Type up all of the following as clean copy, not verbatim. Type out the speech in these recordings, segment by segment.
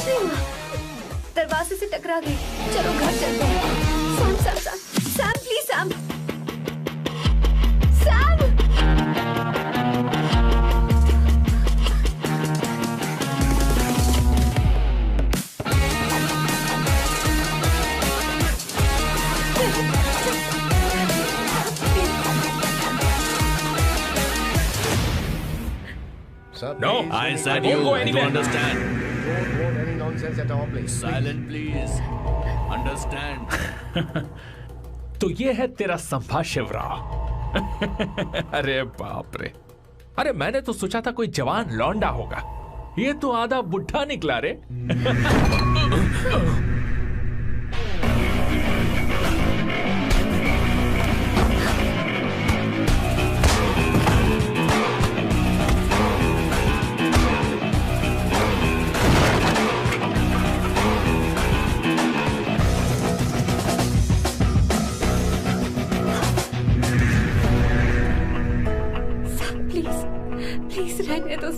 कुछ नहीं हुआ, दरवाजे से टकरा गई। चलो घर चलते हैं। Sam Sam Sam Sam please Sam Sam. No, I said you don't understand. Don't want any nonsense at all, please. Silent, please. Understand. तो ये है तेरा संभा शिवराव। अरे बाप रे, अरे मैंने तो सोचा था कोई जवान लौंडा होगा, ये तो आधा बुढ़ा निकला रे।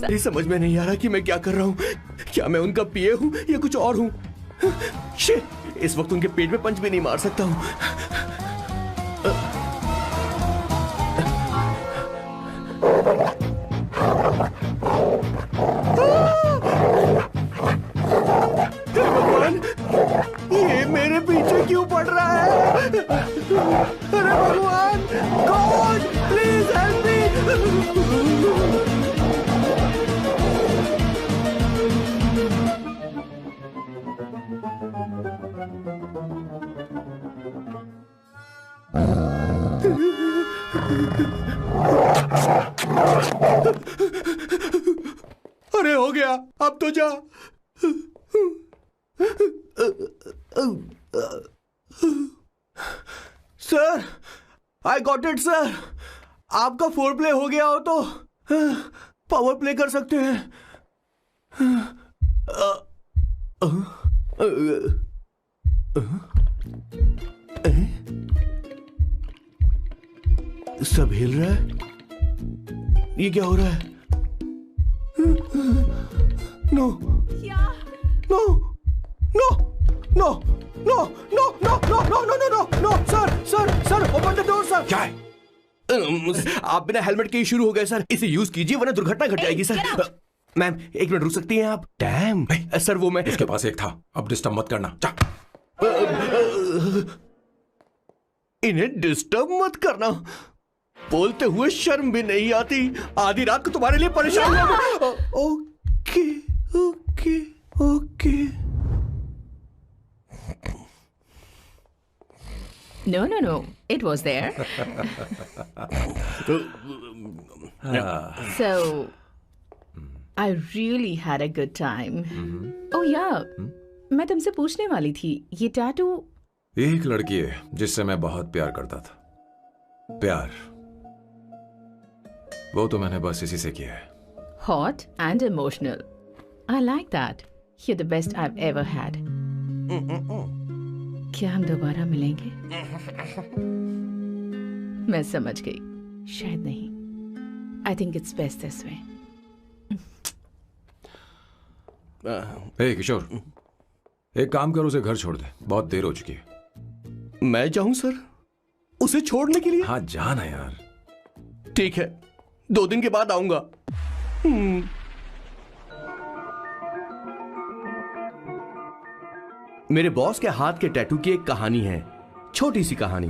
ये समझ में नहीं आ रहा कि मैं क्या कर रहा हूँ। क्या मैं उनका पीए हूँ या कुछ और हूँ? शिट, इस वक्त उनके पेट में पंच भी नहीं मार सकता हूँ। भगवान, ये मेरे पीछे क्यों पड़ रहा है? अरे भगवान, गॉड प्लीज हेल्प मी। अरे हो गया, अब तो जा। Sir, I got it sir. आपका फोर प्ले हो गया हो तो पावर प्ले कर सकते हैं। सब हिल रहा है, ये क्या हो रहा है? No no no no no no no no no no no no sir sir sir open the door sir. क्या है? आप बिना हेलमेट के ही शुरू हो गए सर। इसे यूज कीजिए वरना दुर्घटना घट जाएगी सर। मैम एक मिनट रुक सकती हैं आप? डैम सर, वो मैं इसके पास एक था, अब डिस्टर्ब मत करना। जा। इन्हें डिस्टर्ब मत करना, बोलते हुए शर्म भी नहीं आती। आधी रात को तुम्हारे लिए परेशान हूं। Okay okay okay. No, no, no. It was there. So, I really had a good time. Oh yeah, मैं तुमसे पूछने वाली थी, ये टैटू। एक लड़की है जिससे मैं बहुत प्यार करता था। प्यार, वो तो मैंने बस इसी से किया है। Hot and emotional. I like that. You're the best I've ever had. क्या हम दोबारा मिलेंगे? मैं समझ गई, शायद नहीं। I think it's best this way. हे किशोर, एक काम कर, उसे घर छोड़ दे, बहुत देर हो चुकी है। मैं जाऊं सर उसे छोड़ने के लिए? हाँ जाना यार। ठीक है, 2 दिन के बाद आऊंगा। मेरे बॉस के हाथ के टैटू की एक कहानी है, छोटी सी कहानी।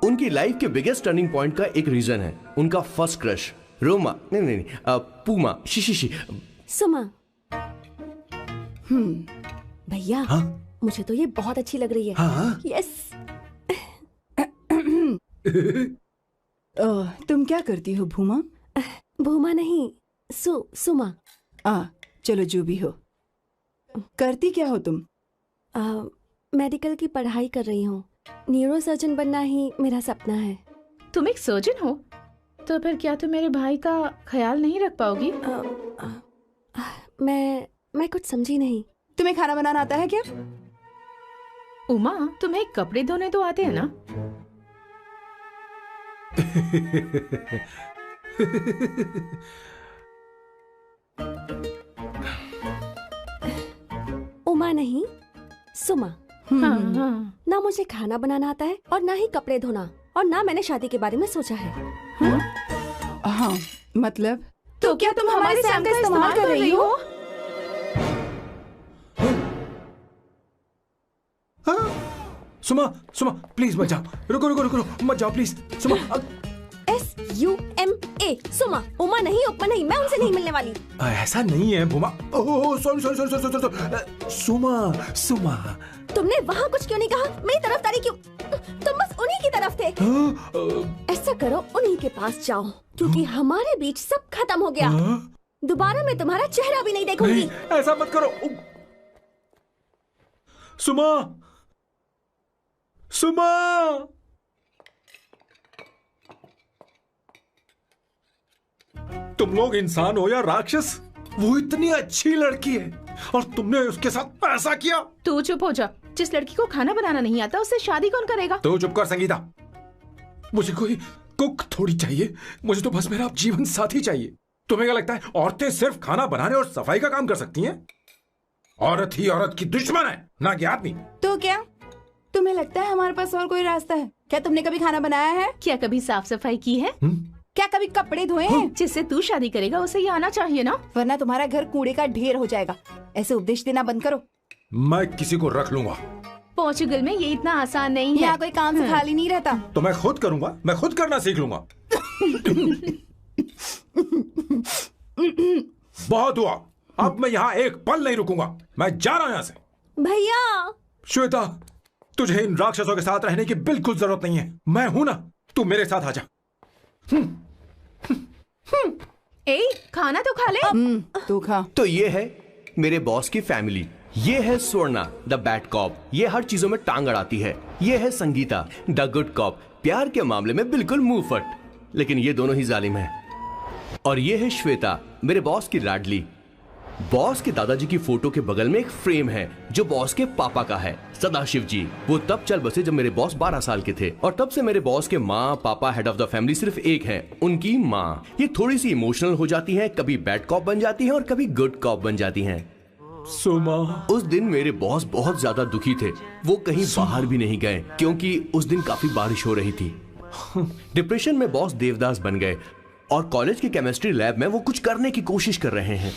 उनकी लाइफ के बिगेस्ट टर्निंग पॉइंट का एक रीजन है उनका फर्स्ट क्रश रोमा, नहीं पूमा, शिशिशी। सुमा। भैया, मुझे तो ये बहुत अच्छी लग रही है। हाँ? यस। तुम क्या करती हो भूमा? भूमा नहीं, सुमा। चलो जो भी हो। करती क्या हो तुम? मेडिकल की पढ़ाई कर रही हूँ। न्यूरो सर्जन बनना ही मेरा सपना है। तुम एक सर्जन हो, तो फिर क्या तुम मेरे भाई का ख्याल नहीं रख पाओगी? मैं कुछ समझी नहीं। तुम्हें खाना बनाना आता है क्या? उमा, तुम्हें कपड़े धोने तो आते हैं ना? मुझे खाना बनाना आता है और ना ही कपड़े धोना, और ना मैंने शादी के बारे में सोचा है। हाँ, मतलब तो क्या तुम हमारे सैम का इस्तेमाल कर रही हो? सुमा, सुमा प्लीज मत जाओ, रुको रुको रुको रुको, मत जाओ प्लीज सुमा। SUMA, सुमा। उमा नहीं, उपमा नहीं, मैं उनसे नहीं मिलने वाली। ऐसा नहीं है बुमा। Oh sorry sorry sorry sorry sorry, Suma Suma. तुमने वहाँ कुछ क्यों नहीं कहा? मेरी तरफदारी क्यों? तुम बस उन्हीं की तरफ थे। ऐसा करो, उन्हीं के पास जाओ, क्योंकि हमारे बीच सब खत्म हो गया। दोबारा मैं तुम्हारा चेहरा भी नहीं देखूंगी। नहीं, ऐसा मत करो सुमा, सुमा। तुम लोग इंसान हो या राक्षस? वो इतनी अच्छी लड़की है और तुमने उसके साथ ऐसा किया। तू चुप हो जा। जिस लड़की को खाना बनाना नहीं आता उससे शादी कौन करेगा? तो चुप कर संगीता। मुझे कोई कुक थोड़ी चाहिए, मुझे तो बस मेरा जीवन साथी चाहिए। तुम्हें क्या लगता है औरतें सिर्फ खाना बनाने और सफाई का काम कर सकती हैं? औरत ही औरत की दुश्मन है, ना कि आदमी। तो क्या तुम्हें लगता है हमारे पास और कोई रास्ता है? क्या तुमने कभी खाना बनाया है? क्या कभी साफ सफाई की है? क्या कभी कपड़े धोए हैं? जिससे तू शादी करेगा उसे ये आना चाहिए ना, वरना तुम्हारा घर कूड़े का ढेर हो जाएगा। ऐसे उपदेश देना बंद करो। मैं किसी को रख लूंगा। पोर्चुगल में ये इतना आसान नहीं है। यहाँ कोई काम से खाली नहीं रहता। तो मैं खुद करूंगा, मैं खुद करना सीख लूंगा। बहुत हुआ, अब मैं यहाँ एक पल नहीं रुकूंगा। मैं जा रहा हूँ यहाँ से। भैया श्वेता, तुझे इन राक्षसों के साथ रहने की बिल्कुल जरूरत नहीं है। मैं हूं ना, तू मेरे साथ आ जा। ए, खाना तो खा ले। तू खा। तो ये है मेरे बॉस की फैमिली। ये है स्वर्णा द बैड कॉप, ये हर चीजों में टांग अड़ाती है। ये है संगीता द गुड कॉप, प्यार के मामले में बिल्कुल मुंह फट, लेकिन ये दोनों ही जालिम हैं। और ये है श्वेता, मेरे बॉस की लाडली। बॉस के दादाजी की फोटो के बगल में एक फ्रेम है जो बॉस के पापा का है, सदाशिव जी। वो तब चल बसे जब मेरे बॉस 12 साल के थे, और तब से मेरे बॉस के माँ पापा हेड ऑफ द फैमिली सिर्फ एक है, उनकी माँ। ये थोड़ी सी इमोशनल हो जाती हैं, कभी बैड कॉप बन जाती हैं और कभी गुड कॉप बन जाती हैं। सुमा, उस दिन मेरे बॉस बहुत ज्यादा दुखी थे। वो कहीं बाहर भी नहीं गए क्योंकि उस दिन काफी बारिश हो रही थी। डिप्रेशन में बॉस देवदास बन गए और कॉलेज के केमिस्ट्री लैब में वो कुछ करने की कोशिश कर रहे हैं।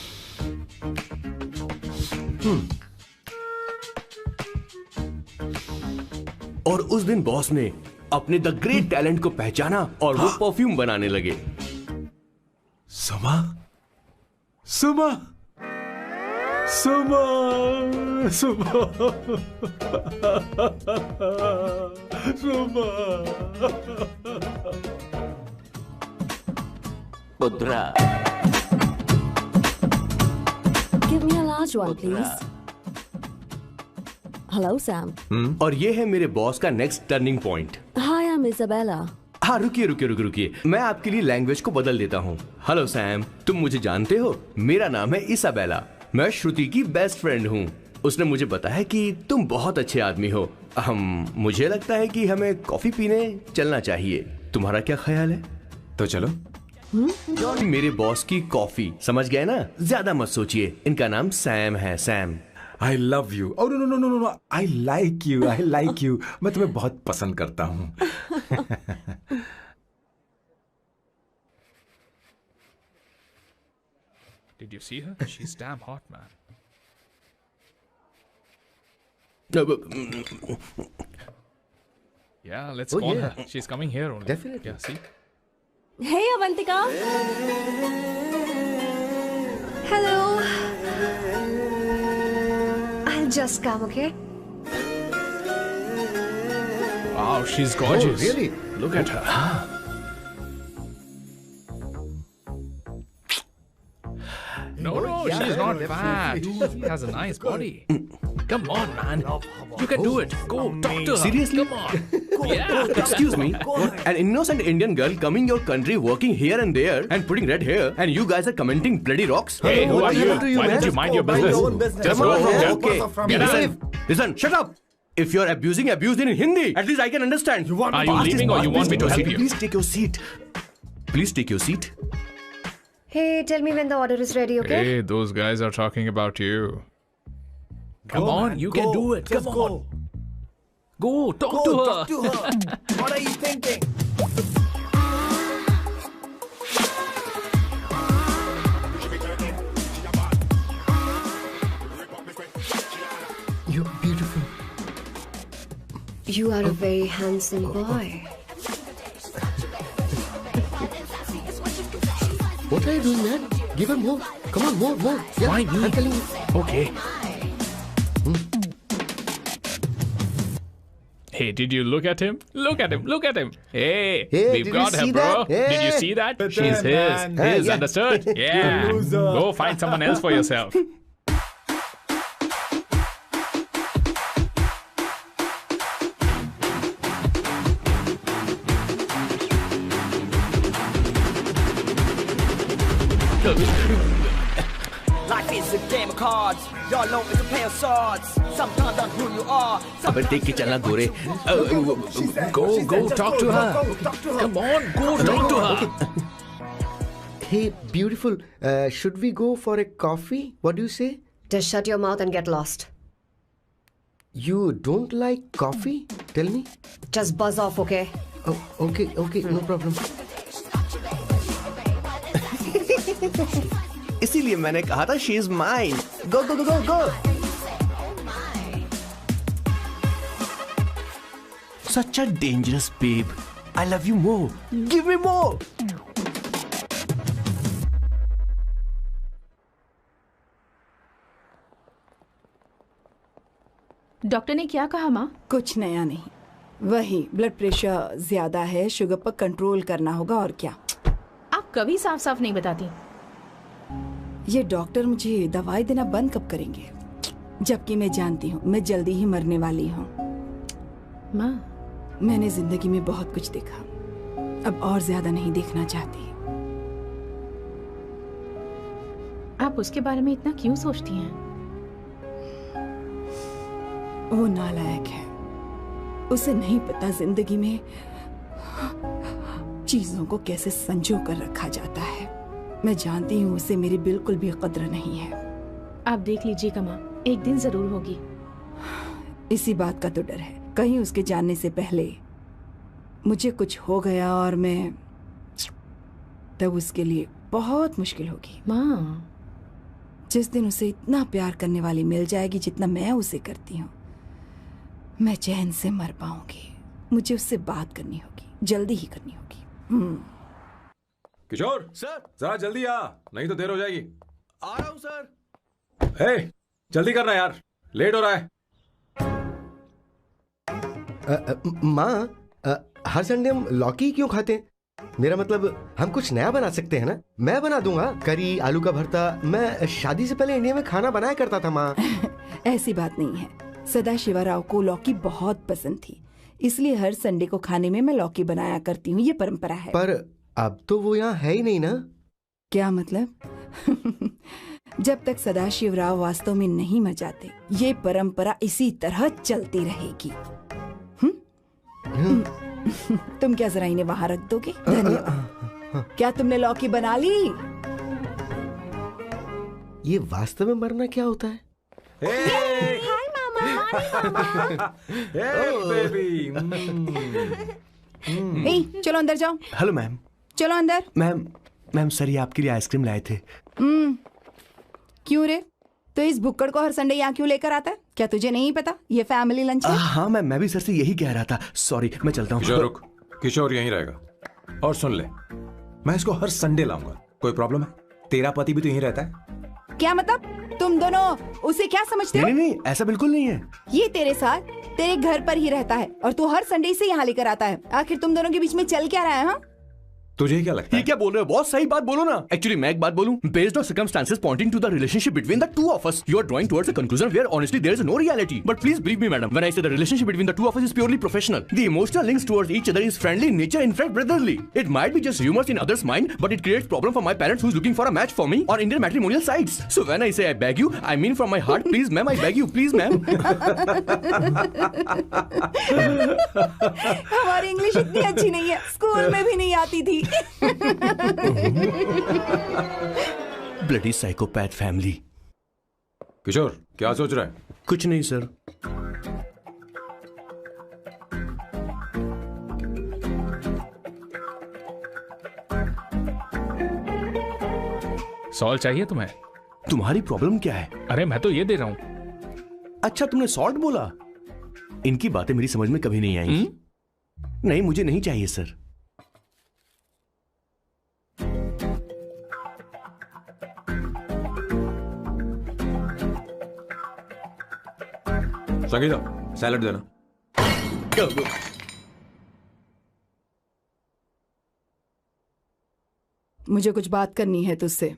और उस दिन बॉस ने अपने द ग्रेट टैलेंट को पहचाना और वो परफ्यूम बनाने लगे। सुमा, सुमा, सुमा, सुमा, सुमा। पुत्रा, Give me a large one, please. Hello, Sam. और ये है मेरे बॉस का next turning point. Hi, I'm Isabella. हाँ, रुकिए रुकिए रुकिए रुकिए, मैं आपके लिए लैंग्वेज को बदल देता हूँ। हेलो सैम, तुम मुझे जानते हो? मेरा नाम है इसाबेला। मैं श्रुति की बेस्ट फ्रेंड हूँ। उसने मुझे बताया कि तुम बहुत अच्छे आदमी हो। मुझे लगता है कि हमें कॉफी पीने चलना चाहिए। तुम्हारा क्या ख्याल है? तो चलो। मेरे बॉस की कॉफी, समझ गए ना? ज्यादा मत सोचिए, इनका नाम सैम है, Sam. I love you. Oh no no no no no. I like you. I like you. मैं तुम्हें बहुत पसंद करता हूँ। Did you see her? She's damn hot, man. Yeah, let's call her. She's coming here only. Definitely. Yeah, see? Hey, Avantika. Hello. I'll just come, okay? Wow, she's gorgeous. Oh, really? Look at her. No, she's not fat. She has a nice body. Come on, man. You can do it. Go, talk to her. Seriously? Come on. Yeah. Excuse me, an innocent Indian girl coming your country, working here and there, and putting red hair, and you guys are commenting bloody rocks? Hey, who are you? happened to you, Why man? don't you mind your Mind business? your own business. Just Come go on, from man. there. Okay. Listen, shut up. If you're abusing in Hindi, at least I can understand. Are you leaving or you want me to help you? Please take your seat. Please take your seat. Hey, tell me when the order is ready, okay? Hey, those guys are talking about you. Come on, man, you go. can do it. Just Come go. on. Go talk to her. What are you thinking? You're beautiful. You are a very handsome boy. What are you doing, man? Give her more. Come on, more. Yeah, Why me? I'm telling you. Okay. Hey, did you look at him? Look at him. Hey, Hey, we've did got you her, see bro. that? Hey. Did you see that? But She's then, his. man. His, Yeah. understood? Yeah. loser. Go find someone else for yourself. Life is a game of cards. Your loan is a pair of swords. Sometimes on who you are. अबे देख के चलना गोरे. Go talk to her. Come on, go talk to her. Hey, beautiful. Should we go for a coffee? What do you say? Just shut your mouth and get lost. You don't like coffee? Tell me. Just buzz off, okay? Oh, okay, no problem. इसीलिए मैंने कहा था she is mine. Go go go go go. Such a dangerous babe. I love you more. Give me more. Doctor ने क्या कहा माँ? कुछ नया नहीं, वही ब्लड प्रेशर ज्यादा है, शुगर पर कंट्रोल करना होगा और क्या. आप कभी साफ साफ नहीं बताती. ये डॉक्टर मुझे दवाई देना बंद कब करेंगे, जबकि मैं जानती हूँ मैं जल्दी ही मरने वाली हूँ. माँ, मैंने जिंदगी में बहुत कुछ देखा, अब और ज्यादा नहीं देखना चाहती. आप उसके बारे में इतना क्यों सोचती हैं? वो नालायक है, उसे नहीं पता जिंदगी में चीजों को कैसे संजो कर रखा जाता है. मैं जानती हूँ उसे मेरी बिल्कुल भी कद्र नहीं है. आप देख लीजिएगा माँ, एक दिन जरूर होगी. इसी बात का तो डर है, कहीं उसके जानने से पहले मुझे कुछ हो गया और मैं, तब उसके लिए बहुत मुश्किल होगी. माँ, जिस दिन उसे इतना प्यार करने वाली मिल जाएगी जितना मैं उसे करती हूँ, मैं चैन से मर पाऊंगी. मुझे उससे बात करनी होगी, जल्दी ही करनी होगी. किशोर सर, जरा जल्दी आ, नहीं तो देर हो जाएगी. आ रहा हूँ सर. हे, जल्दी करना यार, लेट हो रहा है. माँ, हर संडे हम लौकी क्यों खाते हैं? मेरा मतलब हम कुछ नया बना सकते हैं ना. मैं बना दूंगा करी, आलू का भरता. मैं शादी से पहले इंडिया में खाना बनाया करता था माँ. ऐसी बात नहीं है. सदाशिवराव को लौकी बहुत पसंद थी, इसलिए हर संडे को खाने में मैं लौकी बनाया करती हूँ. ये परंपरा है. पर अब तो वो यहाँ है ही नहीं ना. क्या मतलब? जब तक सदाशिवराव वास्तव में नहीं मर जाते, ये परंपरा इसी तरह चलती रहेगी. तुम क्या जरा इन्हें वहां रख दोगे? धन्यवाद. क्या तुमने लौकी बना ली? ये वास्तव में मरना क्या होता है? हाय मामा. बेबी. चलो अंदर जाओ. Hello ma'am. चलो अंदर. मैम सर ये आपके लिए आइसक्रीम लाए थे. क्यों रे? तो इस भुक्कड़ को हर संडे यहाँ क्यों लेकर आता है? क्या तुझे नहीं पता ये फैमिली लंच है? हाँ मैम, मैं भी सर से यही कह रहा था. सॉरी, मैं चलता हूँ. किशोर रुक, किशोर यहीं रहेगा. और सुन ले, मैं इसको हर संडे लाऊंगा. कोई प्रॉब्लम है? तेरा पति भी तो यहीं रहता है. क्या मतलब? तुम दोनों उसे क्या समझते हो? नहीं, ऐसा बिल्कुल नहीं है. ये तेरे साथ तेरे घर पर ही रहता है और तू हर संडे से यहाँ लेकर आता है. आखिर तुम दोनों के बीच में चल क्या रहा है? हाँ, तुझे क्या लगता ये है? क्या बोल रहे हो बॉस? सही बात बोलो ना. एक्चुअली मैं एक बात बोलूं, based on circumstances pointing to the relationship between the two of us, you are drawing towards a conclusion where honestly there is no reality. But please believe me madam, when I say the relationship between the two of us is purely professional. The emotional links towards each other is friendly in nature, in fact brotherly. It might be just humours in others mind, but it creates problem for my parents who is looking for a match for me on Indian matrimonial sites. So when I say I beg you, I mean from my heart. Please ma'am, I beg you, please ma'am. हमारी English इतनी अच्छी नहीं है, school में भी नहीं आती थी. Bloody psychopath family. किशोर क्या सोच रहा है? कुछ नहीं सर. सॉल्ट चाहिए तुम्हें? तुम्हारी प्रॉब्लम क्या है? अरे मैं तो ये दे रहा हूं। अच्छा तुमने सॉल्ट बोला? इनकी बातें मेरी समझ में कभी नहीं आई। नहीं मुझे नहीं चाहिए सर। संगीता सैलड देना। मुझे कुछ बात करनी है तुझसे।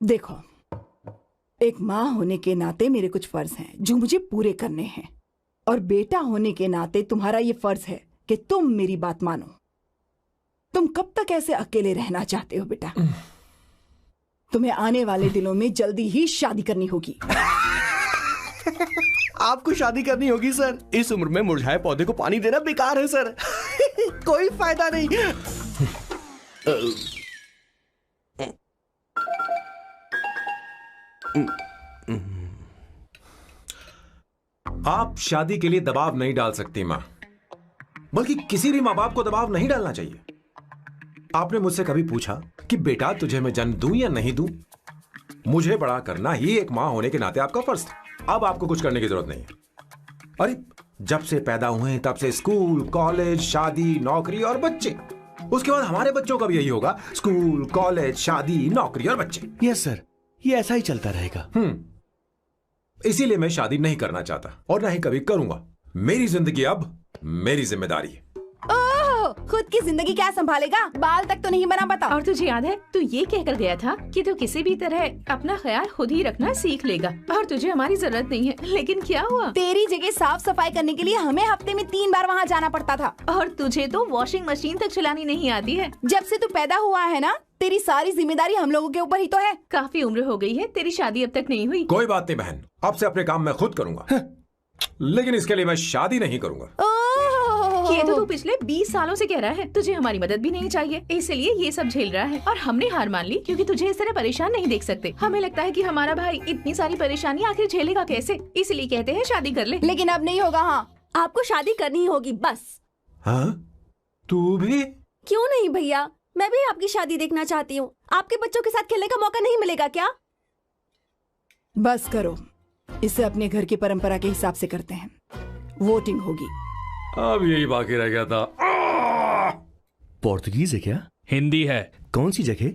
देखो, एक माँ होने के नाते मेरे कुछ फर्ज हैं जो मुझे पूरे करने हैं, और बेटा होने के नाते तुम्हारा ये फर्ज है कि तुम मेरी बात मानो। तुम कब तक ऐसे अकेले रहना चाहते हो बेटा? तुम्हें आने वाले दिनों में जल्दी ही शादी करनी होगी। आपको शादी करनी होगी सर? इस उम्र में मुरझाए पौधे को पानी देना बेकार है सर। कोई फायदा नहीं। आप शादी के लिए दबाव नहीं डाल सकती मां, बल्कि किसी भी मां बाप को दबाव नहीं डालना चाहिए। आपने मुझसे कभी पूछा कि बेटा तुझे मैं जन्म दूं या नहीं दूं? मुझे बड़ा करना ही एक मां होने के नाते आपका फर्ज था। अब आपको कुछ करने की जरूरत नहीं है। अरे जब से पैदा हुए तब से स्कूल, कॉलेज, शादी, नौकरी और बच्चे। उसके बाद हमारे बच्चों का भी यही होगा, स्कूल, कॉलेज, शादी, नौकरी और बच्चे। यस सर, ये ऐसा ही चलता रहेगा। इसीलिए मैं शादी नहीं करना चाहता और ना ही कभी करूंगा। मेरी जिंदगी अब मेरी जिम्मेदारी है। ओह, खुद की जिंदगी क्या संभालेगा? बाल तक तो नहीं बना, बता। और तुझे याद है तू ये कहकर गया था कि तू किसी भी तरह अपना ख्याल खुद ही रखना सीख लेगा और तुझे हमारी जरूरत नहीं है। लेकिन क्या हुआ? तेरी जगह साफ सफाई करने के लिए हमें हफ्ते में 3 बार वहाँ जाना पड़ता था। और तुझे तो वॉशिंग मशीन तक चलानी नहीं आती है। जब से तू पैदा हुआ है ना, तेरी सारी जिम्मेदारी हम लोगों के ऊपर ही तो है। काफी उम्र हो गई है, तेरी शादी अब तक नहीं हुई। कोई बात नहीं बहन, अब से अपने काम मैं खुद करूंगा। लेकिन इसके लिए मैं शादी नहीं करूंगा। ये तो तू पिछले 20 सालों से कह रहा है। तुझे हमारी मदद भी नहीं चाहिए, इसलिए ये सब झेल रहा है। और हमने हार मान ली क्योंकि तुझे इस तरह परेशान नहीं देख सकते। हमें लगता है कि हमारा भाई इतनी सारी परेशानी आखिर झेलेगा कैसे, इसलिए कहते हैं शादी कर ले। लेकिन अब नहीं होगा। हाँ, आपको शादी करनी ही होगी बस। हाँ? तू भी? क्यों नहीं भैया, मैं भी आपकी शादी देखना चाहती हूँ। आपके बच्चों के साथ खेलने का मौका नहीं मिलेगा क्या? बस करो, इसे अपने घर की परंपरा के हिसाब से करते हैं। वोटिंग होगी। अब यही बाकी रह गया था। पोर्तुगीज है क्या? हिंदी है। कौन सी जगह?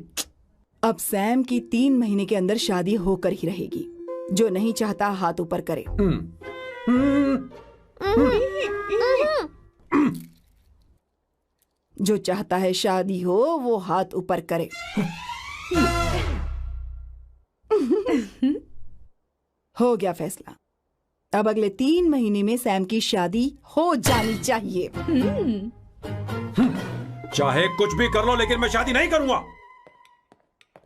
अब सैम की 3 महीने के अंदर शादी होकर ही रहेगी। जो नहीं चाहता हाथ ऊपर करे। जो चाहता है शादी हो वो हाथ ऊपर करे। हो गया फैसला। अब अगले 3 महीने में सैम की शादी हो जानी चाहिए। चाहे कुछ भी कर लो, लेकिन मैं शादी नहीं करूंगा।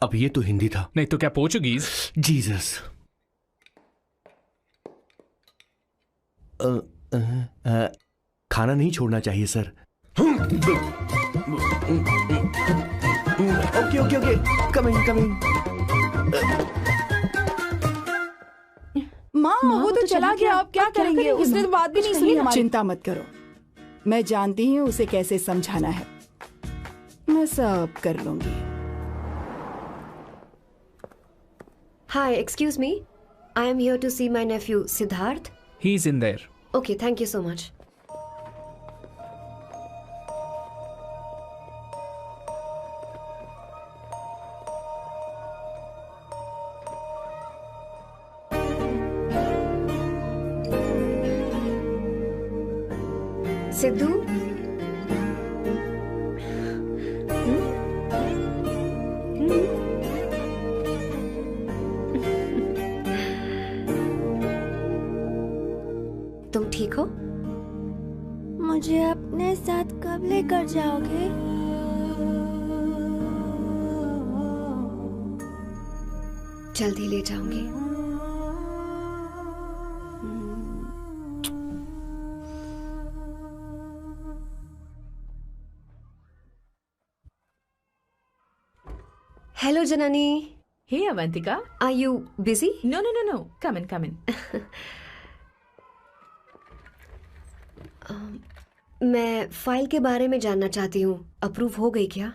अब ये तो हिंदी था। नहीं तो क्या पोर्चुगीज? जीसस। खाना नहीं छोड़ना चाहिए sir. Okay okay okay, coming coming. माँ वो तो चला गया, अब क्या करेंगे? उसने तो बात भी नहीं सुनी हमारी। चिंता मत करो, मैं जानती हूँ उसे कैसे समझाना है। मैं सब कर लूंगी। Hi, excuse me. I am here to see my nephew Siddharth. He is in there. Okay, thank you so much. Sidhu, तुम ठीक हो? मुझे अपने साथ कब लेकर जाओगे? जल्दी ले जाऊंगी। Hello, Janani. Hey, Avantika. Are you busy? No. Come in, come in. मैं फाइल के बारे में जानना चाहती हूँ। अप्रूव हो गई क्या?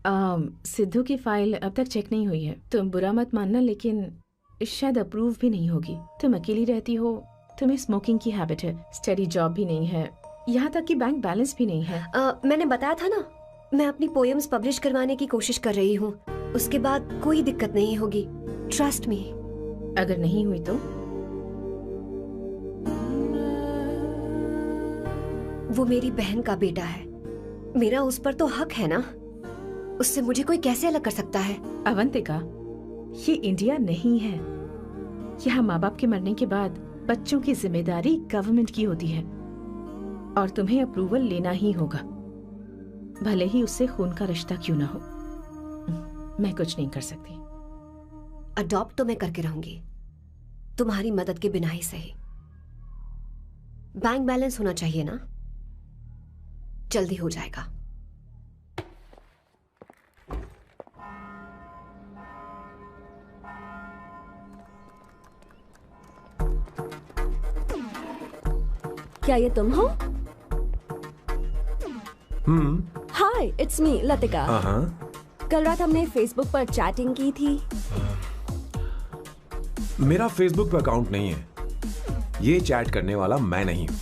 सिद्धू की फाइल अब तक चेक नहीं हुई है। तुम बुरा मत मानना, लेकिन शायद अप्रूव भी नहीं होगी। तुम अकेली रहती हो, तुम्हें स्मोकिंग की हैबिट है, स्टडी जॉब भी नहीं है, यहाँ तक कि बैंक बैलेंस भी नहीं है। मैंने बताया था ना, मैं अपनी पोएम्स पब्लिश करवाने की कोशिश कर रही हूँ। उसके बाद कोई दिक्कत नहीं होगी, ट्रस्ट मी। अगर नहीं हुई तो? वो मेरी बहन का बेटा है, मेरा उस पर तो हक है ना। उससे मुझे कोई कैसे अलग कर सकता है? अवंतिका, ये इंडिया नहीं है। यहाँ माँ बाप के मरने के बाद बच्चों की जिम्मेदारी गवर्नमेंट की होती है और तुम्हें अप्रूवल लेना ही होगा, भले ही उससे खून का रिश्ता क्यों ना हो। मैं कुछ नहीं कर सकती। अडॉप्ट तो मैं करके रहूंगी, तुम्हारी मदद के बिना ही सही। बैंक बैलेंस होना चाहिए ना, जल्दी हो जाएगा। क्या ये तुम हो? हाय, इट्स मी लतिका। कल रात हमने फेसबुक पर चैटिंग की थी। मेरा फेसबुक पे अकाउंट नहीं है। ये चैट करने वाला मैं नहीं हूँ,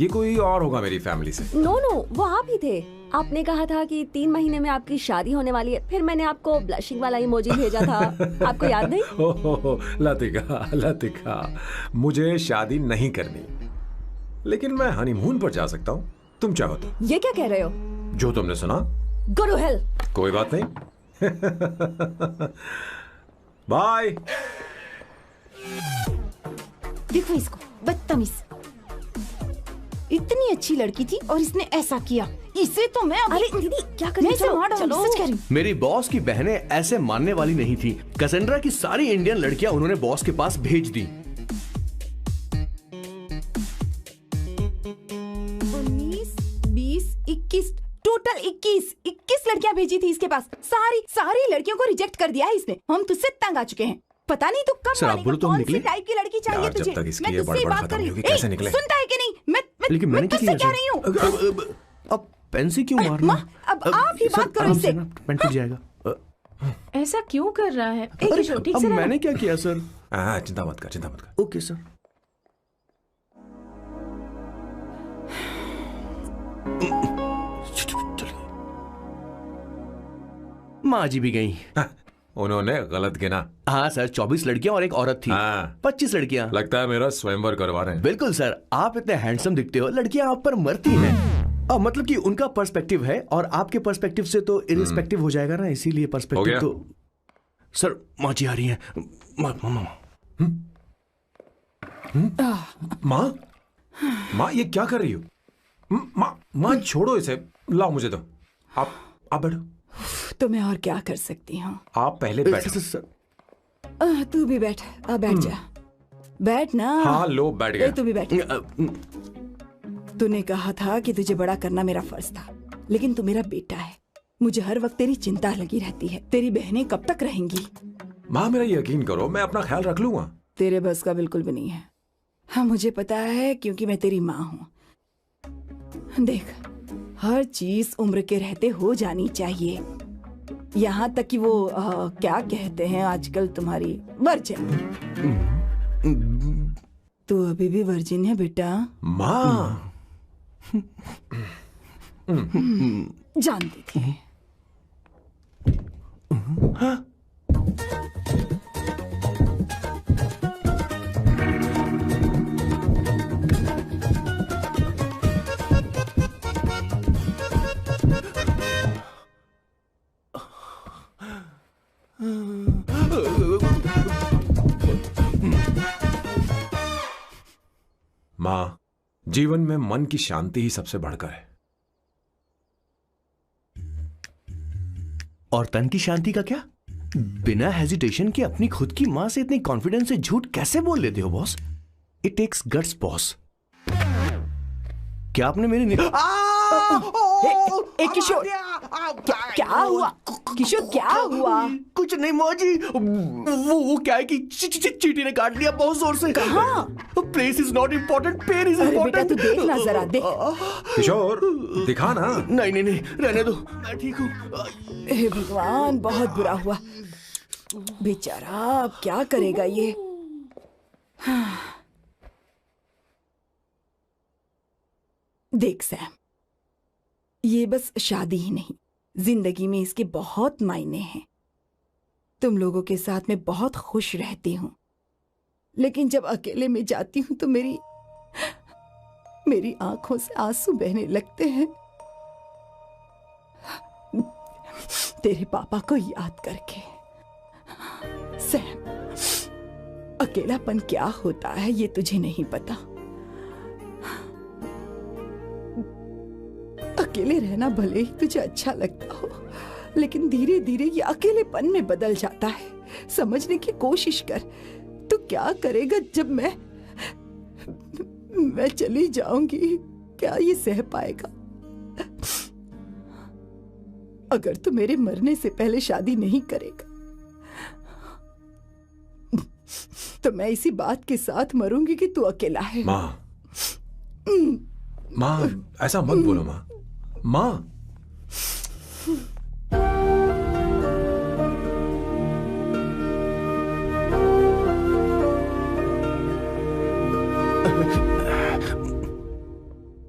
ये कोई और होगा मेरी फैमिली से। नो, वो आप ही थे। आपने कहा था कि 3 महीने में आपकी शादी होने वाली है, फिर मैंने आपको ब्लशिंग वाला इमोजी भेजा था। आपको याद नहीं? ओहो लतिका, मुझे शादी नहीं करनी, लेकिन मैं हनीमून पर जा सकता हूँ, तुम चाहो तो। ये क्या कह रहे हो? जो तुमने सुना। Go to hell। कोई बात नहीं। बाय। देखो इसको, बदतमीज। इतनी अच्छी लड़की थी और इसने ऐसा किया। इसे तो मैं अभी... अरे दीदी क्या कर मैं रही इसे मार डालूंगी, सच कह रही हूँ। मेरी बॉस की बहनें ऐसे मानने वाली नहीं थी। कैसेंड्रा की सारी इंडियन लड़कियां उन्होंने बॉस के पास भेज दी। 19, 20, 21, टोटल 21 लड़कियां भेजी थी इसके पास। सारी लड़कियों को रिजेक्ट कर दिया है इसने। हम तुझसे तंग आ चुके हैं। पता नहीं तू कब मानेगा, कौन सी टाइप की लड़की चाहिए यार, तुझे। जब तक इसकी मैं ये तुझसे बड़बड़ बात खत्म कर रही नहीं होगी, हूँ। कैसे निकले? सुनता है कि नहीं? लेकिन मैं मैंने क्या तुझसे किया कह रही हूँ। अब पेंसी क्यों मारना? अब आप ही बात करो इससे। पेन टूट जाएगा। ऐसा क्यों कर रहा है? एक अरे, छोटी अब सी मैंने क्या किया सर? चिंता मत कर। Okay sir. माँ जी भी गई। उन्होंने गलत गिना। हाँ सर, 24 लड़कियां और एक औरत थी। 25 लड़कियां। लगता है मेरा स्वयंवर करवा रहे हैं। बिल्कुल सर, आप इतने हैंडसम दिखते हो, लड़कियां आप पर मरती हैं। मतलब कि उनका पर्सपेक्टिव है और आपके पर्सपेक्टिव से तो इरिस्पेक्टिव हो जाएगा ना, इसीलिए पर्सपेक्टिव तो। सर माँ जी आ रही हैं। माँ ये क्या कर रही हो? माँ छोड़ो इसे, लाओ मुझे दो। आप बैठो। तो मैं और क्या कर सकती हूँ? आप पहले बैठो। तू भी बैठ। बैठ जा, बैठ ना। हाँ लो, बैठ गया। तू भी बैठ। तूने कहा था कि तुझे बड़ा करना मेरा फर्ज था, लेकिन तू मेरा बेटा है। मुझे हर वक्त तेरी चिंता लगी रहती है। तेरी बहनें कब तक रहेंगी? माँ मेरा यकीन करो, मैं अपना ख्याल रख लूंगा। तेरे बस का बिल्कुल भी नहीं है। हाँ मुझे पता है, क्योंकि मैं तेरी माँ हूँ। देख, हर चीज उम्र के रहते हो जानी चाहिए, यहाँ तक कि वो क्या कहते हैं आजकल तुम्हारी वर्जिन। तू अभी भी वर्जिन है बेटा? माँ जानती थी। माँ, जीवन में मन की शांति ही सबसे बढ़कर है। और तन की शांति का क्या? बिना हेजिटेशन के अपनी खुद की मां से इतनी कॉन्फिडेंस से झूठ कैसे बोल लेते हो boss? It takes guts boss. क्या आपने मेरी एक किशोर, क्या हुआ किशोर, क्या हुआ? कुछ नहीं मौजी, वो क्या है कि चींटी ने काट लिया बहुत जोर से। कहाँ? Place is not important, pain is अरे बेटा इम्पोर्टेंट। तू देख ना जरा, देख। किशोर दिखा ना। नहीं नहीं नहीं, रहने दो, मैं ठीक हूँ। हे भगवान, बहुत बुरा हुआ बेचारा, अब क्या करेगा ये? देख सैम, ये बस शादी ही नहीं, जिंदगी में इसके बहुत मायने हैं। तुम लोगों के साथ मैं बहुत खुश रहती हूँ, लेकिन जब अकेले में जाती हूँ तो मेरी आंखों से आंसू बहने लगते हैं, तेरे पापा को याद करके। सैम, अकेलापन क्या होता है ये तुझे नहीं पता। अकेले रहना भले ही तुझे अच्छा लगता हो, लेकिन धीरे धीरे ये अकेलेपन में बदल जाता है। समझने की कोशिश कर। तू क्या करेगा जब मैं चली जाऊंगी? क्या ये सह पाएगा? अगर तू मेरे मरने से पहले शादी नहीं करेगा तो मैं इसी बात के साथ मरूंगी कि तू अकेला है। माँ ऐसा मत बोलो माँ। माँ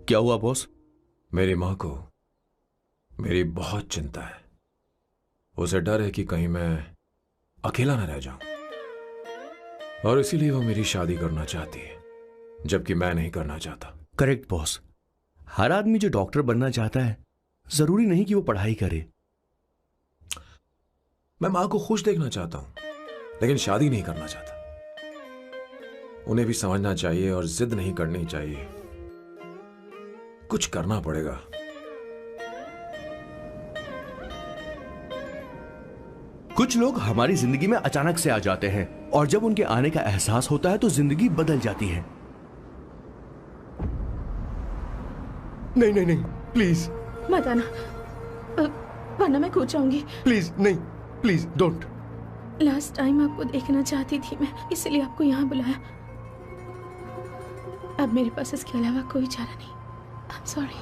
क्या हुआ बॉस? मेरी माँ को मेरी बहुत चिंता है। उसे डर है कि कहीं मैं अकेला न रह जाऊं, और इसीलिए वो मेरी शादी करना चाहती है, जबकि मैं नहीं करना चाहता। करेक्ट बॉस, हर आदमी जो डॉक्टर बनना चाहता है जरूरी नहीं कि वो पढ़ाई करे। मैं माँ को खुश देखना चाहता हूं, लेकिन शादी नहीं करना चाहता। उन्हें भी समझना चाहिए और जिद नहीं करनी चाहिए। कुछ करना पड़ेगा। कुछ लोग हमारी जिंदगी में अचानक से आ जाते हैं, और जब उनके आने का एहसास होता है तो जिंदगी बदल जाती है। नहीं नहीं नहीं, प्लीज मत आना, वरना मैं कूद जाऊंगी। प्लीज नहीं, प्लीज डोंट। लास्ट टाइम आपको देखना चाहती थी मैं, इसलिए आपको यहाँ बुलाया। अब मेरे पास इसके अलावा कोई चारा नहीं। I'm sorry।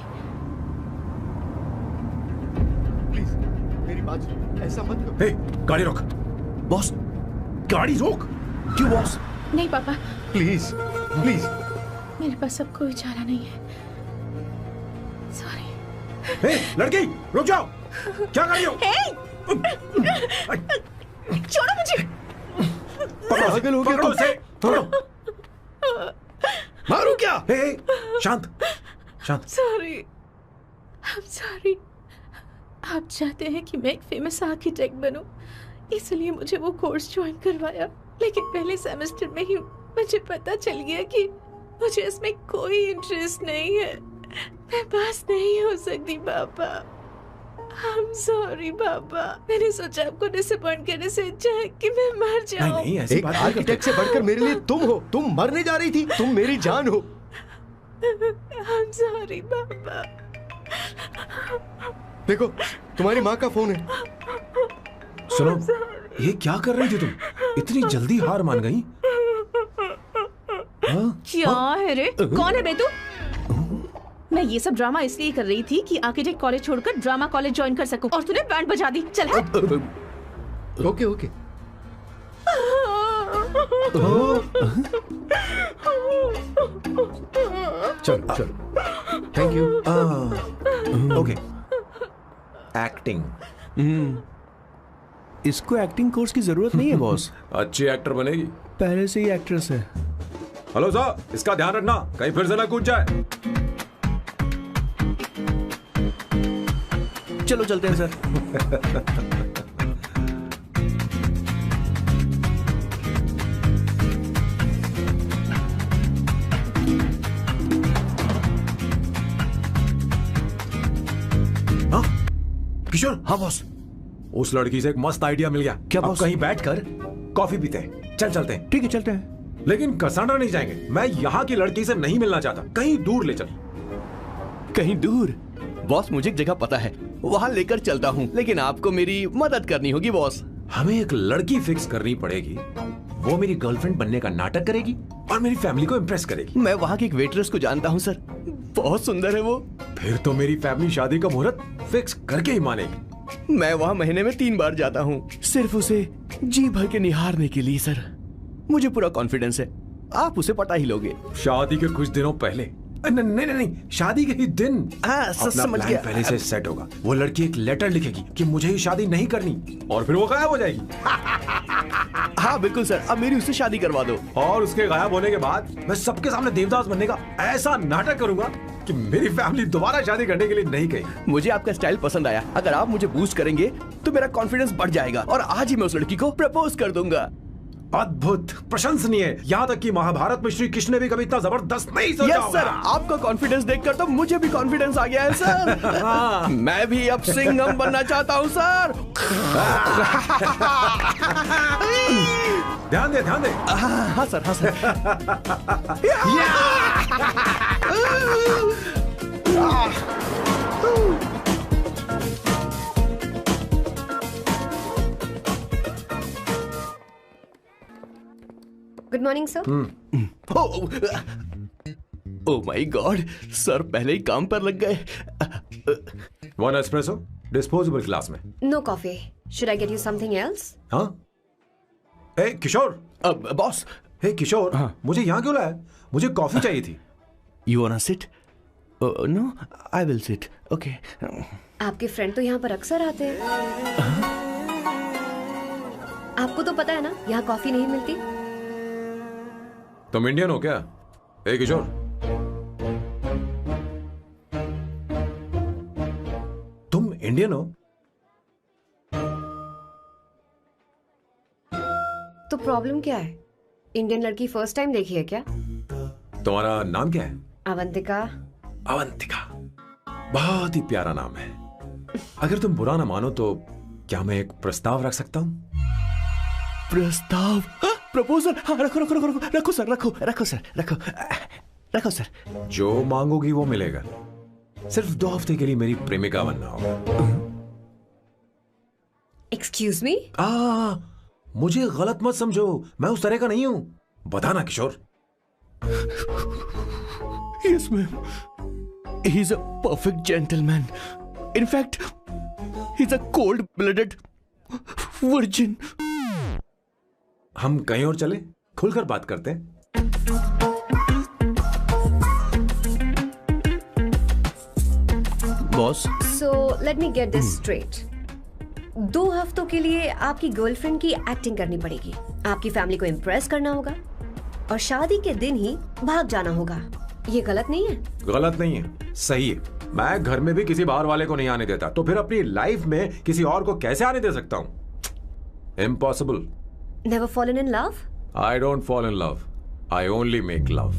प्लीज मेरी बात सुनो, ऐसा मत करो। हे, गाड़ी रोक। बॉस, गाड़ी रोक। क्यों बॉस? नहीं पापा, प्लीज प्लीज। मेरे पास अब कोई चारा नहीं है। सॉरी। हे, लड़की रुक जाओ। क्या कर रही हो? छोड़ो मुझे। पागल हो गया पकड़ो उसे, पकड़ो। मारो क्या? हे, शांत शांत। Sorry, I'm sorry। आप चाहते हैं कि मैं एक फेमस आर्किटेक्ट बनूं, इसलिए मुझे वो कोर्स ज्वाइन करवाया, लेकिन पहले सेमेस्टर में ही मुझे पता चल गया कि मुझे इसमें कोई इंटरेस्ट नहीं है। मैं पास नहीं हो सकती पापा। I'm sorry पापा। मैंने सोचा आपको डिसअपॉइंट करने से अच्छा है कि मैं मर जाऊं। नहीं, ऐसी एक बात नहीं आर्किटेक्ट से बढ़कर मेरे लिए तुम हो। तुम मरने जा रही थी, तुम मेरी जान हो। I'm sorry पापा। देखो, तुम्हारी माँ का फोन है। सुनो, ये क्या कर रही थी तुम? इतनी जल्दी हार मान गई? क्या है रे? कौन है बे तू? मैं ये सब ड्रामा इसलिए कर रही थी कि आर्किटेक्ट कॉलेज छोड़कर ड्रामा कॉलेज ज्वाइन कर सकूं, और तूने बैंड बजा दी। चल हट। Okay okay. चलो चलो, थैंक यू। ओके। एक्टिंग। इसको एक्टिंग कोर्स की जरूरत नहीं है बॉस। अच्छी एक्टर बनेगी। पहले से ही एक्ट्रेस है। हेलो सर, इसका ध्यान रखना कहीं फिर से ना कूद जाए। चलो चलते हैं सर। किशोर। हाँ बॉस। उस लड़की से एक मस्त आइडिया मिल गया। क्या अब बॉस? कहीं बैठकर कॉफी पीते हैं। चल चलते हैं। ठीक है, चलते हैं। लेकिन कसांड्रा नहीं जाएंगे। मैं यहाँ की लड़की से नहीं मिलना चाहता। कहीं दूर ले चल। कहीं दूर? बॉस मुझे एक जगह पता है, वहाँ लेकर चलता हूँ, लेकिन आपको मेरी मदद करनी होगी बॉस। हमें एक लड़की फिक्स करनी पड़ेगी, वो मेरी गर्लफ्रेंड बनने का नाटक करेगी और मेरी फैमिली को इम्प्रेस करेगी। मैं वहाँ की एक वेट्रेस को जानता हूँ सर, बहुत सुंदर है वो। फिर तो मेरी फैमिली शादी का मुहूर्त फिक्स करके ही मानेगी। मैं वहाँ महीने में 3 बार जाता हूँ, सिर्फ उसे जी भर के निहारने के लिए सर। मुझे पूरा कॉन्फिडेंस है आप उसे पटा ही लोगे। शादी के कुछ दिनों पहले, नहीं, शादी के ही दिन अपना समझ प्लान गया। पहले से सेट होगा। वो लड़की एक लेटर लिखेगी कि मुझे ही शादी नहीं करनी, और फिर वो गायब हो जाएगी। हाँ बिल्कुल सर, अब मेरी उससे शादी करवा दो। और उसके गायब होने के बाद मैं सबके सामने देवदास बनने का ऐसा नाटक करूंगा कि मेरी फैमिली दोबारा शादी करने के लिए नहीं कही। मुझे आपका स्टाइल पसंद आया। अगर आप मुझे बूस्ट करेंगे तो मेरा कॉन्फिडेंस बढ़ जाएगा और आज ही मैं उस लड़की को प्रपोज कर दूंगा। अद्भुत, प्रशंसनीय। यहाँ तक कि महाभारत में श्री कृष्ण ने भी कभी इतना जबरदस्त नहीं सोचा यस सर, आपका कॉन्फिडेंस देखकर तो मुझे भी कॉन्फिडेंस आ गया है सर। मैं भी अब सिंघम बनना चाहता हूँ सर। ध्यान दे। हाँ सर, हाँ sir. Good morning sir. Oh my god, sir पहले ही काम पर लग गए। 1 एस्प्रेसो डिस्पोजेबल ग्लास में। No coffee. Should I get you something else? हाँ? ए किशोर। बॉस। हे किशोर, मुझे यहाँ क्यों लाया? मुझे कॉफी चाहिए थी। You wanna sit? No, I will sit. Okay. आपके फ्रेंड तो यहाँ पर अक्सर आते हैं। आपको तो पता है ना यहाँ कॉफी नहीं मिलती। तुम इंडियन हो क्या? ए किशोर, तुम इंडियन हो? तो प्रॉब्लम क्या है? इंडियन लड़की फर्स्ट टाइम देखी है क्या? तुम्हारा नाम क्या है? अवंतिका। अवंतिका, बहुत ही प्यारा नाम है। अगर तुम बुरा ना मानो तो क्या मैं एक प्रस्ताव रख सकता हूँ? प्रस्ताव? प्रपोजल? हाँ, रखो सर। जो मांगोगी वो मिलेगा। सिर्फ 2 हफ्ते के लिए मेरी प्रेमिका बनना होगा। Excuse me? मुझे गलत मत समझो, मैं उस तरह का नहीं हूं। बताना किशोर। Yes, ma'am. He's a perfect gentleman. In fact, he's a cold-blooded virgin. हम कहीं और चले, खुलकर बात करते हैं। Boss. So let me get this straight. 2 हफ्तों के लिए आपकी गर्लफ्रेंड की एक्टिंग करनी पड़ेगी, आपकी फैमिली को इम्प्रेस करना होगा और शादी के दिन ही भाग जाना होगा। ये गलत नहीं है? गलत नहीं है, सही है। मैं घर में भी किसी बाहर वाले को नहीं आने देता, तो फिर अपनी लाइफ में किसी और को कैसे आने दे सकता हूँ? Impossible. Never fallen in love? I don't fall in love. I only make love.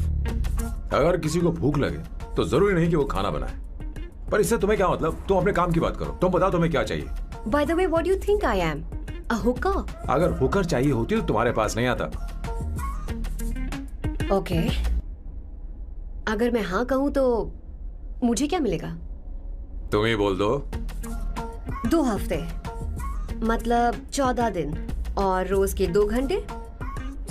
अगर किसी को भूख लगे तो जरूरी नहीं कि वो खाना बनाए। पर इससे तुम्हें क्या मतलब? तुम अपने काम की बात करो। तुम बताओ तुम्हें क्या चाहिए? By the way, what do you think I am? A hooker? अगर हुकर चाहिए होती तो तुम्हारे पास नहीं आता। Okay. अगर मैं हाँ कहूँ तो मुझे क्या मिलेगा? तुम ही बोल दो। 2 हफ्ते मतलब 14 दिन और रोज के 2 घंटे।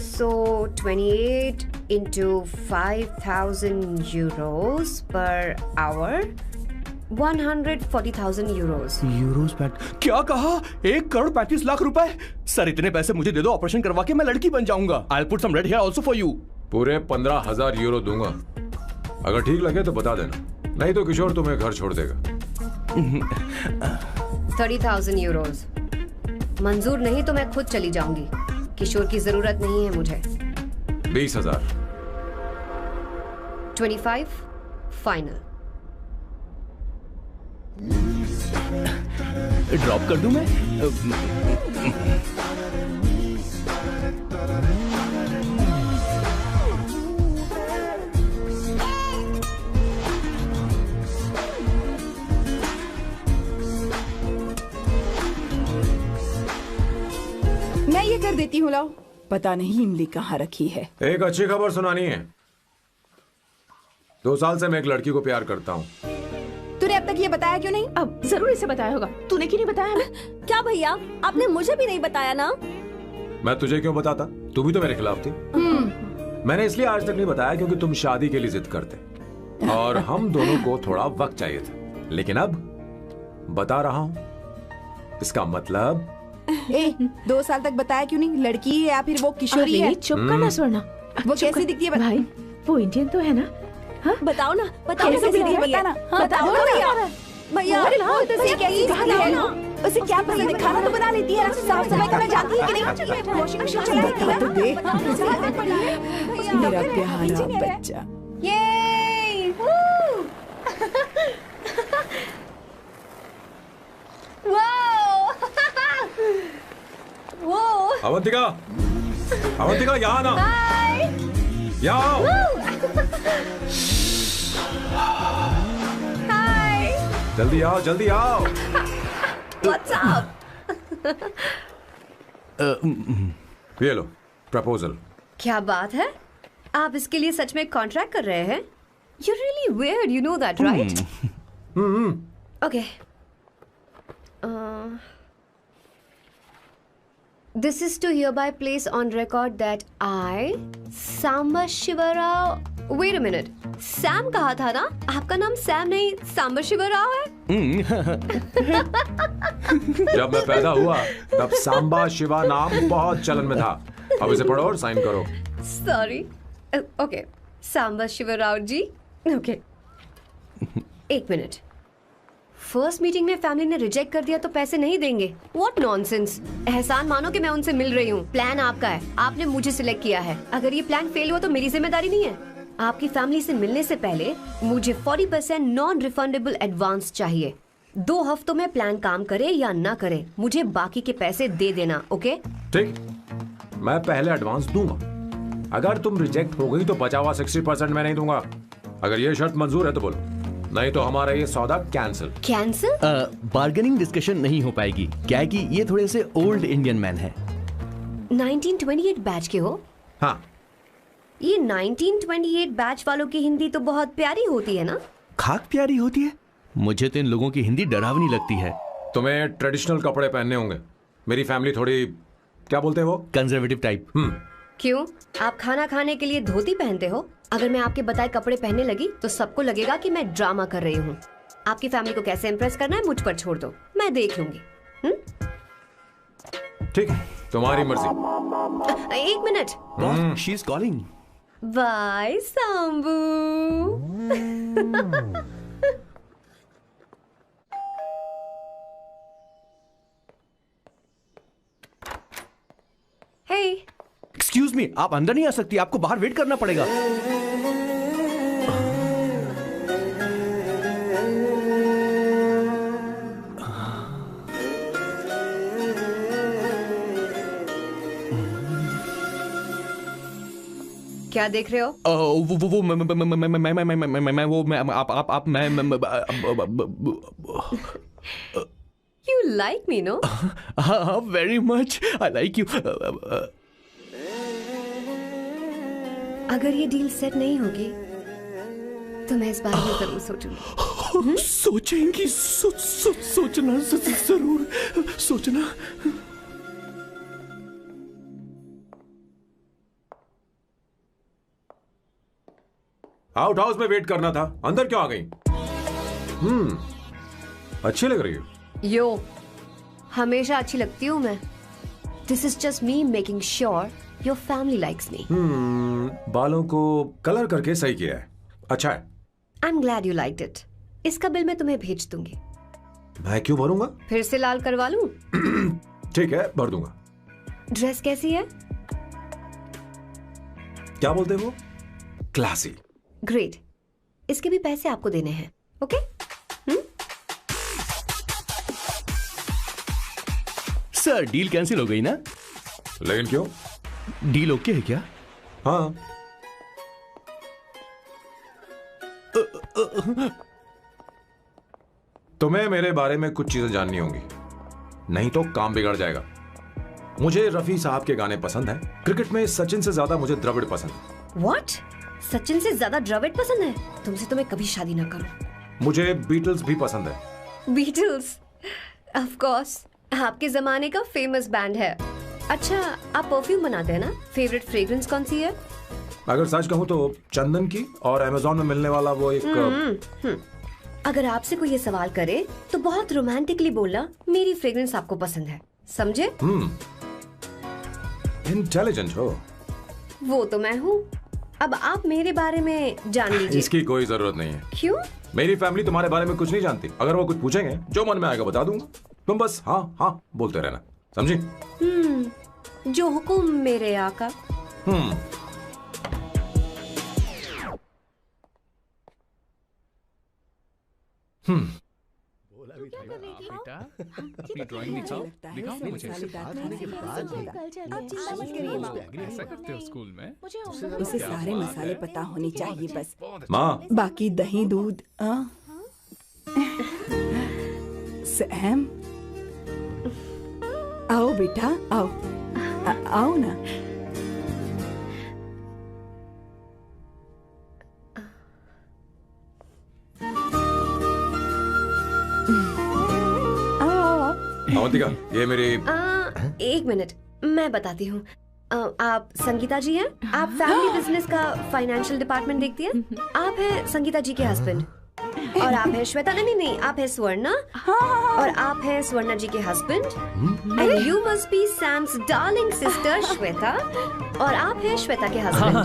So 28 into 5,000 euros per hour, 140,000 euros. Euros PAT? क्या कहा? 1,35,00,000 रुपए? सर इतने पैसे मुझे दे दो, ऑपरेशन करवा के मैं लड़की बन जाऊंगा। I'll put some red hair also for you. पूरे 15,000 यूरो दूंगा। अगर ठीक लगे तो बता देना, नहीं तो किशोर तुम्हें घर छोड़ देगा। 30,000 euros मंजूर नहीं तो मैं खुद चली जाऊंगी। किशोर की जरूरत नहीं है मुझे। 20,000। 25 फाइनल। ड्रॉप कर दूं मैं? मैं ये कर देती हूँ, लाओ। पता नहीं इमली कहाँ रखी है। एक अच्छी खबर सुनानी है। 2 साल से मैं एक लड़की को प्यार करता हूँ। तो तूने अब तक ये बताया क्यों नहीं? अब जरूर इसे बताया होगा। तूने क्यों नहीं बताया हमें? क्या भैया, आपने मुझे भी नहीं बताया ना? मैं तुझे क्यों बताता? तू भी तो मेरे खिलाफ थी। मैंने इसलिए आज तक नहीं बताया क्योंकि तुम शादी के लिए जिद करते और हम दोनों को थोड़ा वक्त चाहिए था। लेकिन अब बता रहा हूं। इसका मतलब 2 साल तक बताया क्यों नहीं? लड़की है या फिर वो किशोरी है? चुप करना स्वर्णा। वो कैसी दिखती है? भाई वो इंडियन तो है ना? हाँ बताओ ना, बताओ कैसी दिखती है? भैया। बताना। हाँ, बताओ ना भैया। भैया उसे क्या पसंद है? खाना तो बना लेती है, साफ सफाई करना जानती है कि नहीं? वॉशिंग मशीन चलाती है? मेरा प्यारा बच्चा। अवंतिका, अवंतिका यहाँ ना, यहाँ आओ। जल्दी आओ, जल्दी आओ। What's up? ये लो प्रपोजल। क्या बात है? आप इसके लिए सच में कॉन्ट्रैक्ट कर रहे हैं? You're really weird, you know that, right? Okay. This is to hereby place on record that I, Samba Shivarao. Wait a minute. Sam कहा था ना? आपका नाम सैम नहीं सांबा शिवराव है? जब मैं पैदा हुआ तब सांबा शिवा नाम बहुत चलन में था। अब इसे पढ़ो और साइन करो। Sorry. Okay, Samba Shivrao ji. Okay, 1 minute. First meeting में फैमिली ने रिजेक्ट कर दिया तो पैसे नहीं देंगे? What nonsense. एहसान मानो कि मैं उनसे मिल रही हूँ। प्लान आपका है, आपने मुझे सिलेक्ट किया है। अगर ये प्लान फेल हुआ तो मेरी जिम्मेदारी नहीं है। आपकी फैमिली से मिलने से पहले मुझे 40% नॉन रिफंडेबल एडवांस चाहिए। 2 हफ्तों में प्लान काम करे या ना करे, मुझे बाकी के पैसे दे देना। ओके? ठीक, मैं पहले एडवांस दूंगा। अगर तुम रिजेक्ट हो गई तो बचा हुआ 60% मैं नहीं दूंगा। अगर ये शर्त मंजूर है तो बोलो, नहीं तो हमारा ये सौदा कैंसिल। कैंसिल? बार्गेनिंग डिस्कशन नहीं हो पाएगी। क्या है कि ये थोड़े से ओल्ड इंडियन मैन है। 1928 बैच के हो? हाँ। ये 1928 बैच वालों की हिंदी तो बहुत प्यारी होती है ना? खाक प्यारी होती है? मुझे तो इन लोगों की हिंदी डरावनी लगती है। तुम्हें ट्रेडिशनल कपड़े पहनने होंगे। मेरी फैमिली थोड़ी, क्या बोलते हैं वो, कंजर्वेटिव टाइप। क्यों? आप खाना खाने के लिए धोती पहनते हो? अगर मैं आपके बताए कपड़े पहनने लगी तो सबको लगेगा कि मैं ड्रामा कर रही हूँ। आपकी फैमिली को कैसे इम्प्रेस करना है मुझ पर छोड़ दो, मैं देख लूंगी। ठीक है, तुम्हारी मर्जी। 1 minute. She is calling. Bye Sambu. Hey, excuse me, आप अंदर नहीं आ सकती, आपको बाहर वेट करना पड़ेगा। क्या देख रहे हो? You like me, no? Very much. I like you. अगर ये डील सेट नहीं होगी तो मैं इस बारे में जरूर सोचूंगी। सोचेंगी, सोचना जरूर सोचना। आउट हाउस में वेट करना था, अंदर क्यों आ गई? अच्छी लग रही हो। यो, हमेशा अच्छी लगती हूँ मैं। This is just me making sure your family likes me. बालों को कलर करके सही किया है, अच्छा है। I am glad you liked it. इसका बिल मैं तुम्हें भेज दूंगी। मैं क्यों भरूंगा? फिर से लाल करवा लूं? ठीक है, भर दूंगा। ड्रेस कैसी है? क्या बोलते हो? क्लासी। ग्रेट, इसके भी पैसे आपको देने हैं। ओके? सर, डील कैंसिल हो गई ना? लेकिन क्यों? डील ओके है क्या? हाँ। तुम्हें मेरे बारे में कुछ चीजें जाननी होंगी, नहीं तो काम बिगड़ जाएगा। मुझे रफी साहब के गाने पसंद हैं। क्रिकेट में सचिन से ज्यादा मुझे द्रविड़ पसंद है। What? सचिन से ज्यादा द्रविड़ पसंद है? तुमसे तो मैं कभी शादी ना करूं। मुझे बीटल्स भी पसंद है। बीटल्स, ऑफ कोर्स, आपके जमाने का फेमस बैंड है। अच्छा, आप परफ्यूम बनाते हैं ना? फेवरेट फ्रेग्रेंस कौन सी है? अगर सच कहूँ तो चंदन की, और अमेज़न में मिलने वाला वो एक अगर आपसे कोई ये सवाल करे तो बहुत रोमांटिकली बोलना मेरी फ्रेग्रेंस आपको पसंद है, समझे? इंटेलिजेंट हो। वो तो मैं हूँ। अब आप मेरे बारे में जान लीजिए। इसकी कोई जरूरत नहीं है। क्यों? मेरी फैमिली तुम्हारे बारे में कुछ नहीं जानती। अगर वो कुछ पूछेंगे, जो मन में आएगा बता दूंगा। तुम बस हाँ हाँ बोलते रहना, समझी? जो हुकुम मेरे आका। बेटा, अपनी ड्राइंग दिखाओ, दिखाओ ना मुझे। ऐसा करते हो स्कूल में? उसे सारे मसाले पता होने चाहिए बस। माँ, बाकी दही दूध। सैम, आओ बेटा, आओ। आओ ना। अवंतिका, ये मेरी। एक मिनट, मैं बताती हूँ। आप संगीता जी हैं? आप फैमिली बिजनेस का फाइनेंशियल डिपार्टमेंट देखती हैं? आप हैं संगीता जी के हस्बैंड। और आप हैं श्वेता। नहीं, आप हैं स्वर्णा। और आप हैं स्वर्णा जी के husband. And you must be Sam's darling sister Shweta. और आप हैं श्वेता के हस्बैंड।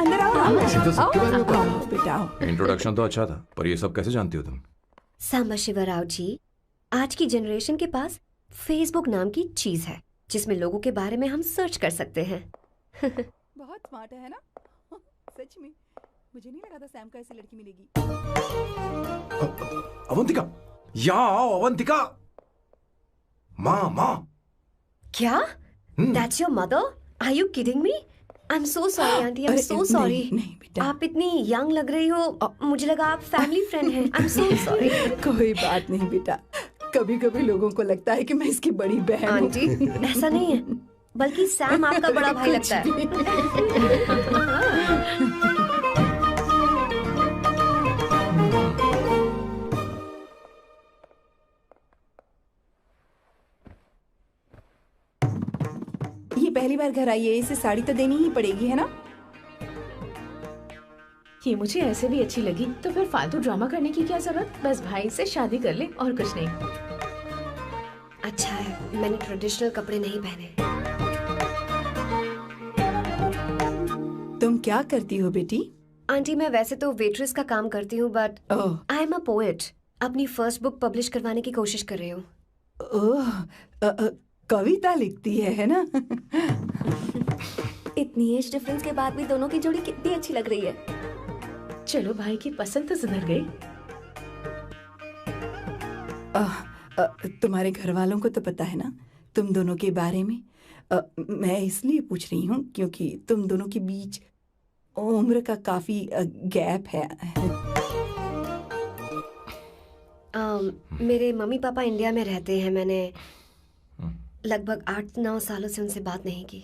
अंदर आओ बेटा। इंट्रोडक्शन तो अच्छा था, पर ये सब कैसे जानती हो तुम? सांबा शिवराव जी, आज की जनरेशन के पास फेसबुक नाम की चीज है जिसमें लोगों के बारे में हम सर्च कर सकते हैं। बहुत स्मार्ट है ना? सच में मुझे नहीं लगा था सैम को ऐसी लड़की मिलेगी। अवंतिका, यहाँ आओ अवंतिका। माँ। क्या? That's your mother? Are you kidding me? I'm so sorry, auntie. I'm so sorry. नहीं बेटा। आप इतनी यंग लग रही हो, मुझे लगा आप फैमिली फ्रेंड हैं। I'm so sorry. कोई बात नहीं बेटा। कभी कभी लोगों को लगता है कि मैं इसकी बड़ी बहन हूँ। आंटी, ऐसा नहीं है, बल्कि सैम आपका बड़ा भाई लगता है। ये पहली बार घर आई है, इसे साड़ी तो देनी ही पड़ेगी, है ना? ये मुझे ऐसे भी अच्छी लगी, तो फिर फालतू ड्रामा करने की क्या जरूरत? बस भाई से शादी कर ले और कुछ नहीं। अच्छा है, मैंने ट्रेडिशनल कपड़े नहीं पहने। तुम क्या करती हो बेटी? आंटी, मैं वैसे तो वेट्रेस का काम करती हूँ, but I am a poet. अपनी फर्स्ट बुक पब्लिश करवाने की कोशिश कर रही हूँ। कविता लिखती है ना? इतनी एज डिफरेंस के बाद भी दोनों की जोड़ी कितनी अच्छी लग रही है। चलो, भाई की पसंद तो सुधर गई। तुम्हारे घर वालों को तो पता है ना तुम दोनों के बारे में? मैं इसलिए पूछ रही हूँ क्योंकि तुम दोनों के बीच उम्र का काफी गैप है। मेरे मम्मी पापा इंडिया में रहते हैं। मैंने लगभग 8-9 सालों से उनसे बात नहीं की।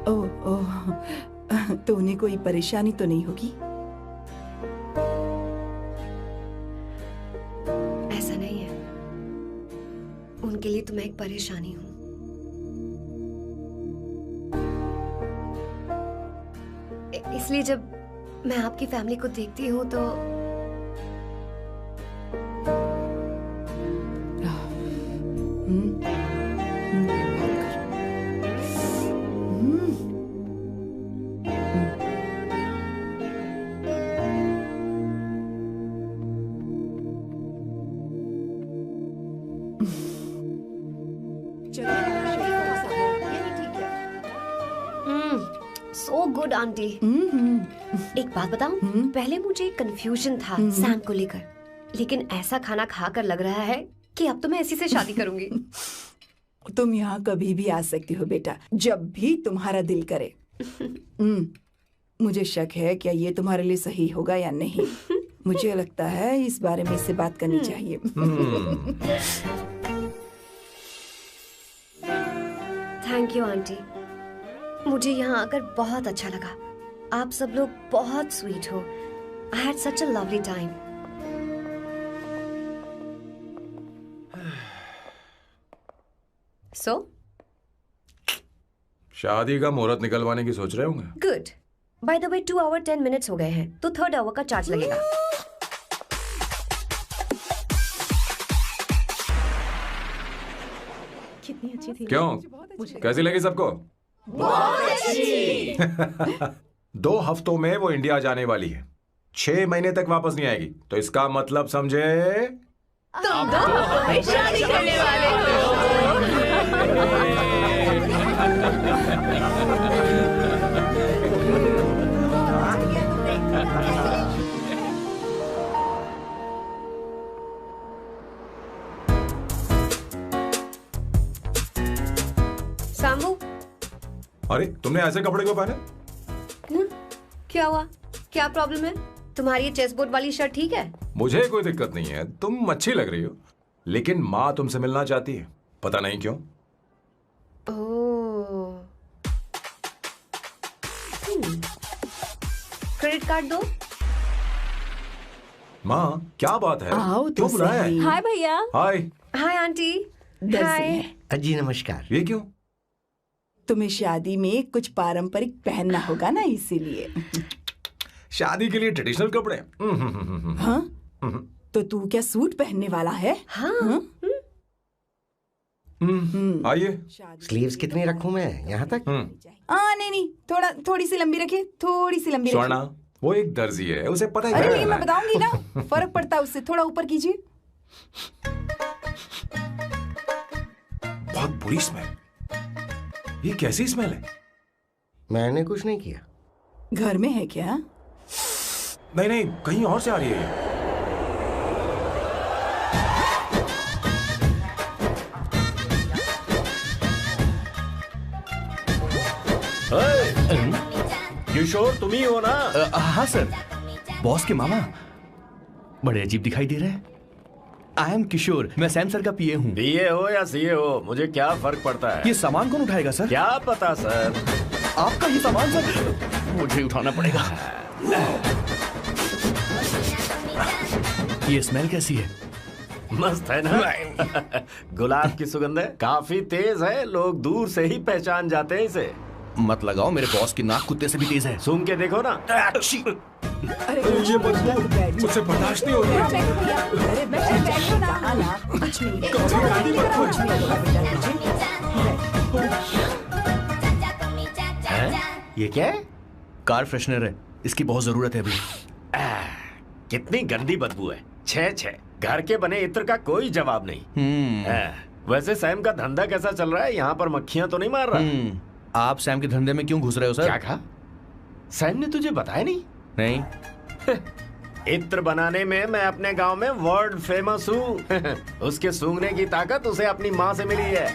ओह, तो उन्हें कोई परेशानी तो नहीं होगी? ऐसा नहीं है, उनके लिए तो मैं एक परेशानी हूँ। इसलिए जब मैं आपकी फैमिली को देखती हूँ तो सो गुड आंटी। एक बात बताऊं, पहले मुझे कंफ्यूजन था सैम को लेकर, लेकिन ऐसा खाना खाकर लग रहा है कि अब तो मैं इसी से शादी करूंगी। तुम यहाँ कभी भी आ सकती हो बेटा, जब भी तुम्हारा दिल करे। मुझे शक है क्या ये तुम्हारे लिए सही होगा या नहीं। मुझे लगता है इस बारे में इससे बात करनी चाहिए। थैंक यू आंटी, मुझे यहाँ आकर बहुत अच्छा लगा। आप सब लोग बहुत स्वीट हो। I had such a lovely time. So? शादी का मुहूर्त निकलवाने की सोच रहे होंगे। Good. By the way, 2 hour 10 minutes हो गए हैं, तो 3rd hour का चार्ज लगेगा। कितनी अच्छी थी। क्यों? कैसी लगी सबको? बहुत अच्छी। 2 हफ्तों में वो इंडिया जाने वाली है, 6 महीने तक वापस नहीं आएगी, तो इसका मतलब समझे तुम दोनों शादी करने वाले हो। सांबू, अरे तुमने ऐसे कपड़े क्यों पहने? क्या हुआ? क्या प्रॉब्लम है? तुम्हारी ये चेस बोर्ड वाली शर्ट ठीक है? मुझे कोई दिक्कत नहीं है, तुम अच्छी लग रही हो, लेकिन माँ तुमसे मिलना चाहती है, पता नहीं क्यों। ओह। क्रेडिट कार्ड दो। माँ क्या बात है? आओ तो क्यों बुलाया है? सही। हाय भैया। हाय। Hi aunty. दस हाय। है। जी नमस्कार। ये क्यों? तुम्हें शादी में कुछ पारंपरिक पहनना होगा ना, इसीलिए। शादी के लिए ट्रेडिशनल कपड़े? हाँ? तो तू क्या सूट पहनने वाला है? हाँ। आइए। स्लीव्स कितनी रखूं मैं? यहाँ तक? नहीं, थोड़ी सी लंबी रखिए, थोड़ी सी लंबी स्वर्णा, रखिए। वो एक दर्जी है, उसे पता ही अरे क्या नहीं, मैं करना है। बताऊंगी ना, फर्क पड़ता है उससे। थोड़ा ऊपर कीजिए। बहुत बुरी स्मेल। ये कैसी स्मेल है? मैंने कुछ नहीं किया। घर में है क्या? नहीं नहीं, कहीं और से आ रही है ये। किशोर तुम ही हो ना? हाँ सर, बॉस के मामा बड़े अजीब दिखाई दे रहे हैं। आई एम किशोर, मैं सैम सर का पीए हूँ। बीए हो या सीए हो, मुझे क्या फर्क पड़ता है? ये सामान कौन उठाएगा सर? क्या पता सर। आपका ही सामान सर, मुझे उठाना पड़ेगा। ये स्मेल कैसी है? मस्त है ना? गुलाब की सुगंध है, काफी तेज है, लोग दूर से ही पहचान जाते हैं इसे। मत लगाओ, मेरे बॉस की नाक कुत्ते से भी तेज है। सूंघ के देखो ना। अरे ये बदबू मुझसे बर्दाश्त नहीं हो रही है। अरे बैठो ना। कुछ नहीं, कुछ नहीं। ये क्या है? कार फ्रेशनर है, इसकी बहुत जरूरत है अभी। कितनी गंदी बदबू है। छे घर के बने इत्र का कोई जवाब नहीं। वैसे सैम का धंधा कैसा चल रहा है? यहाँ पर मक्खियां तो नहीं मार रहा? आप सैम के धंधे में क्यों घुस रहे हो सर? क्या कहा? सैम ने तुझे बताया नहीं? नहीं। इत्र बनाने में मैं अपने गांव में वर्ल्ड फेमस हूँ। उसके सूंघने की ताकत उसे अपनी माँ से मिली है।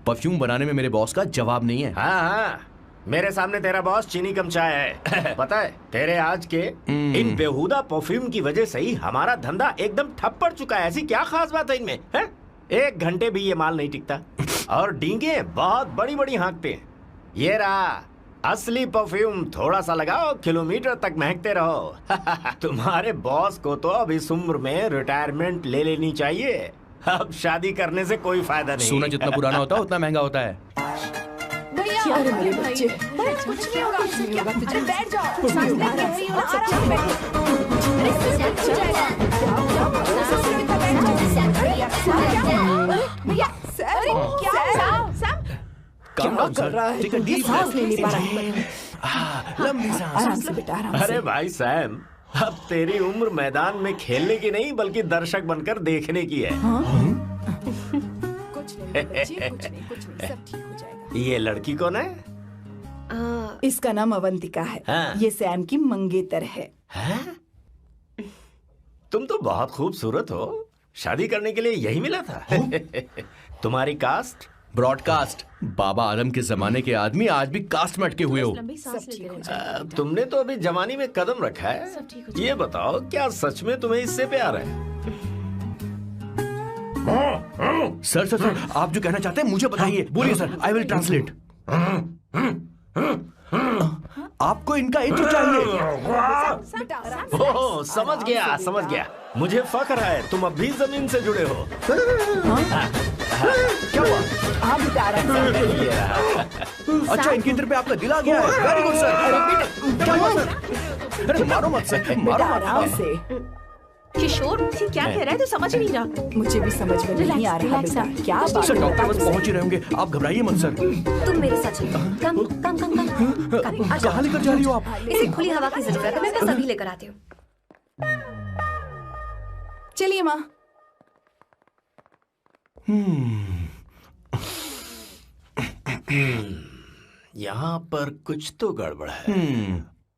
परफ्यूम बनाने में मेरे बॉस का जवाब नहीं है। हाँ, मेरे सामने तेरा बॉस चीनी कम चाय है। पता है, तेरे आज के इन बेहुदा परफ्यूम की वजह से ही हमारा धंधा एकदम ठप पड़ चुका है। ऐसी क्या खास बात है इनमें? 1 घंटे भी ये माल नहीं टिकता और डींगे बहुत बड़ी बड़ी हाँकते हैं। ये रहा असली परफ्यूम, थोड़ा सा लगाओ, किलोमीटर तक महकते रहो। तुम्हारे बॉस को तो अब इस उम्र में रिटायरमेंट ले लेनी चाहिए। अब शादी करने से कोई फायदा नहीं। सोना जितना पुराना होता है उतना महंगा होता है। अरे मेरे बच्चे, कुछ नहीं होगा, तुझे बैठ जाओ। सांस ले रही हो ना, आराम से बैठो। कर रहा है? सांस नहीं ले पा रहा है। लंबी सांस। आराम से बेटा, आराम से। अरे भाई सैम, अब तेरी उम्र मैदान में खेलने की नहीं बल्कि दर्शक बनकर देखने की है। कुछ नहीं बच्चे, कुछ नहीं, सब ठीक हो जाएगा। ये लड़की कौन है? इसका नाम अवंतिका है। हाँ। ये सैम की मंगेतर है। तुम तो बहुत खूबसूरत हो, शादी करने के लिए यही मिला था। तुम्हारी कास्ट? ब्रॉडकास्ट। बाबा आदम के जमाने के आदमी आज भी कास्ट में अटके हुए हो। लंबी सांस लेते रहो। तुमने तो अभी जवानी में कदम रखा है। सब ठीक हो ये बताओ, क्या सच में तुम्हें इससे प्यार है? सर सर सर, आप जो कहना चाहते हैं मुझे बताइए, बोलिए सर, आई विल ट्रांसलेट। आपको इनका इंट्रो चाहिए। ओह, समझ गया। मुझे फख्र है तुम अब भी जमीन से जुड़े हो। क्या हुआ? हाँ बेटा, आराम से। अच्छा, इनकी तरफ पे आपका दिल आ गया है। Very good sir. क्या हुआ सर? अरे मारो मत सर, मारो बेटा मत। आराम से। किशोर, ये क्या कह रहा है? तो समझ नहीं रहा। मुझे भी समझ में नहीं आ रहा Relax, बेटा, relax, क्या बात सर है? डॉक्टर बस पहुंच ही रहे होंगे, आप घबराइए मत सर। तुम मेरे साथ चलो। कम। कहाँ लेकर जा रही हो आप? इसे खुली हवा की जरूरत है, मैं बस अभी लेकर आती हूँ। चलिए माँ। यहाँ पर कुछ तो गड़बड़ है।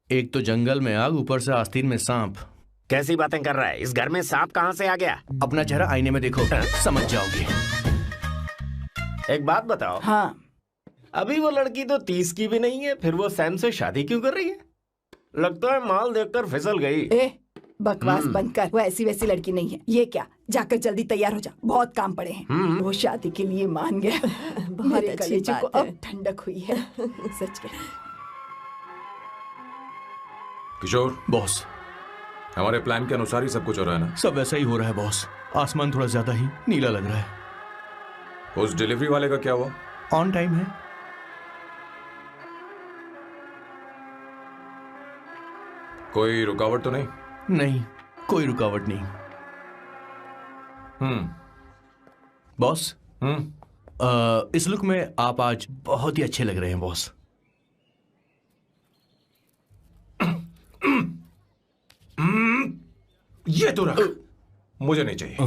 एक तो जंगल में आग, ऊपर से आस्तीन में सांप। कैसी बातें कर रहा है? इस घर में सांप कहाँ से आ गया? अपना चेहरा आईने में देखो, समझ जाओगे। एक बात बताओ। हाँ, अभी वो लड़की तो 30 की भी नहीं है, फिर वो सैम से शादी क्यों कर रही है? लगता है माल देखकर फिसल गई। ए बकवास बंद कर, वो ऐसी वैसी लड़की नहीं है। ये क्या, जाकर जल्दी तैयार हो जा, बहुत काम पड़े हैं। वो शादी के लिए मान गया। बहुत मेरे अच्छी कलेजे को बात है। अब ठंडक हुई है। सच कह। किशोर, बॉस, हमारे प्लान के अनुसार ही सब कुछ हो रहा है ना? सब ऐसा ही हो रहा है बॉस। आसमान थोड़ा ज्यादा ही नीला लग रहा है। उस डिलीवरी वाले का क्या हुआ? ऑन टाइम है। कोई रुकावट तो नहीं? नहीं, कोई रुकावट नहीं। बॉस, इस लुक में आप आज बहुत ही अच्छे लग रहे हैं बॉस। ये तो रख, मुझे नहीं चाहिए।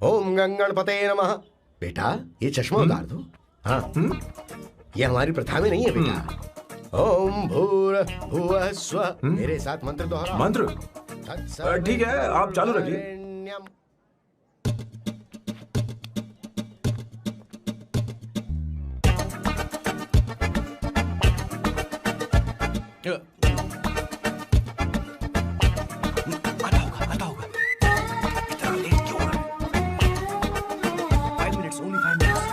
ओम गंगणपते नमः। बेटा ये चश्मा उतार दो। हाँ, ये हमारी प्रथा में नहीं है बेटा। ओम भूर्भुवः स्वः। मेरे साथ मंत्र दोहराओ। मंत्र? ठीक है, आप चालू रखिए। आता होगा। इतना लेट क्यों हो रहा है? 5 minutes, only 5 minutes।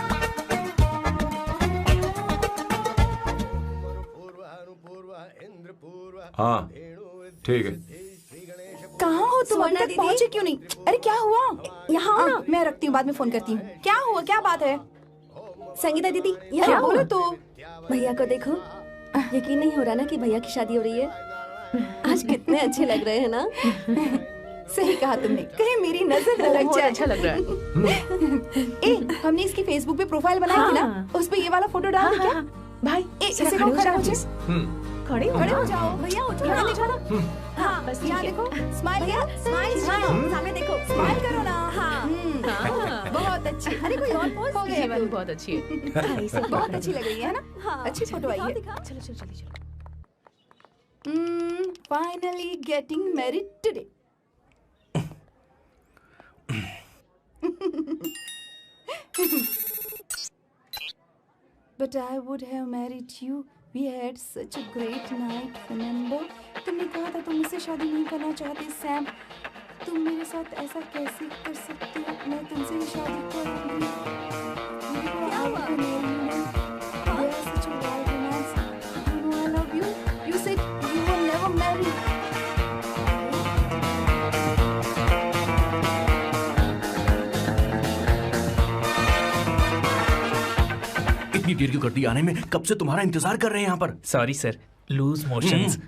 हाँ, ठीक है। कहाँ हो तुम? अभी तक पहुँचे क्यों नहीं? अरे क्या हुआ? यहाँ आओ ना। मैं रखती हूँ, बाद में फोन करती हूँ। क्या हुआ, क्या बात है? संगीता दीदी, क्या यहाँ बोलो बोलो। तो। भैया को देखो, यकीन नहीं हो रहा ना कि भैया की शादी हो रही है। आज कितने अच्छे लग रहे हैं ना। सही कहा तुमने, कहीं मेरी नजर न लग बहुत जाए। अच्छा लग रहा है। ए, हमने इसकी फेसबुक पे प्रोफाइल बनाई थी ना, उस पे ये वाला फोटो डाल दे क्या? भाई, ए, जरा इसे खड़े को हो खड़ा जाओ हो please। जाओ। खड़े हो खड़े हो जाओ। जाओ भैया, उठो, यहाँ देखो ना। हाँ, बस यहाँ ठीक है। देखो, स्माइल भैया, स्माइल सामने देखो। स्माइल करो ना। हाँ। बहुत अच्छी। अरे कोई और पोज हो ये गया। वाली बहुत अच्छी है। बहुत अच्छी लग रही है ना? हाँ, अच्छी फोटो आई है। चलो चलो जल्दी चलो। Finally getting married today. But I would have married you. We had such a great night, remember? तुमने कहा था तुम मुझसे शादी नहीं करना चाहते, सैम। तुम मेरे साथ ऐसा कैसे कर सकते हो? मैं तुमसे ही शादी करूंगी। I would have married you. We are such a wild romance. You know I love you. You said you will never marry. इतनी देर क्यों कर दी आने में? कब से तुम्हारा इंतजार कर रहे हैं यहाँ पर। Sorry sir, loose motions.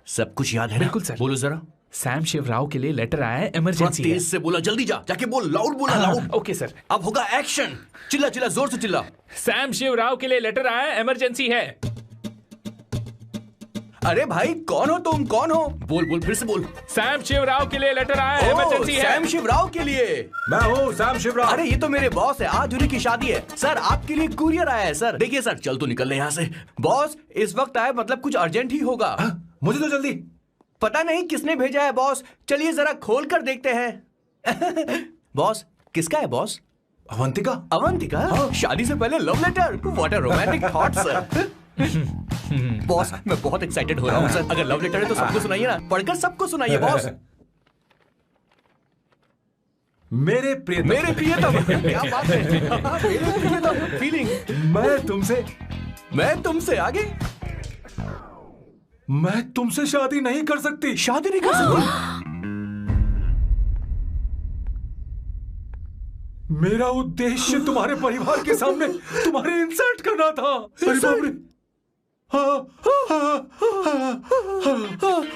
सब कुछ याद है ना? बिल्कुल सर। बोलो जरा। सैम शिवराव के लिए लेटर आया है, थोड़ा इमरजेंसी है। तेज से बोला, जल्दी जा, जाके बोल, लाउड बोला, लाउड। Okay sir. अब होगा एक्शन। चिल्ला चिल्ला, जोर से चिल्ला। सैम शिवराव के लिए लेटर आया है, इमरजेंसी है। अरे भाई, कौन हो तुम? कौन हो? बोल बोल, फिर से बोल। सैम शिवराव के लिए लेटर आया है, इमरजेंसी है। सैम शिवराव के लिए। मैं हूँ सैम शिवराव। अरे ये तो मेरे बॉस है, आज उन्हीं की शादी है। सर आपके लिए कुरियर आया है सर। देखिए सर, चल तो निकल ले यहाँ से। बॉस इस वक्त आए, मतलब कुछ अर्जेंट ही होगा। मुझे तो जल्दी। पता नहीं किसने भेजा है बॉस, चलिए जरा खोल कर देखते हैं। बॉस, किसका है बॉस? अवंतिका? अवंतिका? शादी से पहले love letter? What a romantic thought sir. Boss, मैं बहुत एक्साइटेड हो रहा हूँ सर। अगर लव लेटर है तो सबको सुनाइए ना, पढ़कर सबको सुनाइए बॉस। मेरे प्रियतम, क्या बात है। मेरे प्रियतम, फीलिंग। मैं तुमसे आगे। मैं तुमसे शादी नहीं कर सकती। शादी नहीं कर सकती? मेरा उद्देश्य तुम्हारे परिवार के सामने तुम्हारे इंसल्ट करना था। अरे बाप रे।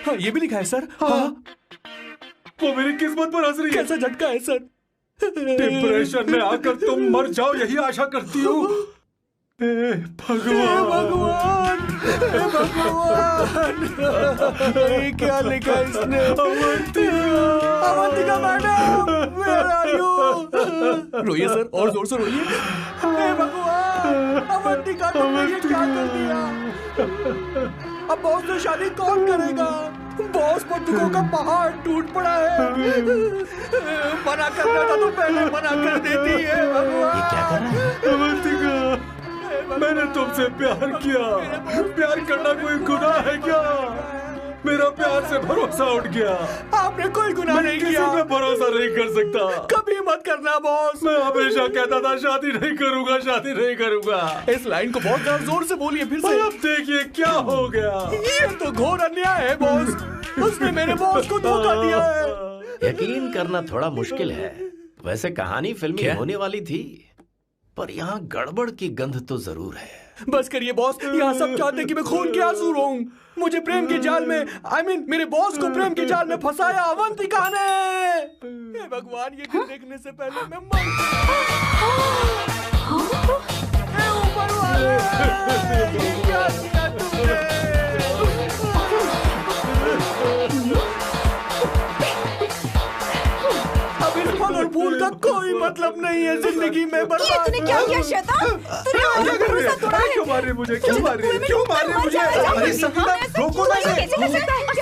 हाँ, ये भी लिखा है सर। वो मेरी किस्मत पर हंस रही है। कैसा झटका है सर। डिप्रेशन में आकर तुम मर जाओ यही आशा करती हूँ। भगवान, ये क्या लिखा इसने। Avantika madam, where are you? रोइए सर, और जोर से रोइए। हे भगवान, अवंतिका तुमने ये क्या कर दिया। अब बॉस से शादी कौन करेगा। बॉस बंदूकों का पहाड़ टूट पड़ा है। मना करना था तो पहले मना कर देती है। भगवान, ये क्या कर रहा है? अवंतिका, मैंने तुमसे प्यार किया। प्यार करना कोई गुनाह है क्या। मेरा प्यार से भरोसा उठ गया। आपने कोई गुनाह नहीं किया। किसी पे भरोसा नहीं कर सकता। कभी मत करना बॉस। मैं हमेशा कहता था शादी नहीं करूंगा, शादी नहीं करूंगा। इस लाइन को बहुत जोर से बोलिए फिर से। अब देखिए क्या हो गया। ये तो घोर अन्याय है बॉस। उसने मेरे बॉस को धोखा दिया है। यकीन करना थोड़ा मुश्किल है। वैसे कहानी फिल्मी होने वाली थी, पर यहाँ गड़बड़ की गंध तो जरूर है। बस करिए बॉस, यहाँ सब चाहते हैं कि मैं खून के आंसू रोऊं। मुझे प्रेम के जाल में, मेरे बॉस को प्रेम के जाल में फंसाया अवंतिका ने। हे भगवान, ये दिन देखने से पहले मैं मर। हे ऊपर वाले, ये क्या किया तुमने। अब इस फल और फूल का कोई मतलब नहीं है जिंदगी में। ये तूने क्या किया शैतान? तूने हमारा भरोसा तोड़ा है। क्यों मार रही मुझे? क्यों मार रही मुझे? अरे संगीता, रोको ना इसे।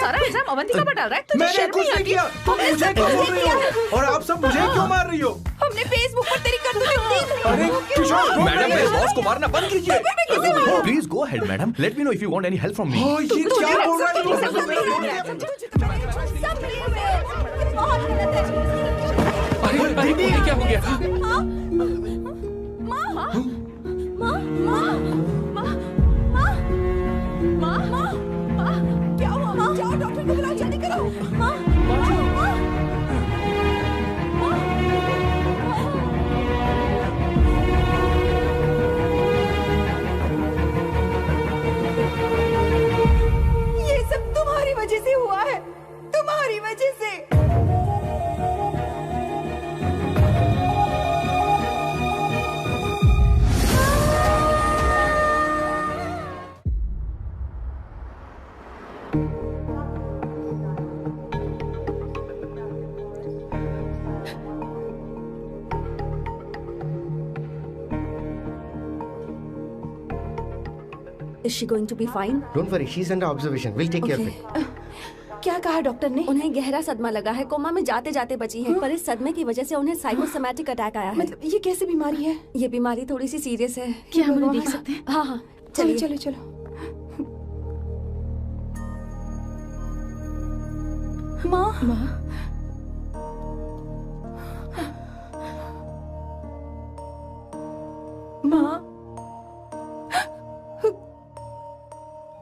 सारा इल्जाम अवंतिका पर डाल रहा है। तुझे मैंने शर्म कुछ नहीं नहीं आती? किया। तुम मुझे क्यों बोल रही हो? और आप सब मुझे क्यों मार रही हो? हमने फेसबुक पर तेरी करतूतें देख ली। अरे किशोर, मैडम, मेरे बॉस को मारना बंद कीजिए। Please go ahead madam. Let me know if you want any help from me. ये क्या बोल रहा है? सब मिले हुए हैं। बहुत गलत है। अरे ये क्या हो गया? माँ, माँ, माँ, माँ, माँ, माँ, माँ, माँ, माँ, क्या हुआ? माँ, जाओ डॉक्टर को बुलाओ, जल्दी करो। माँ, माँ, माँ, ये सब तुम्हारी वजह से हुआ है, तुम्हारी वजह से। Is she going to be fine? Don't worry, she's under observation. We'll take care of it. क्या कहा डॉक्टर ने? उन्हें गहरा सदमा लगा है, कोमा में जाते जाते बची है। पर इस सदमे की वजह से उन्हें साइकोसोमैटिक अटैक आया है। मतलब ये कैसी बीमारी है? ये बीमारी थोड़ी सी सीरियस है। क्या हम उन्हें देख सकते हैं? हाँ हाँ, चलिए चलो चलो। माँ, माँ, माँ,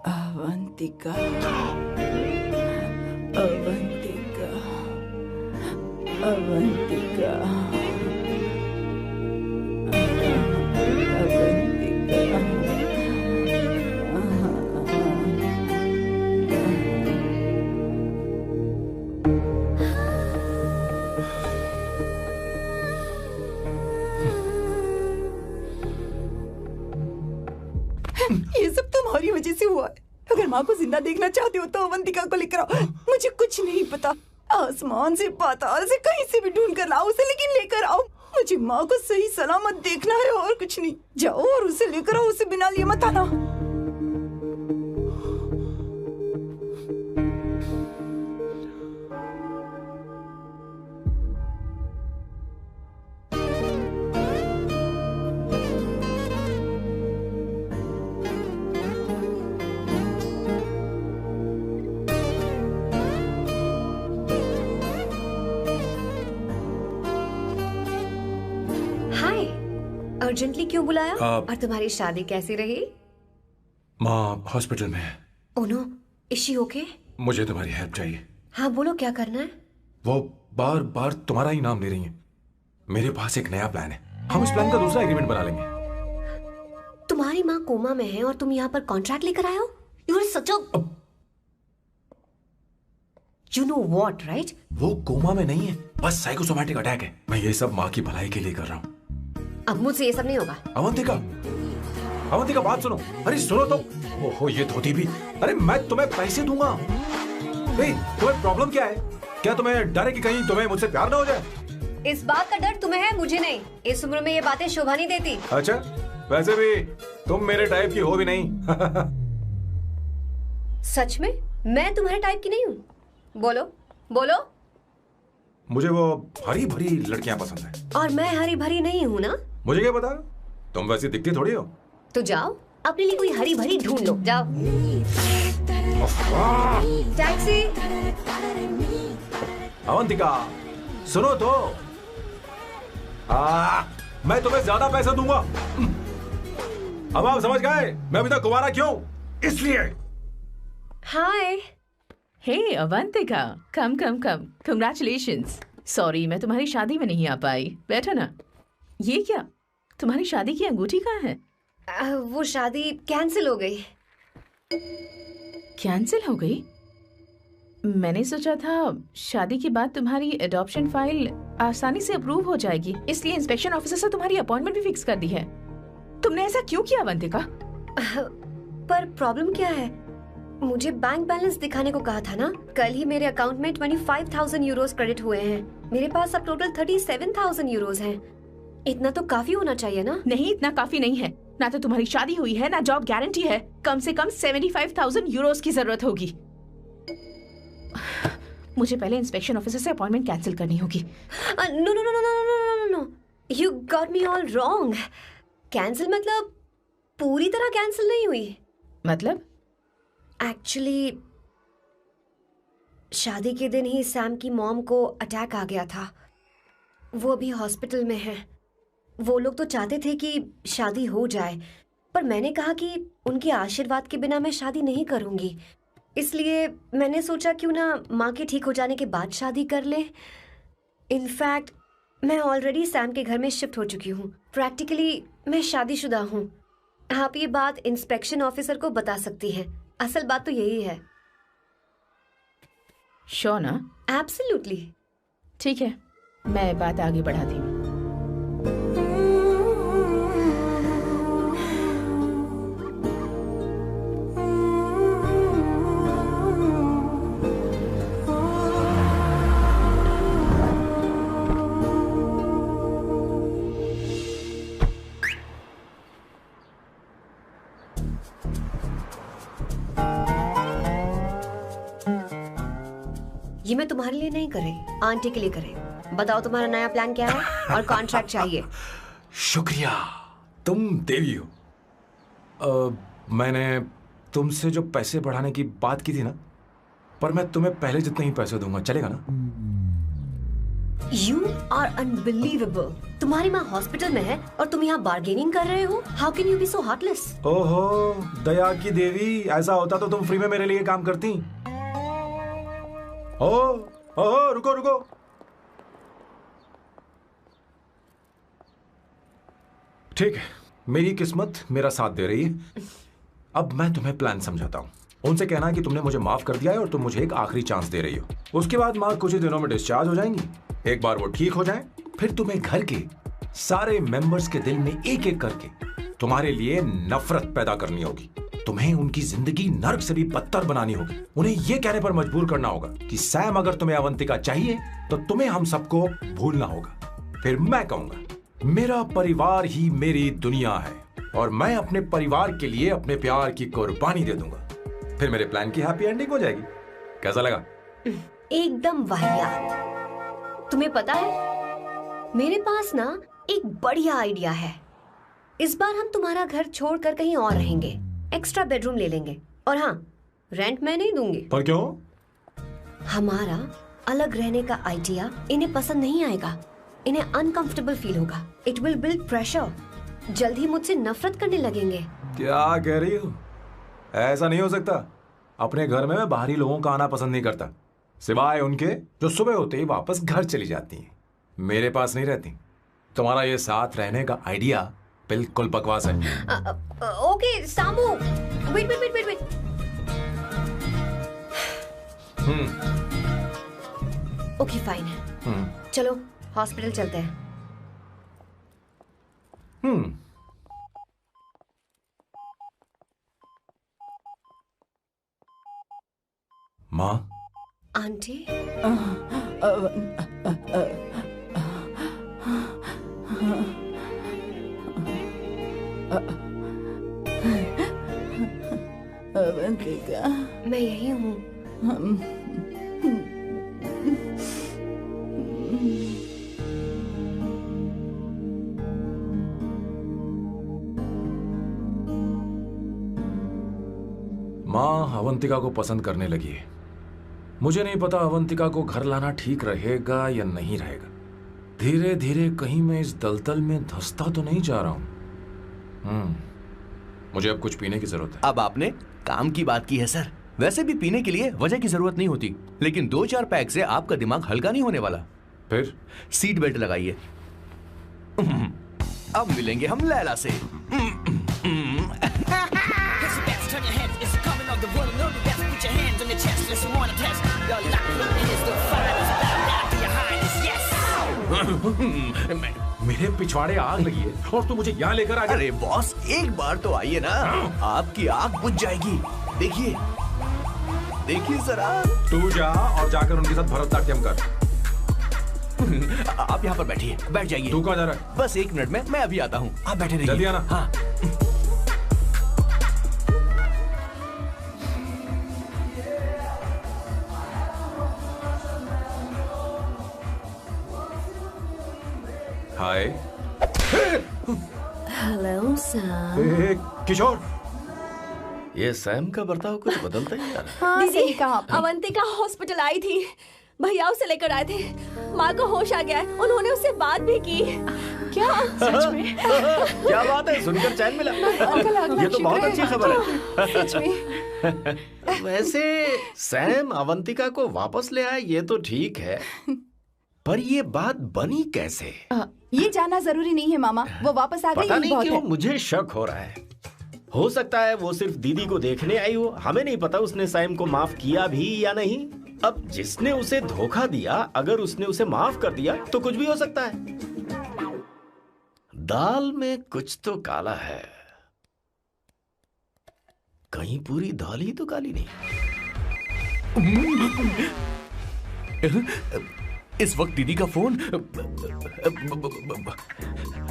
अवंतिका, अवंतिका, अवंतिका, ये सब तुम्हारी वजह से हुआ है। अगर माँ को जिंदा देखना चाहते हो तो अवंतिका को लेकर आओ। मुझे कुछ नहीं पता, आसमान से पाताल से कहीं से भी ढूंढ कर लाओ उसे, लेकिन लेकर आओ। मुझे माँ को सही सलामत देखना है और कुछ नहीं। जाओ और उसे लेकर आओ, उसे बिना लिए मत आना। अर्जेंटली क्यों बुलाया? और तुम्हारी शादी कैसी रही? माँ हॉस्पिटल में है। Oh no, is she okay? मुझे तुम्हारी हेल्प चाहिए। हाँ बोलो, क्या करना है? वो बार बार तुम्हारा ही नाम ले रही है। मेरे पास एक नया प्लान है, हम इस प्लान का दूसरा एग्रीमेंट बना लेंगे। तुम्हारी माँ कोमा में है और तुम यहाँ पर कॉन्ट्रैक्ट लेकर आए हो? You are such a you know what, right? वो कोमा में नहीं है, बस साइकोसोमैटिक अटैक है। मैं ये सब माँ की भलाई के लिए कर रहा हूँ। अब मुझसे ये सब नहीं होगा। अवंतिका, अवंतिका बात सुनो। अरे सुनो तो। ओहो ये धोती भी। अरे मैं तुम्हें पैसे दूंगा। तुम्हें प्रॉब्लम क्या है? क्या तुम्हें डर है कि कहीं तुम्हें मुझसे प्यार ना हो जाए? इस बात का डर तुम्हें है, मुझे नहीं। इस उम्र में ये बातें शोभा नहीं देती। अच्छा, वैसे भी तुम मेरे टाइप की हो भी नहीं। सच में मैं तुम्हारे टाइप की नहीं हूँ? बोलो बोलो। मुझे वो हरी भरी लड़कियां पसंद है। और मैं हरी भरी नहीं हूँ ना? मुझे क्या पता, तुम वैसी दिखती थोड़ी हो। तो जाओ अपने लिए कोई हरी भरी ढूंढ लो, जाओ। टैक्सी। अवंतिका सुनो तो। मैं तुम्हें ज्यादा पैसा दूंगा। अब आप समझ गए मैं अभी तक कुंवारा क्यों? इसलिए। हाय। हे अवंतिका, कम कम कम, कंग्रेचुलेशंस। सॉरी मैं तुम्हारी शादी में नहीं आ पाई। बैठो ना। ये क्या, तुम्हारी शादी की अंगूठी कहाँ है? वो शादी कैंसिल हो गई। कैंसिल हो गई? मैंने सोचा था शादी के बाद तुम्हारी एडॉप्शन फाइल आसानी से अप्रूव हो जाएगी, इसलिए इंस्पेक्शन ऑफिसर से तुम्हारी अपॉइंटमेंट भी फिक्स कर दी है। तुमने ऐसा क्यों किया अवंतिका? पर प्रॉब्लम क्या है? मुझे बैंक बैलेंस दिखाने को कहा था ना। कल ही मेरे अकाउंट में 25,000 यूरोस क्रेडिट हुए हैं। मेरे पास अब टोटल 37,000 यूरोस हैं। इतना तो काफी होना चाहिए ना? नहीं, इतना काफी नहीं है। ना तो तुम्हारी शादी हुई है, ना जॉब गारंटी है। कम से कम 75,000 यूरोस की जरूरत होगी। मुझे पहले इंस्पेक्शन ऑफिसर से अपॉइंटमेंट कैंसिल करनी होगी। No no no no no no no, you got me all wrong. Cancel मतलब पूरी तरह कैंसिल नहीं हुई। मतलब? एक्चुअली शादी के दिन ही सैम की मॉम को अटैक आ गया था। वो अभी हॉस्पिटल में है। वो लोग तो चाहते थे कि शादी हो जाए, पर मैंने कहा कि उनके आशीर्वाद के बिना मैं शादी नहीं करूंगी। इसलिए मैंने सोचा क्यों ना माँ के ठीक हो जाने के बाद शादी कर ले। इनफैक्ट मैं ऑलरेडी सैम के घर में शिफ्ट हो चुकी हूँ। प्रैक्टिकली मैं शादीशुदा हूँ। आप ये बात इंस्पेक्शन ऑफिसर को बता सकती हैं। असल बात तो यही है। श्योर ना? एब्सोल्युटली। ठीक है, मैं बात आगे बढ़ाती हूँ। ये मैं तुम्हारे लिए नहीं करे, आंटी के लिए करे। बताओ तुम्हारा नया प्लान क्या है और कॉन्ट्रैक्ट चाहिए। शुक्रिया, तुम देवी हो। मैंने तुमसे जो पैसे बढ़ाने की बात की थी ना, पर मैं तुम्हें पहले जितने ही पैसे दूंगा, चलेगा ना? You are unbelievable। तुम्हारी माँ हॉस्पिटल में है और तुम यहाँ बार्गेनिंग कर रहे हो। How can you be so heartless? ओहो दया की देवी, ऐसा होता तो तुम फ्री में मेरे लिए काम करती। ओहो रुको रुको। ठीक है, मेरी किस्मत मेरा साथ दे रही है। अब मैं तुम्हें प्लान समझाता हूँ। उनसे कहना कि तुमने मुझे माफ कर दिया है और तुम मुझे एक आखिरी चांस दे रही हो। उसके बाद माँ कुछ ही दिनों में डिस्चार्ज हो जाएंगी। एक बार वो ठीक हो जाए, फिर तुम्हें घर के सारे मेंबर्स के दिल में एक एक करके तुम्हारे लिए नफरत पैदा करनी होगी। तुम्हें उनकी जिंदगी नर्क से भी बदतर बनानी होगी। उन्हें यह कहने पर मजबूर करना होगा कि सैम, अगर तुम्हें अवंतिका चाहिए तो तुम्हें हम सबको भूलना होगा। फिर मैं कहूंगा मेरा परिवार ही मेरी दुनिया है और मैं अपने परिवार के लिए अपने प्यार की कुर्बानी दे दूंगा। फिर मेरे प्लान की हैप्पी एंडिंग हो जाएगी। कैसा लगा? एकदम वाहियात। तुम्हें पता है मेरे पास ना एक बढ़िया आइडिया है। इस बार हम तुम्हारा घर छोड़कर कहीं और रहेंगे। एक्स्ट्रा बेडरूम ले लेंगे और हाँ, रेंट मैं नहीं दूंगी। पर क्यों? हमारा अलग रहने का आइडिया इन्हें पसंद नहीं आएगा। इन्हें अनकंफर्टेबल फील होगा। It will build pressure. जल्द ही मुझसे नफरत करने लगेंगे। क्या कह रही हो? ऐसा नहीं हो सकता। अपने घर में मैं बाहरी लोगों का आना पसंद नहीं करता, सिवाय उनके जो सुबह होते ही वापस घर चली जाती हैं, मेरे पास नहीं रहती। तुम्हारा ये साथ रहने का आइडिया बिल्कुल बकवास है। Okay Samu, wait wait wait wait wait. Okay fine, चलो हॉस्पिटल चलते हैं। माँ, आंटी, अवंतिका, मैं यही हूँ। माँ अवंतिका को पसंद करने लगी है। मुझे नहीं पता अवंतिका को घर लाना ठीक रहेगा या नहीं रहेगा। धीरे धीरे कहीं मैं इस दलदल में धंसता तो नहीं जा रहा हूँ। मुझे अब कुछ पीने की जरूरत है। अब आपने काम की बात की है सर। वैसे भी पीने के लिए वजह की जरूरत नहीं होती, लेकिन 2-4 पैक से आपका दिमाग हल्का नहीं होने वाला। फिर सीट बेल्ट लगाइए। अब मिलेंगे हम लैला से। मेरे पिछवाड़े आग लगी है और तू मुझे यहाँ लेकर आ गया। अरे बॉस, एक बार तो आइए ना, आपकी आग बुझ जाएगी। देखिए देखिए जरा। तू जा और जाकर उनके साथ भरतनाट्यम कर। आप यहाँ पर बैठिए, बैठ जाइए। तू कहाँ जा रहा है? बस 1 मिनट में मैं अभी आता हूँ, आप बैठे रहिए। जल्दी आना। हाँ। हाय। Hello sir. किशोर, ये सैम का बर्ताव कुछ बदलता ही जा रहा है। हाँ, दीदी, अवंतिका हॉस्पिटल आई थी, भैया उसे लेकर आए थे। माँ को होश आ गया है, उन्होंने उससे बात भी की। क्या सच में? क्या बात है, सुनकर चैन मिला। ये तो बहुत अच्छी खबर है। सच में। वैसे सैम अवंतिका को वापस ले आए ये तो ठीक है, पर ये बात बनी कैसे? ये जानना जरूरी नहीं है मामा, वो वापस आ गई। पता नहीं क्यों मुझे शक हो रहा है। हो सकता है वो सिर्फ दीदी को देखने आई हो, हमें नहीं पता उसने सैम को माफ किया भी या नहीं। अब जिसने उसे धोखा दिया, अगर उसने उसे माफ कर दिया तो कुछ भी हो सकता है। दाल में कुछ तो काला है, कहीं पूरी दाल ही तो काली नहीं। इस वक्त दीदी का फोन।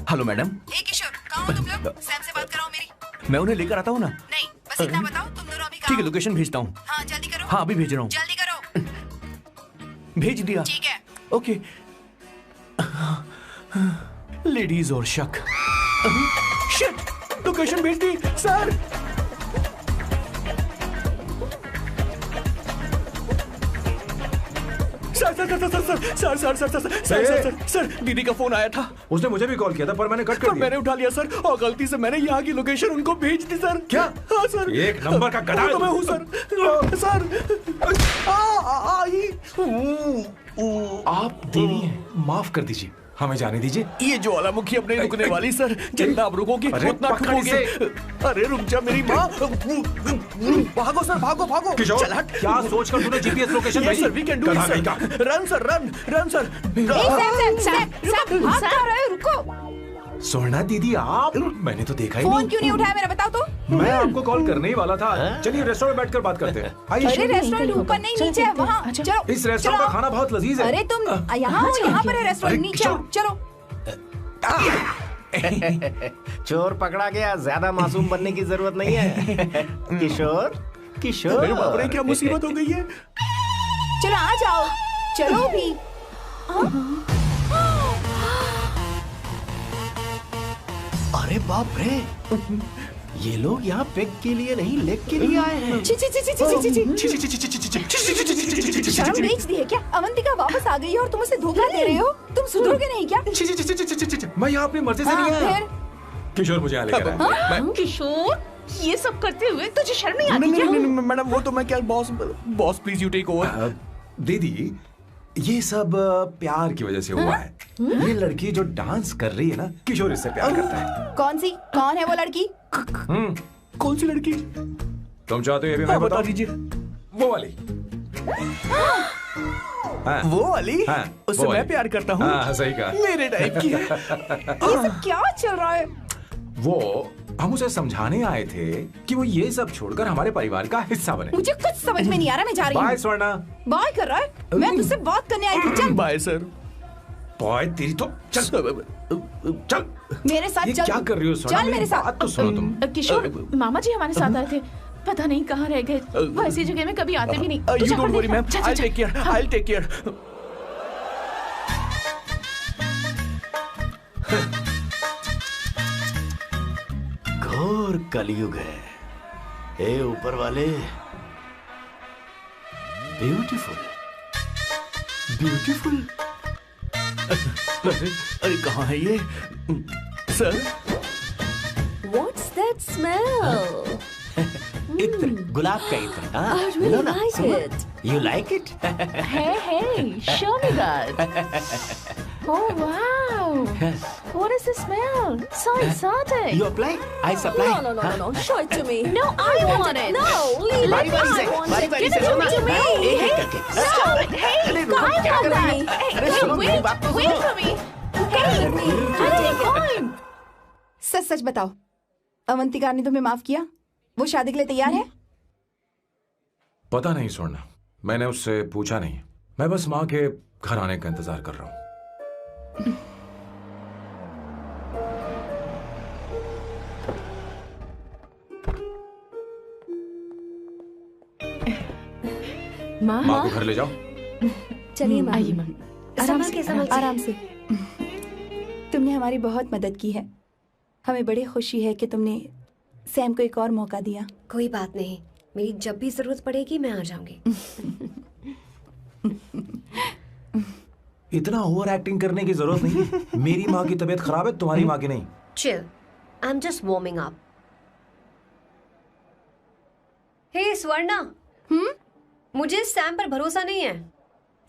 Hello madam. ए किशोर, कहाँ हो तुम लोग? सैम से बात कराओ मेरी। मैं उन्हें लेकर आता हूँ ना। नहीं, बस इतना बताओ तुम दोनों अभी कहाँ ठीक है, हो? लोकेशन भेजता हूँ। हाँ जल्दी करो। हाँ, अभी भेज रहा हूँ। जल्दी करो। भेज दिया। ठीक है। ओके। लेडीज और शक। शिट, लोकेशन भेज दी सर। सर, दीदी का फोन आया था। उसने मुझे भी कॉल किया था पर मैंने कट कर दिया। मैंने उठा लिया सर, और गलती से मैंने यहाँ की लोकेशन उनको भेज दी सर। क्या? हाँ सर। एक नंबर का गधा है तो मैं हूँ सर। आप देवी हैं, माफ कर दीजिए, हमें जाने दीजिए। ये ज्वालामुखी अब नहीं रुकने वाली सर, जितना आप रुकोगे उतना ठुकोगे। अरे रुक जा मेरी माँ। भागो सर, भागो भागो। किशोर, चल हट। क्या सोचकर तूने जीपीएस लोकेशन भेजी? Sir, we can do it sir. Run sir, run sir. भाग कहाँ रहे हो? रुको। सोना दीदी आप, मैंने तो देखा ही फोन नहीं। क्यों नहीं उठाया मेरा, बताओ तो। मैं आपको कॉल करने ही वाला था। चलिए रेस्टोरेंट में बैठकर बात करते हैं। अरे रेस्टोरेंट ऊपर नहीं, नीचे है, वहाँ। चलो इस रेस्टोरेंट का खाना बहुत लजीज है। अरे तुम यहाँ हो, यहाँ पर है रेस्टोरेंट, नीचे आओ, चलो। चोर पकड़ा गया, ज्यादा मासूम बनने की जरूरत नहीं है। किशोर, किशोर, मेरे बाप रे, क्या मुसीबत हो गई है। चलो आ जाओ, चलो भी। अरे बाप रे, ये लोग यहाँ पेग के लिए नहीं लेग के लिए आए हैं। शर्म बेच दी है क्या? अवंतिका वापस आ गई है और तुम उसे धोखा दे रहे हो। तुम सुधरोगे नहीं क्या? मैं यहाँ अपनी मर्जी से नहीं आया। किशोर मुझे यहाँ लेकर आया। किशोर, ये सब करते हुए तुझे शर्म नहीं आती नहीं क्या? नहीं नहीं मैडम, वो तो मैं क्या, boss please you take over. दीदी, ये सब प्यार की वजह से हुआ है। ये लड़की जो डांस कर रही है ना, किशोर इससे प्यार करता है। कौन है वो लड़की? कौन सी लड़की? तुम चाहते हो ये भी मैं बता बताऊं? दीजिए। वो वाली। हाँ, वो वाली? हाँ, उससे वो मैं वाली। प्यार करता हूँ। हाँ, सही कहा। मेरे टाइप की है। ये सब क्या चल रहा है? वो हम उसे समझाने आए थे कि वो ये सब छोड़कर हमारे परिवार का हिस्सा बने। मुझे कुछ समझ में नहीं आ रहा, मैं जा रही बाय हूँ। स्वर्णा। बाय कर रहा है? मैं तुझसे बात करने आई थी, चल। Bye sir. बॉय तेरी तो चल चल। मेरे साथ ये चल। क्या कर रही हो स्वर्णा? चल मेरे साथ। बात तो सुनो तुम। किशोर, मामा जी हमारे साथ आए थे, पता नहीं कहाँ रह गए। वो ऐसी जगह में कभी आते भी नहीं। तू यू जाकर डोंट वरी देखना। मैम, चल, आई चल, टेक केयर, हाँ। I take care. घोर कलयुग है। हे ऊपर वाले, ब्यूटीफुल ब्यूटीफुल। अरे कहाँ है ये? Sir, What's that smell? इत्र, गुलाब का इत्र। हाँ, I really लो ना, like सुनो। it. You like it? Hey, show me that. Oh wow! What is the smell? So exotic. You apply? I supply. No. Show it to me. No, I want it. No, leave बारी it. बारी से, I want बारी it. बारी Give से it लो ना। to me. एक एक करके। Stop! Hey, अरे रुको, I क्या want कर रही that. है? Hey, अरे सुनो, मेरी बात तो wait सुनो। for me. Hey, I need time. सच सच बताओ, अवंतिका ने तुम्हें माफ किया? वो शादी के लिए तैयार है? पता नहीं स्वर्णा, मैंने उससे पूछा नहीं। मैं बस माँ के घर आने का इंतजार कर रहा हूँ। माँ, माँ को घर ले जाओ। चलिए माँ। आइए माँ। आराम से, आराम से। तुमने हमारी बहुत मदद की है। हमें बड़ी खुशी है कि तुमने सैम को एक और मौका दिया। कोई बात नहीं, मेरी जब भी जरूरत पड़ेगी मैं आ जाऊंगी। इतना ओवर एक्टिंग करने की जरूरत नहीं है। मेरी माँ की तबीयत खराब है, तुम्हारी माँ की नहीं। Chill, I am just warming up. Hey Swarna, मुझे सैम पर भरोसा नहीं है।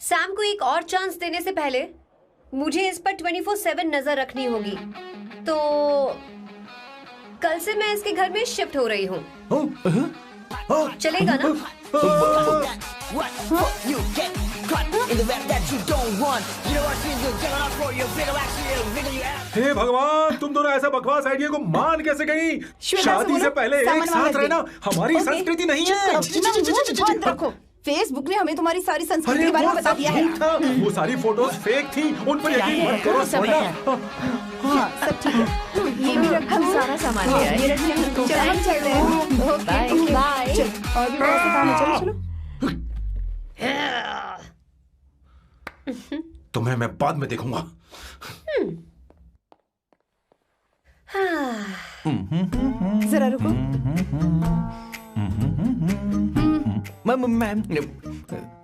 सैम को एक और चांस देने से पहले मुझे इस पर 24/7 नजर रखनी होगी। तो कल से मैं इसके घर में शिफ्ट हो रही हूँ। चलेगा ना? What? You get caught in the web that you don't want. You know what you do? Get it off for your video action. Video you have. हे भगवान, तुम दोनों ऐसा बकवास आइडिया को मान कैसे गई? शादी से पहले एक साथ रहना हमारी संस्कृति नहीं है। बंद रखो। फेसबुक ने हमें तुम्हारी सारी संस्कृति के बारे में बता दिया है। वो सारी फोटोज फेक थी, उन पर यकीन मत करो स्वर्णा। हाँ, सब ठीक है। ये भी रख, हम सारा सामान ले आए। ये रखिए। चलो हम चल रहे हैं। Okay, bye. चलो, और भी बहुत से काम है, चलो चलो। तुम्हें मैं बाद में देखूंगा। जरा रुको। मैम।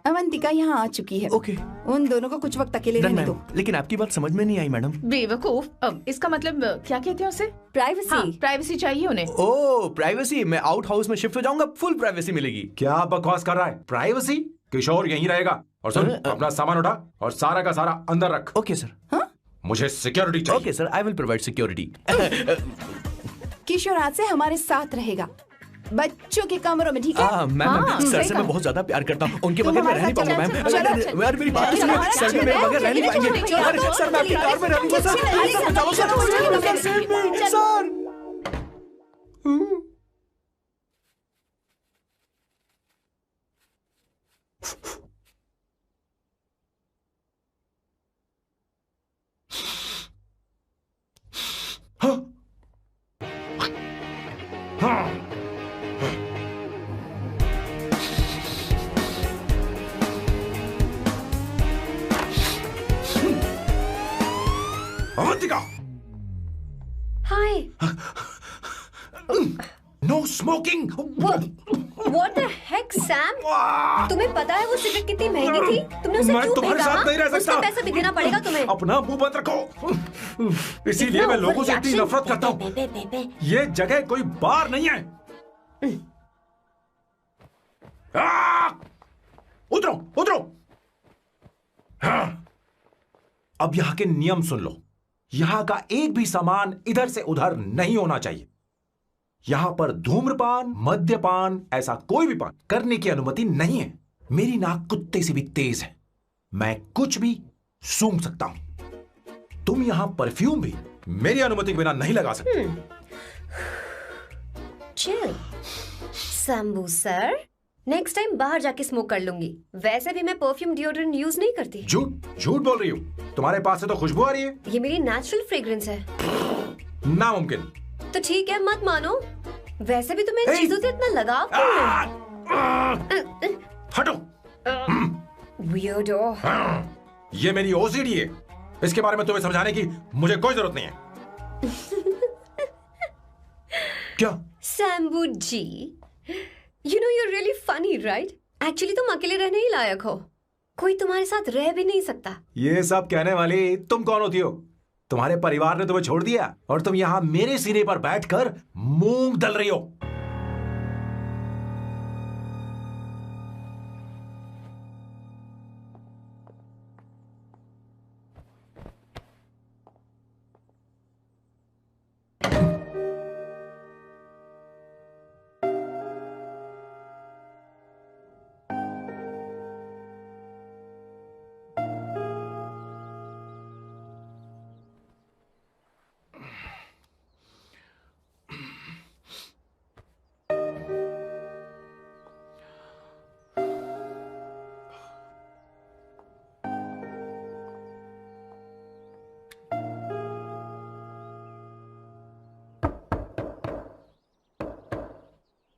अवंतिका यहाँ आ चुकी है। ओके। उन दोनों को कुछ वक्त अकेले रहने दो। लेकिन आपकी बात समझ में नहीं आई मैडम। बेवकूफ, अब इसका मतलब क्या कहते हैं उसे? प्राइवेसी। हाँ, प्राइवेसी चाहिए उन्हें। ओह, प्राइवेसी। मैं आउट हाउस में शिफ्ट हो जाऊंगा, फुल प्राइवेसी मिलेगी। क्या बकवास कर रहा है? प्राइवेसी? किशोर यहीं रहेगा। और सुन, अपना सामान उठा और सारा का सारा अंदर रख। Okay sir. मुझे सिक्योरिटी चाहिए। Okay sir, I will provide security. Kishore आज से हमारे साथ रहेगा, बच्चों के कमरों में, ठीक है? मैम, सर से मैं बहुत ज्यादा प्यार करता हूँ। उनके बगैर मैं रह नहीं पाऊंगा मैम। यार मेरी बात सुनिए, सर मेरे बगैर रह नहीं पाएंगे। अरे सर, मैं आपकी कार में रहूंगा sir. Avantika, hi. No smoking. What the heck, Sam? तुम्हें पता है वो सिगरेट कितनी महंगी थी? तुमने उसे मैं क्यों तुम्हारे फेंका? साथ नहीं रह सकता। उसका पैसा भी देना पड़ेगा तुम्हें। अपना मुंह बंद रखो। इसीलिए मैं लोगों से इतनी नफरत करता हूँ। ये जगह कोई बार नहीं है। उतरो उतरो। अब यहाँ के नियम सुन लो। यहाँ का एक भी सामान इधर से उधर नहीं होना चाहिए। यहाँ पर धूम्रपान, मद्यपान, ऐसा कोई भी पान करने की अनुमति नहीं है। मेरी नाक कुत्ते से भी तेज है, मैं कुछ भी सूंघ सकता हूं। तुम यहाँ परफ्यूम भी मेरी अनुमति के बिना नहीं लगा सकते। Chill Shambhu sir, next time बाहर जाके स्मोक कर लूंगी। वैसे भी मैं परफ्यूम डिओड्रेंट यूज नहीं करती। झूठ झूठ बोल रही हो। तुम्हारे पास से तो खुशबू आ रही है। ये मेरी नेचुरल फ्रेग्रेंस है। नामुमकिन। तो ठीक है, मत मानो। वैसे भी तुम्हें इन चीजों से इतना लगाव क्यों है? हटो। Weirdo। ये मेरी ओसीडी है। इसके बारे में तुम्हें समझाने की मुझे कोई जरूरत नहीं है। क्या? शंभू जी, you know you're really funny, right? Actually तुम अकेले रहने ही लायक हो। कोई तुम्हारे साथ रह भी नहीं सकता। ये सब कहने वाली तुम कौन होती हो? तुम्हारे परिवार ने तुम्हें छोड़ दिया और तुम यहाँ मेरे सिरे पर बैठकर मूंग दल रही हो।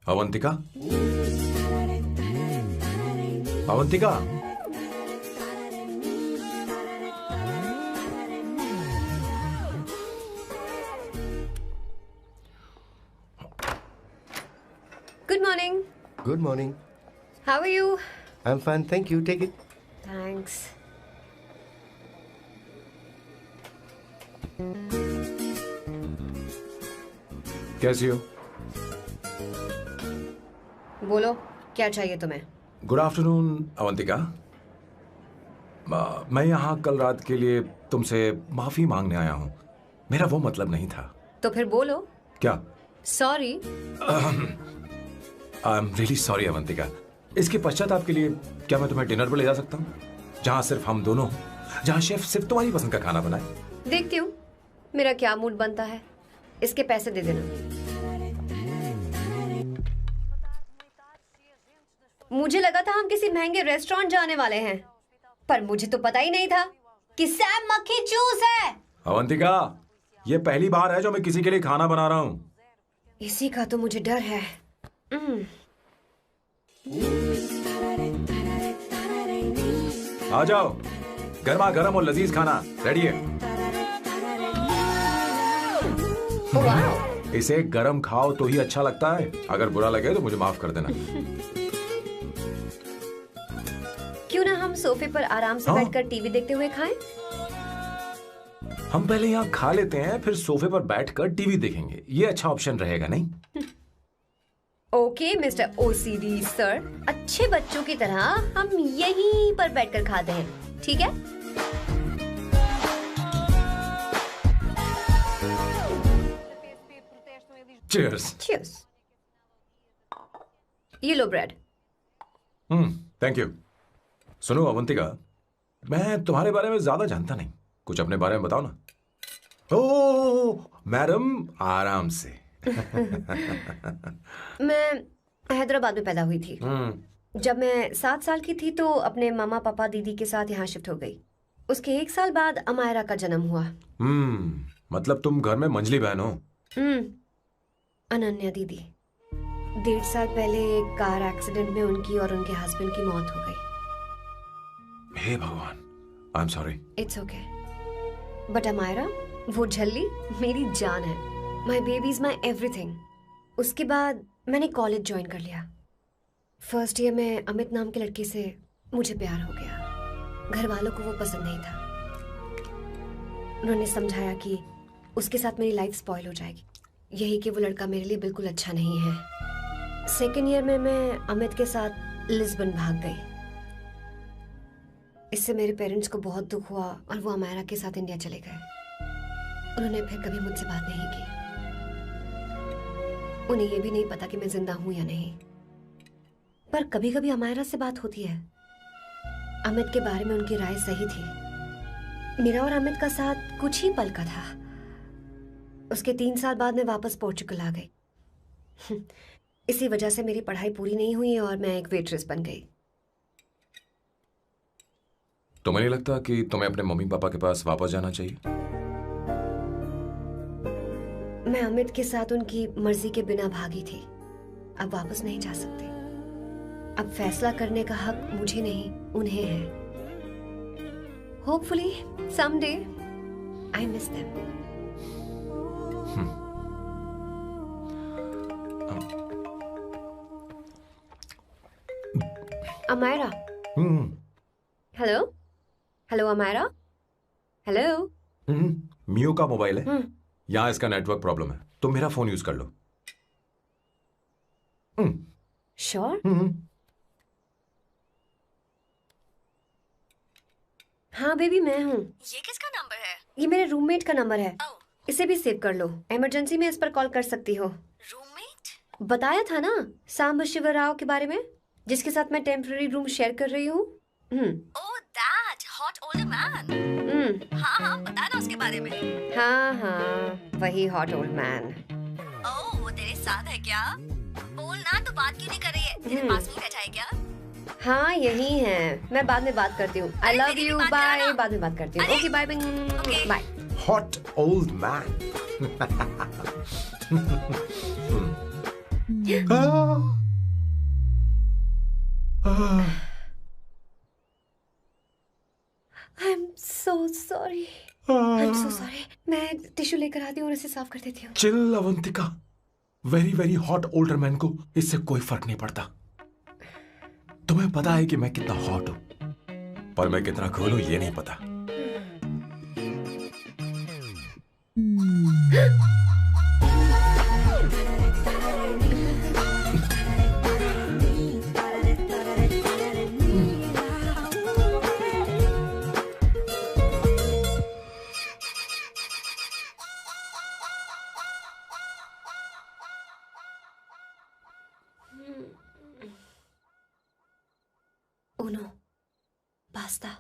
Avantika, Avantika, Good morning. Good morning. How are you? I'm fine, thank you. Take it. Thanks. कैसी हो? बोलो, क्या चाहिए तुम्हें? Good afternoon Avantika. मैं यहाँ कल रात के लिए तुमसे माफी मांगने आया हूँ। मेरा वो मतलब नहीं था। तो फिर बोलो। क्या? Sorry. I am really sorry Avantika. इसके पश्चाताप के लिए क्या मैं तुम्हें डिनर पर ले जा सकता हूँ, जहाँ सिर्फ हम दोनों, जहाँ शेफ सिर्फ तुम्हारी पसंद का खाना बनाए? देखती हूँ मेरा क्या मूड बनता है। इसके पैसे दे देना। मुझे लगा था हम किसी महंगे रेस्टोरेंट जाने वाले हैं, पर मुझे तो पता ही नहीं था कि सैम मक्खी चूस है। अवंतिका, ये पहली बार है जो मैं किसी के लिए खाना बना रहा हूँ। इसी का तो मुझे डर है। आ जाओ, गर्मा गर्म और लजीज खाना रेडी है। इसे गरम खाओ तो ही अच्छा लगता है। अगर बुरा लगे तो मुझे माफ कर देना। क्यों ना हम सोफे पर आराम से बैठकर टीवी देखते हुए खाएं? हम पहले यहाँ खा लेते हैं, फिर सोफे पर बैठकर टीवी देखेंगे। ये अच्छा ऑप्शन रहेगा, नहीं? ओके मिस्टर ओसीडी सर, अच्छे बच्चों की तरह हम यहीं पर बैठकर खाते हैं, ठीक है? Cheers. Cheers. ये लो ब्रेड। Thank you. सुनो अवंतिका, मैं तुम्हारे बारे में ज्यादा जानता नहीं, कुछ अपने बारे में बताओ ना। ओह मैडम, आराम से। मैं हैदराबाद में पैदा हुई थी। जब मैं 7 साल की थी तो अपने मामा पापा दीदी के साथ यहाँ शिफ्ट हो गई। उसके 1 साल बाद अमायरा का जन्म हुआ। मतलब तुम घर में मंझली बहन हो? अनन्या दीदी। 1.5 साल पहले एक कार एक्सीडेंट में उनकी और उनके हस्बैंड की मौत हो गई। हे भगवान, I am sorry. It's okay. But Amayra, वो झल्ली मेरी जान है। My baby is my everything. उसके बाद मैंने कॉलेज ज्वाइन कर लिया। फर्स्ट ईयर में अमित नाम के लड़के से मुझे प्यार हो गया। घर वालों को वो पसंद नहीं था। उन्होंने समझाया कि उसके साथ मेरी लाइफ स्पॉइल हो जाएगी, यही कि वो लड़का मेरे लिए बिल्कुल अच्छा नहीं है। सेकेंड ईयर में मैं अमित के साथ लिस्बन भाग गई। इससे मेरे पेरेंट्स को बहुत दुख हुआ और वो अमायरा के साथ इंडिया चले गए। उन्होंने फिर कभी मुझसे बात नहीं की। उन्हें ये भी नहीं पता कि मैं जिंदा हूं या नहीं। पर कभी कभी अमायरा से बात होती है। अमित के बारे में उनकी राय सही थी। मेरा और अमित का साथ कुछ ही पल का था। उसके 3 साल बाद मैं वापस पोर्चुगल आ गई। इसी वजह से मेरी पढ़ाई पूरी नहीं हुई और मैं एक वेट्रेस बन गई। तुम्हें नहीं लगता कि तुम्हें अपने मम्मी पापा के पास वापस जाना चाहिए? मैं अमित के साथ उनकी मर्जी के बिना भागी थी। अब वापस नहीं जा सकती। अब फैसला करने का हक मुझे नहीं, उन्हें है। Hopefully someday I miss them. Amayra. Hello hello Amayra. Hello. मियो का मोबाइल है। यहाँ इसका नेटवर्क प्रॉब्लम है। तुम मेरा फोन यूज कर लो। श्योर? हाँ बेबी मैं हूँ। ये किसका नंबर है? ये मेरे रूममेट का नंबर है। इसे भी सेव कर लो। इमरजेंसी में इस पर कॉल कर सकती हो। रूममेट? बताया था ना सांब शिवराव के बारे में, जिसके साथ मैं टेम्पररी रूम शेयर कर रही हूँ। Oh that hot older man. हाँ हाँ बता ना उसके बारे में। हाँ हाँ वही हॉट ओल्ड मैन। ओह वो तेरे साथ है क्या? बोल ना, तो बात क्यों नहीं कर रही है? तेरे पास में बैठा है क्या? हाँ यही है। मैं बाद में बात करती हूँ। I love you. बाय। बाद में बात करती हूँ। Okay bye bye. Hot old man. I'm so sorry. I'm so sorry. मैं टिश्यू लेकर आती हूँ और इसे साफ कर देती हूँ। Chill Avantika. Very very hot older man को इससे कोई फर्क नहीं पड़ता। तुम्हें पता है कि मैं कितना हॉट हूं, पर मैं कितना कूल हूं ये नहीं पता। Uno, basta.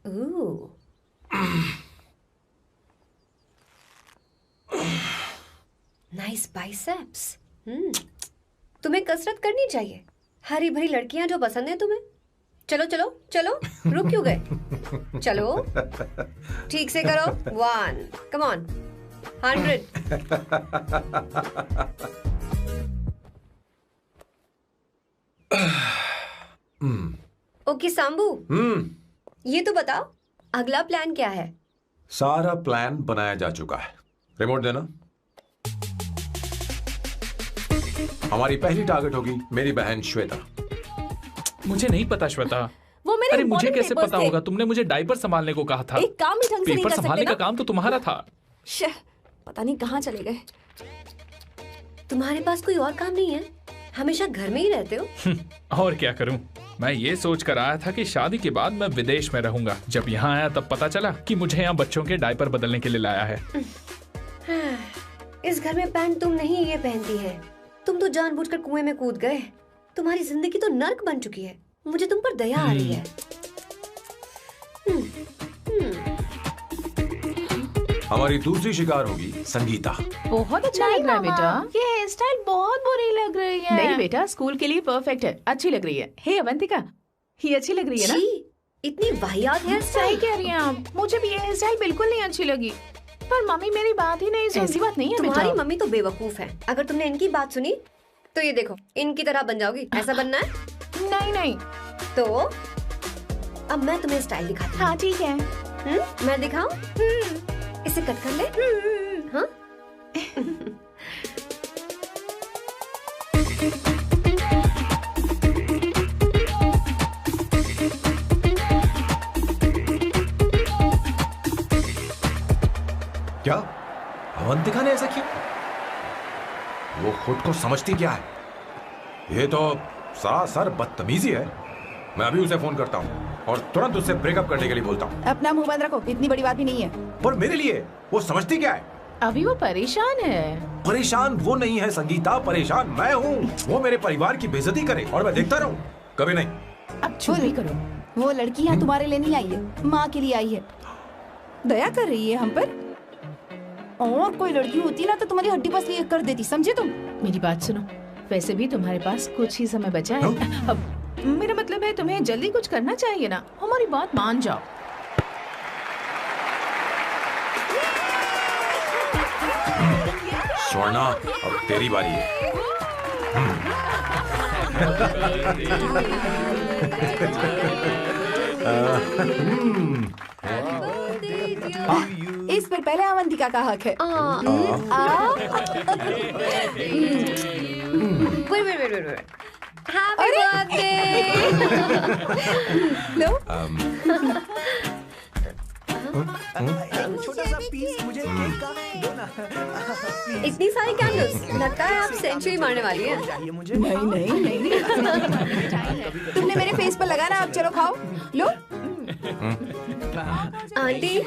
Ooh. Nice biceps. तुम्हें कसरत करनी चाहिए। हरी भरी लड़कियां जो पसंद है तुम्हें। चलो चलो चलो, रुक क्यों गए? चलो ठीक से करो। 1 come on 100। ओके सांबू, ये तो बताओ अगला प्लान क्या है? सारा प्लान बनाया जा चुका है। रिमोट देना। हमारी पहली टारगेट होगी मेरी बहन श्वेता। मुझे नहीं पता श्वेता। वो मेरे अरे मुझे important कैसे papers पता थे। होगा? तुमने मुझे डायपर संभालने को कहा था। एक काम भी ढंग से नहीं पेपर कर संभालने सकते का ना? काम तो तुम्हारा था। पता नहीं कहाँ चले गए। तुम्हारे पास कोई और काम नहीं है? हमेशा घर में ही रहते हो। और क्या करूं? मैं ये सोच कर आया था कि शादी के बाद मैं विदेश में रहूंगा। जब यहाँ आया तब पता चला कि मुझे यहाँ बच्चों के डायपर बदलने के लिए लाया है। इस घर में पैंट तुम नहीं ये पहनती है। तुम तो जानबूझकर कुएं में कूद गए। तुम्हारी जिंदगी तो नर्क बन चुकी है। मुझे तुम पर दया आ रही है। हमारी दूसरी शिकार होगी संगीता। बहुत अच्छा लग रहा है बेटा। ये हेयर स्टाइल बहुत बुरी लग रही है। नहीं बेटा, स्कूल के लिए परफेक्ट है, अच्छी लग रही है। हे अवंतिका, ये अच्छी लग रही है ना? इतनी वाहियात हेयर सही स्टाइल। कह रही हैं आप, मुझे भी ये हेयर स्टाइल बिल्कुल नहीं अच्छी लगी। पर मम्मी मेरी बात ही नहीं सुनती। ऐसी बात नहीं है बेटा। तुम्हारी मम्मी तो बेवकूफ है। अगर तुमने इनकी बात सुनी तो ये देखो, इनकी तरह बन जाओगी। ऐसा बनना है? नहीं नहीं। तो अब मैं तुम्हें स्टाइल दिखाती हूँ। हाँ ठीक है। मैं दिखाऊं? इसे कट कर ले। हाँ? क्या अवंतिका ने ऐसा किया? वो खुद को समझती क्या है? ये तो सरासर बदतमीजी है। मैं अभी उसे फोन करता हूँ और तुरंत उससे ब्रेकअप करने के लिए बोलता हूँ। अपना मुंह बंद रखो, इतनी बड़ी बात भी नहीं है। पर मेरे लिए वो समझती क्या है? अभी वो परेशान है। परेशान वो नहीं है संगीता, परेशान मैं हूँ। वो मेरे परिवार की बेइज्जती करे और मैं देखता रहूँ? कभी नहीं। अब चुप ही करो। वो लड़की यहाँ तुम्हारे लिए नहीं आई है, माँ के लिए आई है। दया कर रही है हम पर। और कोई लड़की होती ना तो तुम्हारी हड्डी पसली कर देती, समझे तुम? मेरी बात सुनो, वैसे भी तुम्हारे पास कुछ ही समय बचा है। अब मेरा मतलब है तुम्हें जल्दी कुछ करना चाहिए ना। हमारी बात मान जाओ। स्वर्णा, अब तेरी बारी है। इस पर पहले अवंतिका का हक है। wait. Happy birthday! लो। छोटा सा पीस मुझे केक का दो ना। इतनी सारी कैंडल्स, लगता है आप सेंचुरी मारने वाली है। नहीं। तुमने मेरे फेस पर लगाना, अब चलो खाओ। लो। आंटी,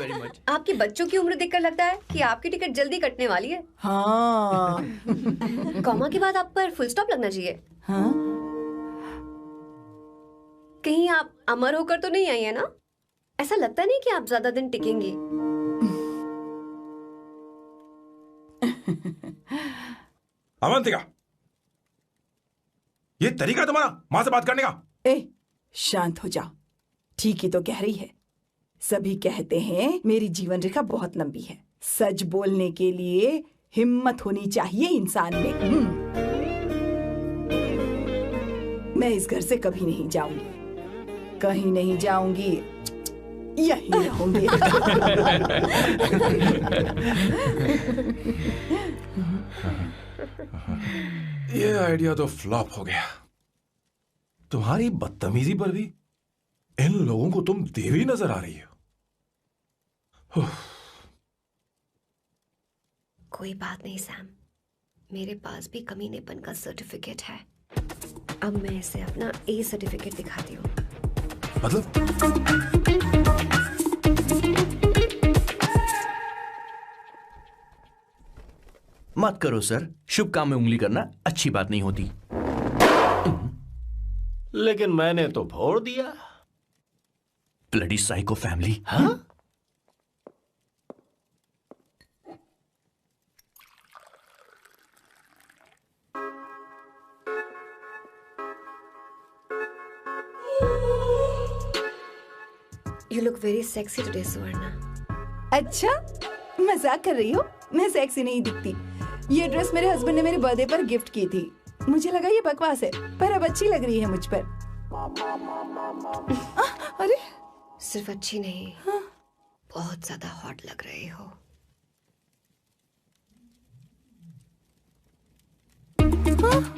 आपके बच्चों की उम्र देखकर लगता है कि आपकी टिकट जल्दी कटने वाली है। हाँ। कॉमा के बाद आप पर फुल स्टॉप लगना चाहिए। हाँ? कहीं आप अमर होकर तो नहीं आई है ना? ऐसा लगता नहीं कि आप ज्यादा दिन टिकेंगी। अवंतिका, ये तरीका तुम्हारा माँ से बात करने का? शांत हो जाओ। ठीक ही तो कह रही है। सभी कहते हैं मेरी जीवन रेखा बहुत लंबी है। सच बोलने के लिए हिम्मत होनी चाहिए इंसान में। मैं इस घर से कभी नहीं जाऊंगी, कहीं नहीं जाऊंगी, यहीं रहूंगी। ये आइडिया तो फ्लॉप हो गया। तुम्हारी बदतमीजी पर भी इन लोगों को तुम देवी नजर आ रही हो। कोई बात नहीं सैम, मेरे पास भी कमीनेपन का सर्टिफिकेट है। अब मैं इसे अपना ए सर्टिफिकेट दिखाती हूँ। मतलब? मत करो सर, शुभ काम में उंगली करना अच्छी बात नहीं होती। लेकिन मैंने तो भोर दिया। Bloody psycho family. हाँ? You look very sexy today, सुवर्णा। अच्छा, मजाक कर रही हो? मैं सेक्सी नहीं दिखती। ये ड्रेस मेरे हस्बैंड ने मेरे बर्थडे पर गिफ्ट की थी। मुझे लगा ये बकवास है, पर अब अच्छी लग रही है मुझ पर। अरे, सिर्फ अच्छी नहीं, हाँ? बहुत ज्यादा हॉट लग रही हो। हाँ?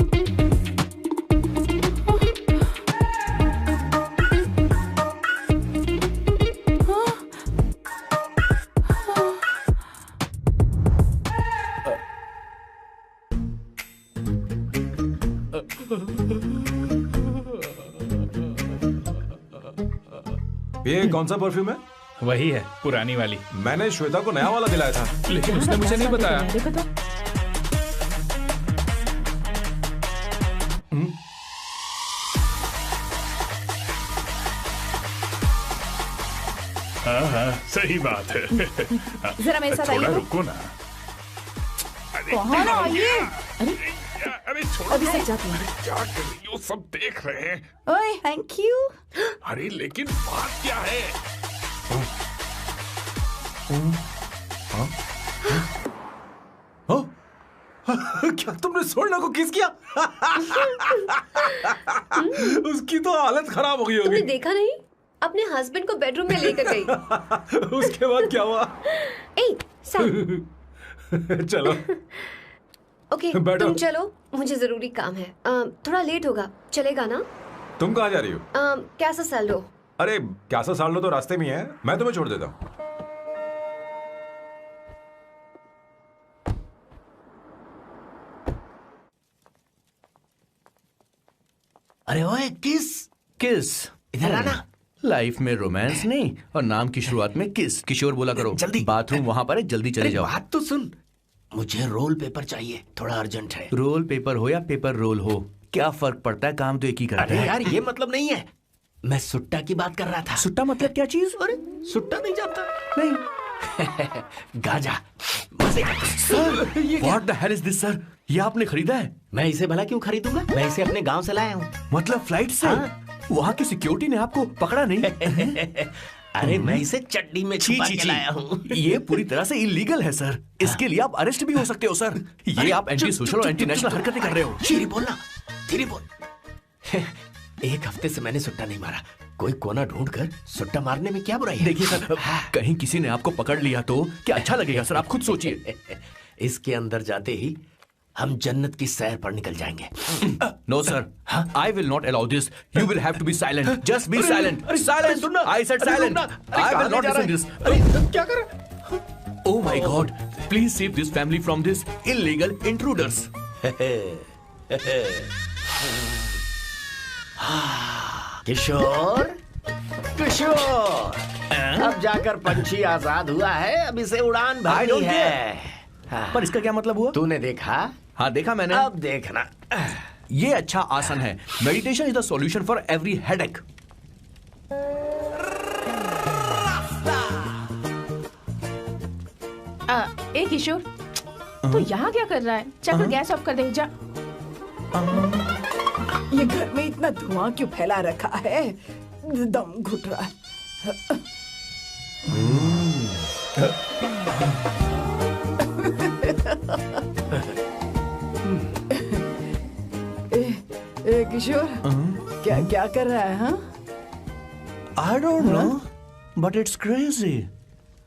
ये कौन सा परफ्यूम है? वही है, पुरानी वाली। मैंने श्वेता को नया वाला दिलाया था, लेकिन उसने मुझे नहीं बताया। हाँ, सही बात है। जरा मेरे साथ थोड़ा आइए। रुको ना। अरे कहाँ ना आइए? अरे छोड़ो अभी ना। से जाती हूँ। क्या कर रही हो, सब देख रहे हैं। ओए थैंक यू। अरे लेकिन बात क्या है? क्या तुमने सोना को किस किया? उसकी तो हालत खराब हो गई तुमने होगी। देखा नहीं? अपने हस्बैंड को बेडरूम में लेकर गई। उसके बाद क्या हुआ? ए, सैम। चलो ओके, बैठो। तुम चलो, मुझे जरूरी काम है। थोड़ा लेट होगा, चलेगा ना? तुम कहाँ जा रही हो? कैसा सैल्डो? अरे कैसा साल लो तो रास्ते में ही है, मैं तुम्हें छोड़ देता हूँ। अरे ओए किस किस इधर आना। लाइफ में रोमांस नहीं और नाम की शुरुआत में किस। किशोर बोला करो। जल्दी। बाथरूम वहां पर है, जल्दी चले अरे जाओ। बात तो सुन, मुझे रोल पेपर चाहिए, थोड़ा अर्जेंट है। रोल पेपर हो या पेपर रोल हो, क्या फर्क पड़ता है, काम तो एक ही करता अरे है। यार ये मतलब नहीं है, मैं सुट्टा की बात कर रहा था। सुट्टा मतलब क्या चीज? अरे सुट्टा नहीं जानता? नहीं। गाजा मजे का। What the hell is this, sir? ये आपने खरीदा है? मैं इसे भला क्यों खरीदूंगा, मैं इसे अपने गांव से लाया हूँ। मतलब फ्लाइट से? वहाँ की सिक्योरिटी ने आपको पकड़ा नहीं? अरे मैं इसे चड्डी में छुपा के लाया हूँ। ये पूरी तरह से इलीगल है सर। इसके लिए आप अरेस्ट भी हो सकते हो सर। ये आप एंटी सोशल और एंटी नेशनल हरकतें कर रहे हो। धीरे बोलना, धीरे बोल। एक हफ्ते से मैंने सुट्टा नहीं मारा, कोई कोना ढूंढकर सुट्टा मारने में क्या बुराई है? देखिए सर, कहीं किसी ने आपको पकड़ लिया तो क्या अच्छा लगेगा सर? आप खुद सोचिए। इसके अंदर जाते ही हम जन्नत की सैर पर निकल जाएंगे। No sir, I will not allow this. You will have to be silent. Just be silent. Silent. I said silent. I will not listen this. क्या कर रहा? Oh my god, please save this family from this illegal intruders. Kishore, Kishore, अब जाकर पंछी आजाद हुआ है, अब इसे उड़ान I भरनी don't है। पर इसका क्या मतलब हुआ? तूने देखा? हाँ देखा मैंने। अब देखना। ये अच्छा आसन है। Meditation is the solution for every headache. ए किशोर, तू यहाँ क्या कर रहा है? चल गैस ऑफ कर दे जा। ये घर में इतना धुआं क्यों फैला रखा है? दम घुट रहा है। ए किशोर, क्या क्या कर रहा है? हाँ, I don't know, but it's crazy.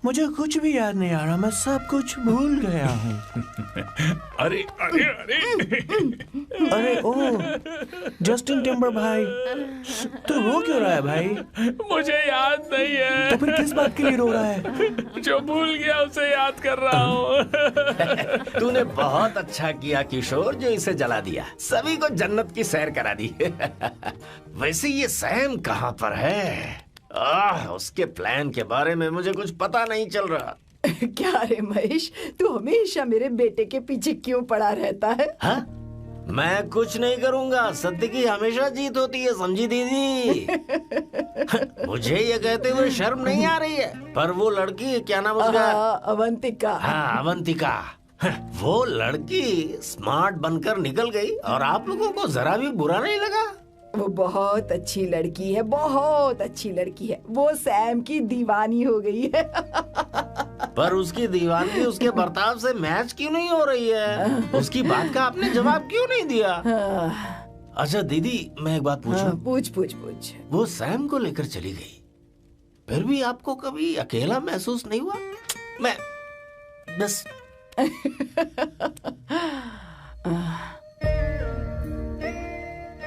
मुझे कुछ भी याद नहीं आ रहा, मैं सब कुछ भूल गया हूँ। अरे अरे अरे अरे ओ, जस्टिन टिम्बर भाई, तू रो क्यों रहा है भाई? मुझे याद नहीं है। तो फिर किस बात के लिए रो रहा है? जो भूल गया उसे याद कर रहा हूँ। तूने बहुत अच्छा किया किशोर, जो इसे जला दिया, सभी को जन्नत की सैर करा दी। वैसे ये सैम कहाँ पर है? उसके प्लान के बारे में मुझे कुछ पता नहीं चल रहा। क्या रे महेश, तू हमेशा मेरे बेटे के पीछे क्यों पड़ा रहता है? हाँ? मैं कुछ नहीं करूंगा, सत्य की हमेशा जीत होती है, समझी दीदी? मुझे ये कहते हुए शर्म नहीं आ रही है, पर वो लड़की, क्या नाम उसका? अवंतिका। हाँ अवंतिका, वो लड़की स्मार्ट बनकर निकल गई और आप लोगों को जरा भी बुरा नहीं लगा? वो बहुत अच्छी लड़की है, बहुत अच्छी लड़की है। वो सैम की दीवानी हो गई है। पर उसकी दीवानगी उसके बर्ताव से मैच क्यों नहीं हो रही है? उसकी बात का आपने जवाब क्यों नहीं दिया? अच्छा दीदी, मैं एक बात पूछूं? पूछ पूछ पूछ। वो सैम को लेकर चली गई, फिर भी आपको कभी अकेला महसूस नहीं हुआ? मैं बस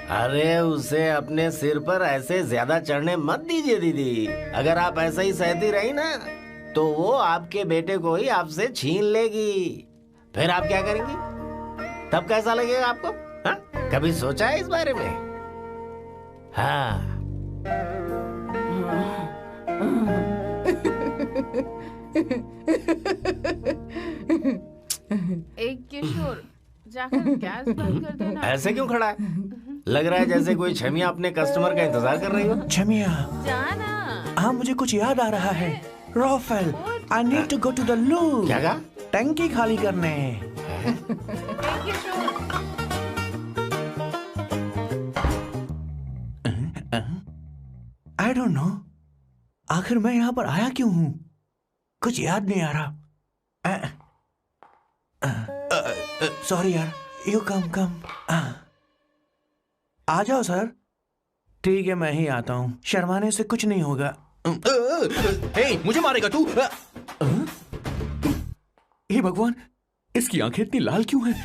अरे उसे अपने सिर पर ऐसे ज्यादा चढ़ने मत दीजिए दीदी। अगर आप ऐसा ही सहती रही ना, तो वो आपके बेटे को ही आपसे छीन लेगी। फिर आप क्या करेंगी? तब कैसा लगेगा आपको? हाँ? कभी सोचा है इस बारे में? हाँ। एक किशोर, जाकर गैस बंद कर देना। ऐसे क्यों खड़ा है? लग रहा है जैसे कोई छमिया अपने कस्टमर का इंतजार कर रही हो। छमिया, जाना। हाँ मुझे कुछ याद आ रहा है। Raphael, I need to go to the loo. क्या कहा? टंकी खाली करने। आई डोंट नो, आखिर मैं यहाँ पर आया क्यों हूँ? कुछ याद नहीं आ रहा। सॉरी यार। You come. आ जाओ सर। ठीक है, मैं ही आता हूँ। शर्माने से कुछ नहीं होगा। हे, मुझे मारेगा तू? हे भगवान, इसकी आंखें इतनी लाल क्यों हैं?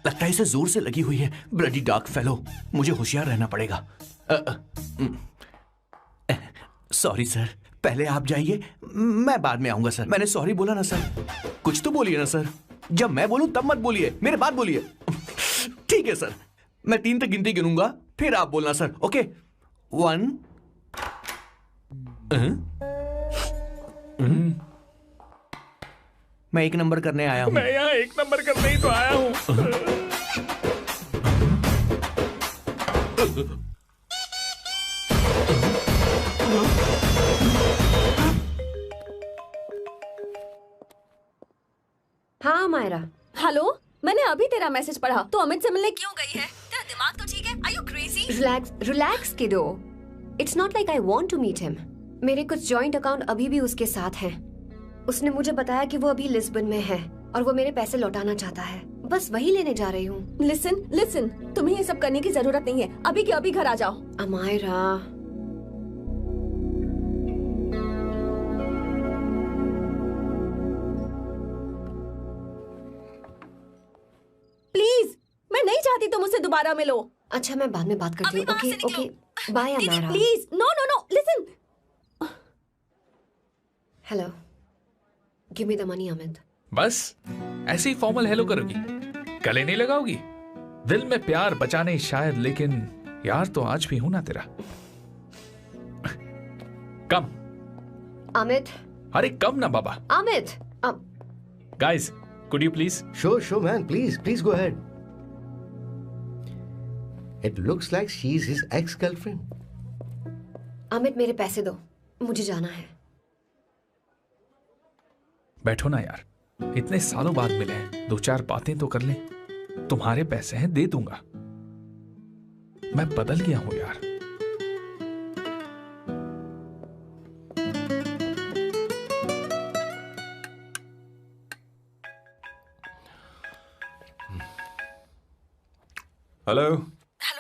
लगता है इसे जोर से लगी हुई है। ब्लडी डार्क फेलो, मुझे होशियार रहना पड़ेगा। सॉरी सर, पहले आप जाइए, मैं बाद में आऊंगा सर। मैंने सॉरी बोला ना सर। कुछ तो बोलिए ना सर। जब मैं बोलूं तब मत बोलिए, मेरे बाद बोलिए। ठीक है सर, मैं 3 तक गिनती गिनूंगा, फिर आप बोलना सर। ओके, 1। मैं 1 नंबर करने आया हूं। मैं यहाँ 1 नंबर करने ही तो आया हूं। हाँ मायरा। हेलो, मैंने अभी तेरा मैसेज पढ़ा। तो अमित से मिलने क्यों गई है? तेरा दिमाग तो ठीक है? Are you crazy? Relax kiddo. It's not like I want to meet him. मेरे कुछ जॉइंट अकाउंट अभी भी उसके साथ हैं। उसने मुझे बताया कि वो अभी लिस्बन में है और वो मेरे पैसे लौटाना चाहता है। बस वही लेने जा रही हूँ। लिसन, तुम्हें ये सब करने की जरूरत नहीं है। अभी के अभी घर आ जाओ। अमायरा, प्लीज, मैं नहीं चाहती तुम मुझसे दोबारा मिलो। अच्छा, मैं बाद में बात करती हूँ। Okay, bye Amayra. Please, no, listen. Hello, give me the money Amit. बस ऐसे ही फॉर्मल हेलो करोगी, गले नहीं लगाओगी? दिल में प्यार बचा नहीं शायद, लेकिन यार तो आज भी हूं ना तेरा। कम अमित। अरे कम ना बाबा। Amit. Guys, could you please? Sure, man. Please go ahead. It looks like she's his ex-girlfriend. Amit, मेरे पैसे दो, मुझे जाना है। बैठो ना यार, इतने सालों बाद मिले हैं, 2-4 बातें तो कर लें। तुम्हारे पैसे हैं, दे दूंगा। मैं बदल गया हूं यार। हेलो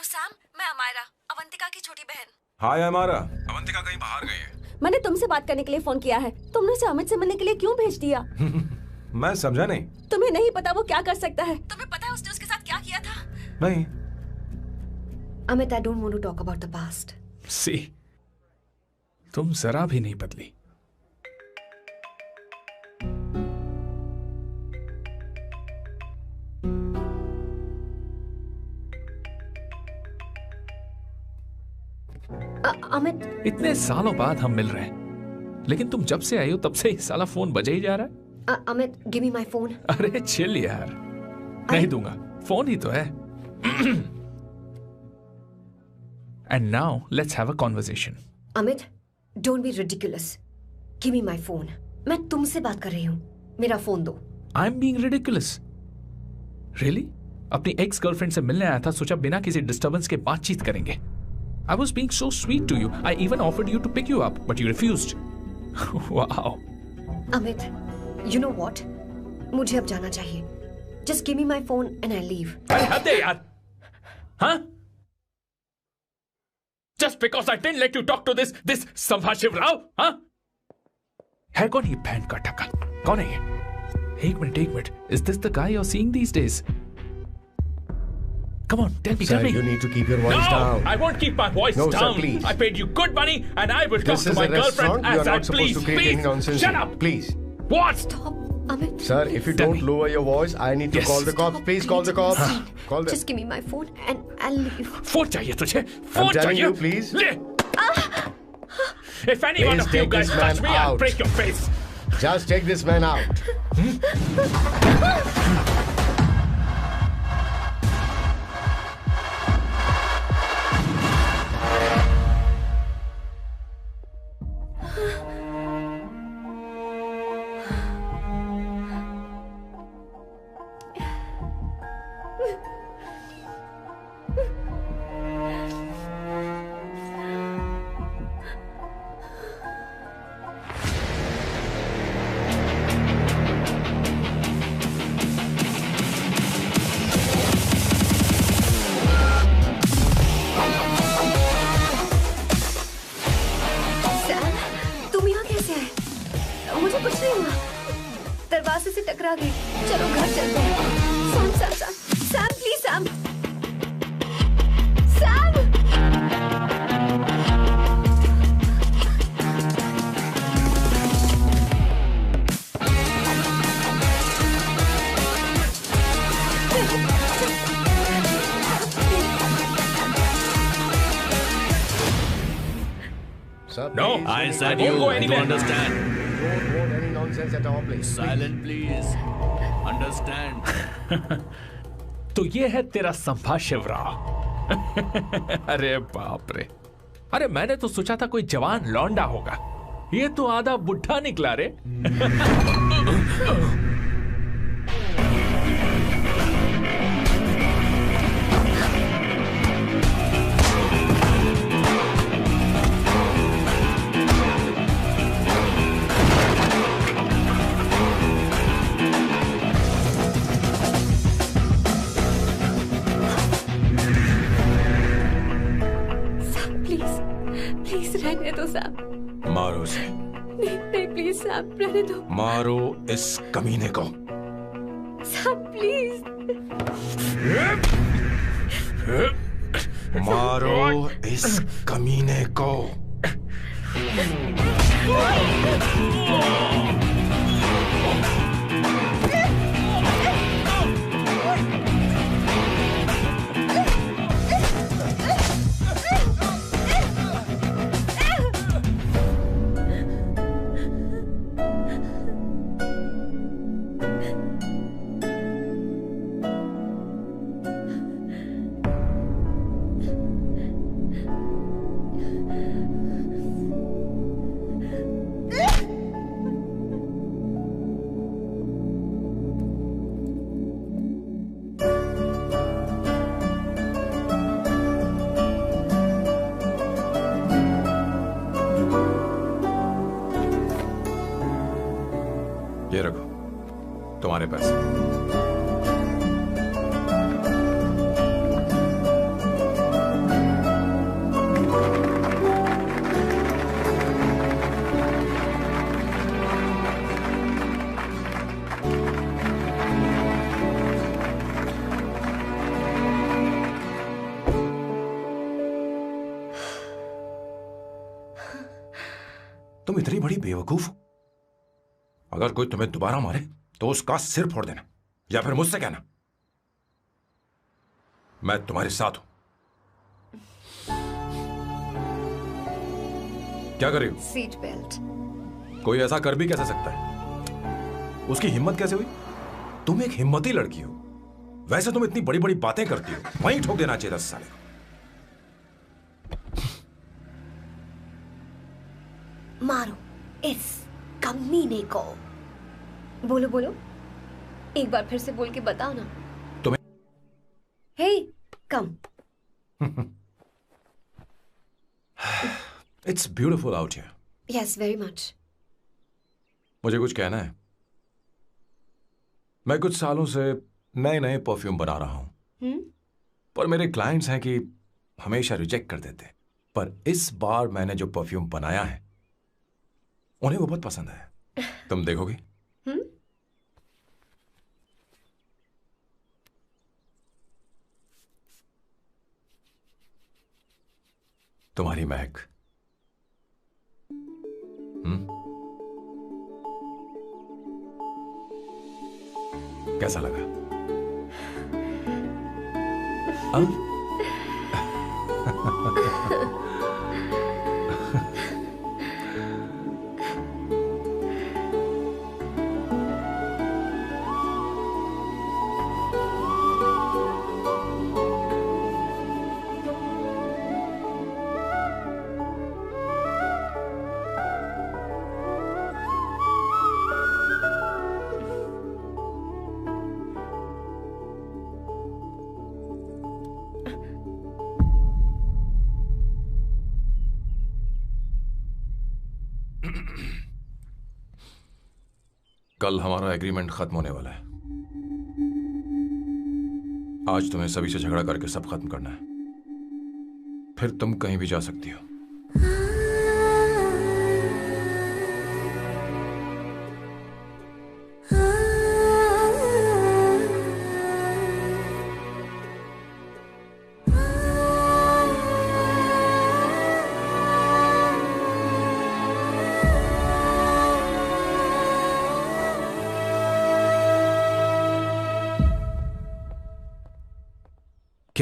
सैम, मैं अमायरा, अवंतिका की छोटी बहन। हाय अमारा। अवंतिका कहीं बाहर गई है। मैंने तुमसे बात करने के लिए फोन किया है। तुमने उसे अमित से मिलने के लिए क्यों भेज दिया? मैं समझा नहीं। तुम्हें नहीं पता वो क्या कर सकता है? तुम्हें पता है उसने उसके साथ क्या किया था? नहीं। Amit, I don't want to talk about the past. See, तुम जरा भी नहीं बदली। अमित, इतने सालों बाद हम मिल रहे हैं, लेकिन तुम जब से आई हो तब से ही साला फोन बजे ही जा रहा है। Amit, give me my phone. अरे चिल यार, नहीं दूंगा, फोन ही तो है। And now let's have a conversation. Amit, don't be ridiculous. Give me my phone. मैं तुमसे बात कर रही हूँ, मेरा फोन दो। I am being ridiculous? Really? अपनी एक्स गर्लफ्रेंड से मिलने आया था, सोचा बिना किसी डिस्टर्बेंस के बातचीत करेंगे। I was being so sweet to you. I even offered you to pick you up, but you refused. Wow. Amit, you know what? मुझे अब जाना चाहिए. Just give me my phone and I'll leave. अरे हद है यार. हाँ? Just because I didn't let you talk to this संभाशिव Rao, हाँ? है कौन ये बहन का टक्का? कौन है ये? एक minute. Is this the guy you're seeing these days? Come on, tell me. Sir, you need to keep your voice down. No, I won't keep my voice No, down. sir, please. I paid you good money, and I will talk This to is my a girlfriend restaurant. You as are I not supposed please. to create any nonsense. Shut up. Please. What? Stop, Amit. Sir, if you don't lower your voice, I need to Yes. call the cops. Stop, Please call the cops. Call them. Just give me my phone and I'll leave. Phone चाहिए तुझे? I'm phone telling चाहिए? you, please. ले. If any one Please of you take guys this touch man me, I'll out. break your face. Just take this man out. टकरा गए। चलो घर चलते हैं। Sam Sam Sam Sam please Sam Sam. No, I said won't you. go You anywhere. understand? Don't want any nonsense at all, please. Silent, please. Understand? तो ये है तेरा संभा शिवराव। अरे बाप रे, अरे मैंने तो सोचा था कोई जवान लौंडा होगा, ये तो आधा बुढ़ा निकला रे। प्लीज रहने दो सैम। मारो उसे, नहीं प्लीज सैम रहने दो। मारो इस कमीने को। Sam please. मारो इस कमीने को। ये रखो तुम्हारे पैसे। तुम इतनी बड़ी बेवकूफ हो, अगर कोई तुम्हें दोबारा मारे तो उसका सिर फोड़ देना, या फिर मुझसे कहना मैं तुम्हारे साथ हूं। क्या कर रही हो? Seat belt. कोई ऐसा कर भी कैसे सकता है? उसकी हिम्मत कैसे हुई? तुम एक हिम्मती लड़की हो, वैसे तुम इतनी बड़ी बड़ी बातें करती हो, वहीं ठोक देना चाहिए 10 साले को। मारो इस कमीने को। बोलो बोलो, एक बार फिर से बोल के बताओ ना। तुम्हें hey come. It's beautiful out here. Yes very much. मुझे कुछ कहना है। मैं कुछ सालों से नए नए परफ्यूम बना रहा हूं, पर मेरे क्लाइंट्स हैं कि हमेशा रिजेक्ट कर देते, पर इस बार मैंने जो परफ्यूम बनाया है उन्हें वो बहुत पसंद है। तुम देखोगी? तुम्हारी महक। कैसा लगा? कल हमारा एग्रीमेंट खत्म होने वाला है। आज तुम्हें सभी से झगड़ा करके सब खत्म करना है, फिर तुम कहीं भी जा सकती हो।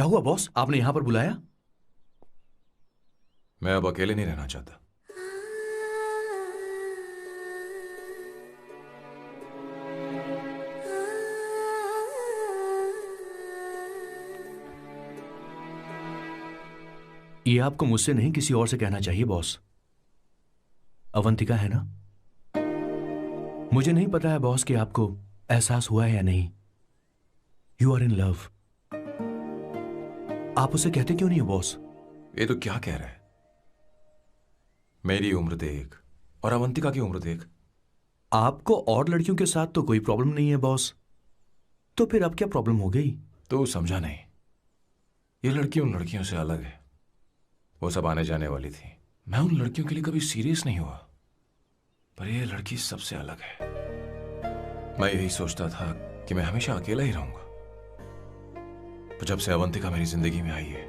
क्या हुआ बॉस, आपने यहां पर बुलाया? मैं अब अकेले नहीं रहना चाहता। ये आपको मुझसे नहीं किसी और से कहना चाहिए बॉस। अवंतिका है ना? मुझे नहीं पता है बॉस कि आपको एहसास हुआ है या नहीं। You are in love. आप उसे कहते क्यों नहीं हो बॉस? ये तो क्या कह रहा है? मेरी उम्र देख और अवंतिका की उम्र देख। आपको और लड़कियों के साथ तो कोई प्रॉब्लम नहीं है बॉस, तो फिर अब क्या प्रॉब्लम हो गई? तो समझा नहीं। ये लड़की उन लड़कियों से अलग है। वो सब आने जाने वाली थी। मैं उन लड़कियों के लिए कभी सीरियस नहीं हुआ, पर ये लड़की सबसे अलग है। मैं यही सोचता था कि मैं हमेशा अकेला ही रहूंगा, पर जब से अवंतिका मेरी जिंदगी में आई है,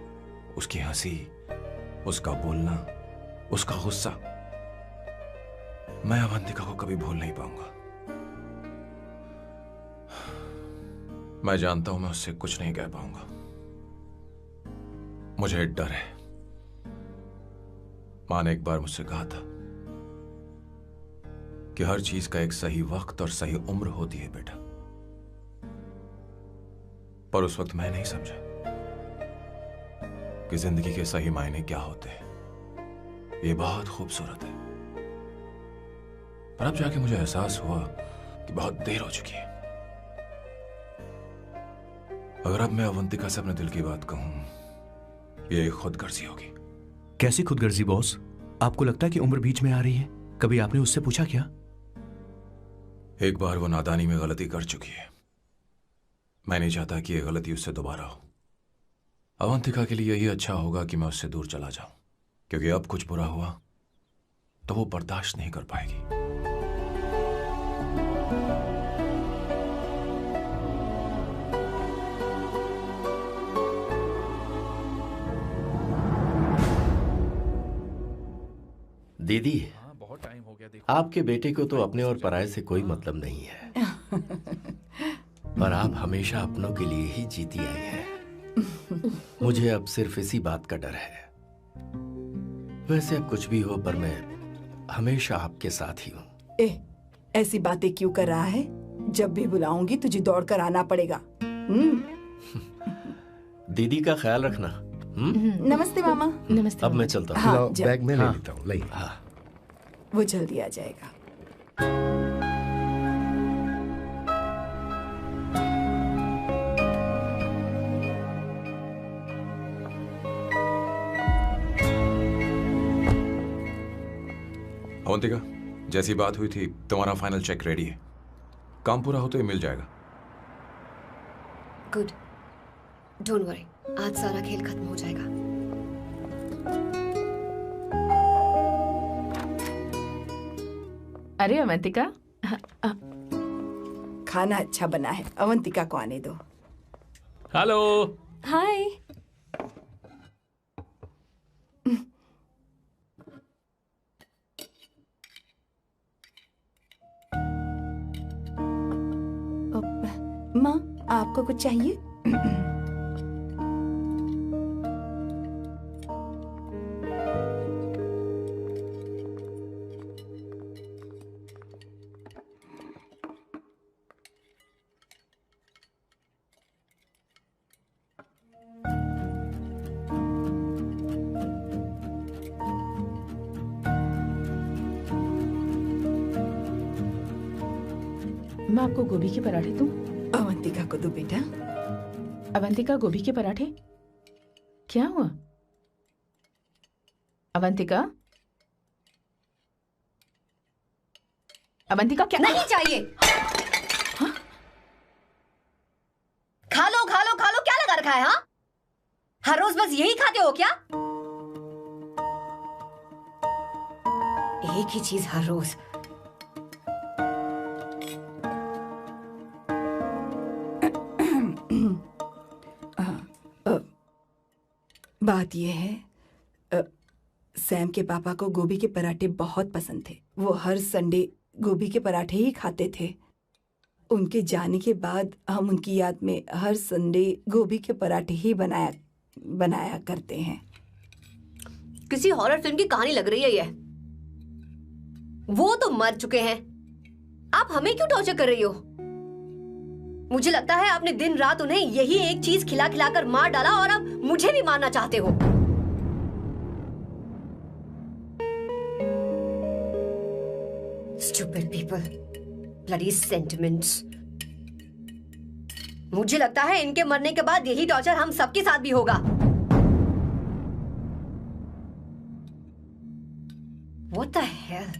उसकी हंसी, उसका बोलना, उसका गुस्सा, मैं अवंतिका को कभी भूल नहीं पाऊंगा। मैं जानता हूं मैं उससे कुछ नहीं कह पाऊंगा। मुझे डर है। मां ने एक बार मुझसे कहा था कि हर चीज का एक सही वक्त और सही उम्र होती है बेटा, पर उस वक्त मैं नहीं समझा कि जिंदगी के सही मायने क्या होते हैं। ये बहुत खूबसूरत है, पर अब जाके मुझे एहसास हुआ कि बहुत देर हो चुकी है। अगर अब मैं अवंतिका से अपने दिल की बात कहूं, ये खुदगर्जी होगी। कैसी खुदगर्जी बॉस? आपको लगता है कि उम्र बीच में आ रही है? कभी आपने उससे पूछा क्या? एक बार वो नादानी में गलती कर चुकी है। मैं नहीं चाहता कि ये गलती उससे दोबारा हो। अवंतिका के लिए यही अच्छा होगा कि मैं उससे दूर चला जाऊं, क्योंकि अब कुछ बुरा हुआ तो वो बर्दाश्त नहीं कर पाएगी। दीदी, बहुत टाइम हो गया। देखो आपके बेटे को तो अपने और पराये से कोई मतलब नहीं है, पर आप हमेशा अपनों के लिए ही जीती आई हैं। मुझे अब सिर्फ इसी बात का डर है। वैसे अब कुछ भी हो, पर मैं हमेशा आपके साथ ही हूँ। ऐसी बातें क्यों कर रहा है? जब भी बुलाऊंगी तुझे दौड़कर आना पड़ेगा। दीदी का ख्याल रखना। नमस्ते मामा। नमस्ते। अब मैं चलता हूँ। हाँ, बैग में ले लेता हूँ। लाइए। हाँ। वो जल्दी आ जाएगा। अवंतिका, जैसी बात हुई थी, तुम्हारा फाइनल चेक रेडी है। काम पूरा हो तो ये मिल जाएगा। गुड, डोंट वरी, आज सारा खेल खत्म हो जाएगा। अरे अवंतिका, खाना अच्छा बना है। अवंतिका को आने दो। हेलो। हाय। माँ, आपको कुछ चाहिए? मैं आपको गोभी के पराठे दूं? अवंतिका को दो बेटा। अवंतिका, गोभी के पराठे? क्या हुआ अवंतिका? अवंतिका, क्या? नहीं चाहिए। हाँ? खा लो खा लो खा लो, क्या लगा रखा है? हाँ, हर रोज बस यही खाते हो क्या? एक ही चीज हर रोज। बात यह है, सैम के पापा को गोभी के पराठे बहुत पसंद थे। वो हर संडे गोभी के पराठे ही खाते थे। उनके जाने के बाद हम उनकी याद में हर संडे गोभी के पराठे ही बनाया करते हैं। किसी हॉरर फिल्म की कहानी लग रही है ये। वो तो मर चुके हैं, आप हमें क्यों टॉर्चर कर रही हो? मुझे लगता है आपने दिन रात उन्हें यही एक चीज खिला खिलाकर मार डाला और अब मुझे भी मारना चाहते हो। Stupid people, bloody sentiments। मुझे लगता है इनके मरने के बाद यही टॉर्चर हम सबके साथ भी होगा। What the hell?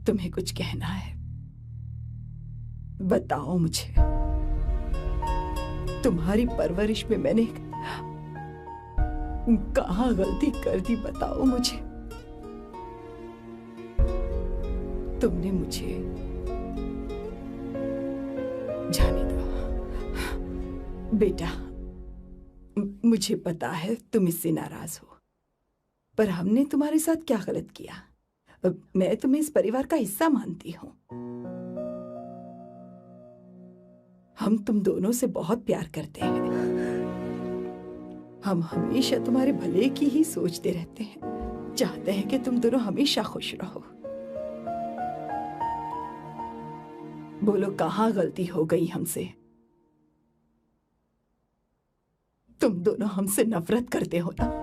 तुम्हें कुछ कहना है? बताओ मुझे। तुम्हारी परवरिश में मैंने कहाँ गलती कर दी, बताओ मुझे। तुमने मुझे जाने दो बेटा। मुझे पता है तुम इससे नाराज हो, पर हमने तुम्हारे साथ क्या गलत किया? मैं तुम्हें इस परिवार का हिस्सा मानती हूँ। हम तुम दोनों से बहुत प्यार करते हैं। हम हमेशा तुम्हारे भले की ही सोचते रहते हैं, चाहते हैं कि तुम दोनों हमेशा खुश रहो। बोलो कहाँ गलती हो गई हमसे? तुम दोनों हमसे नफरत करते हो ना?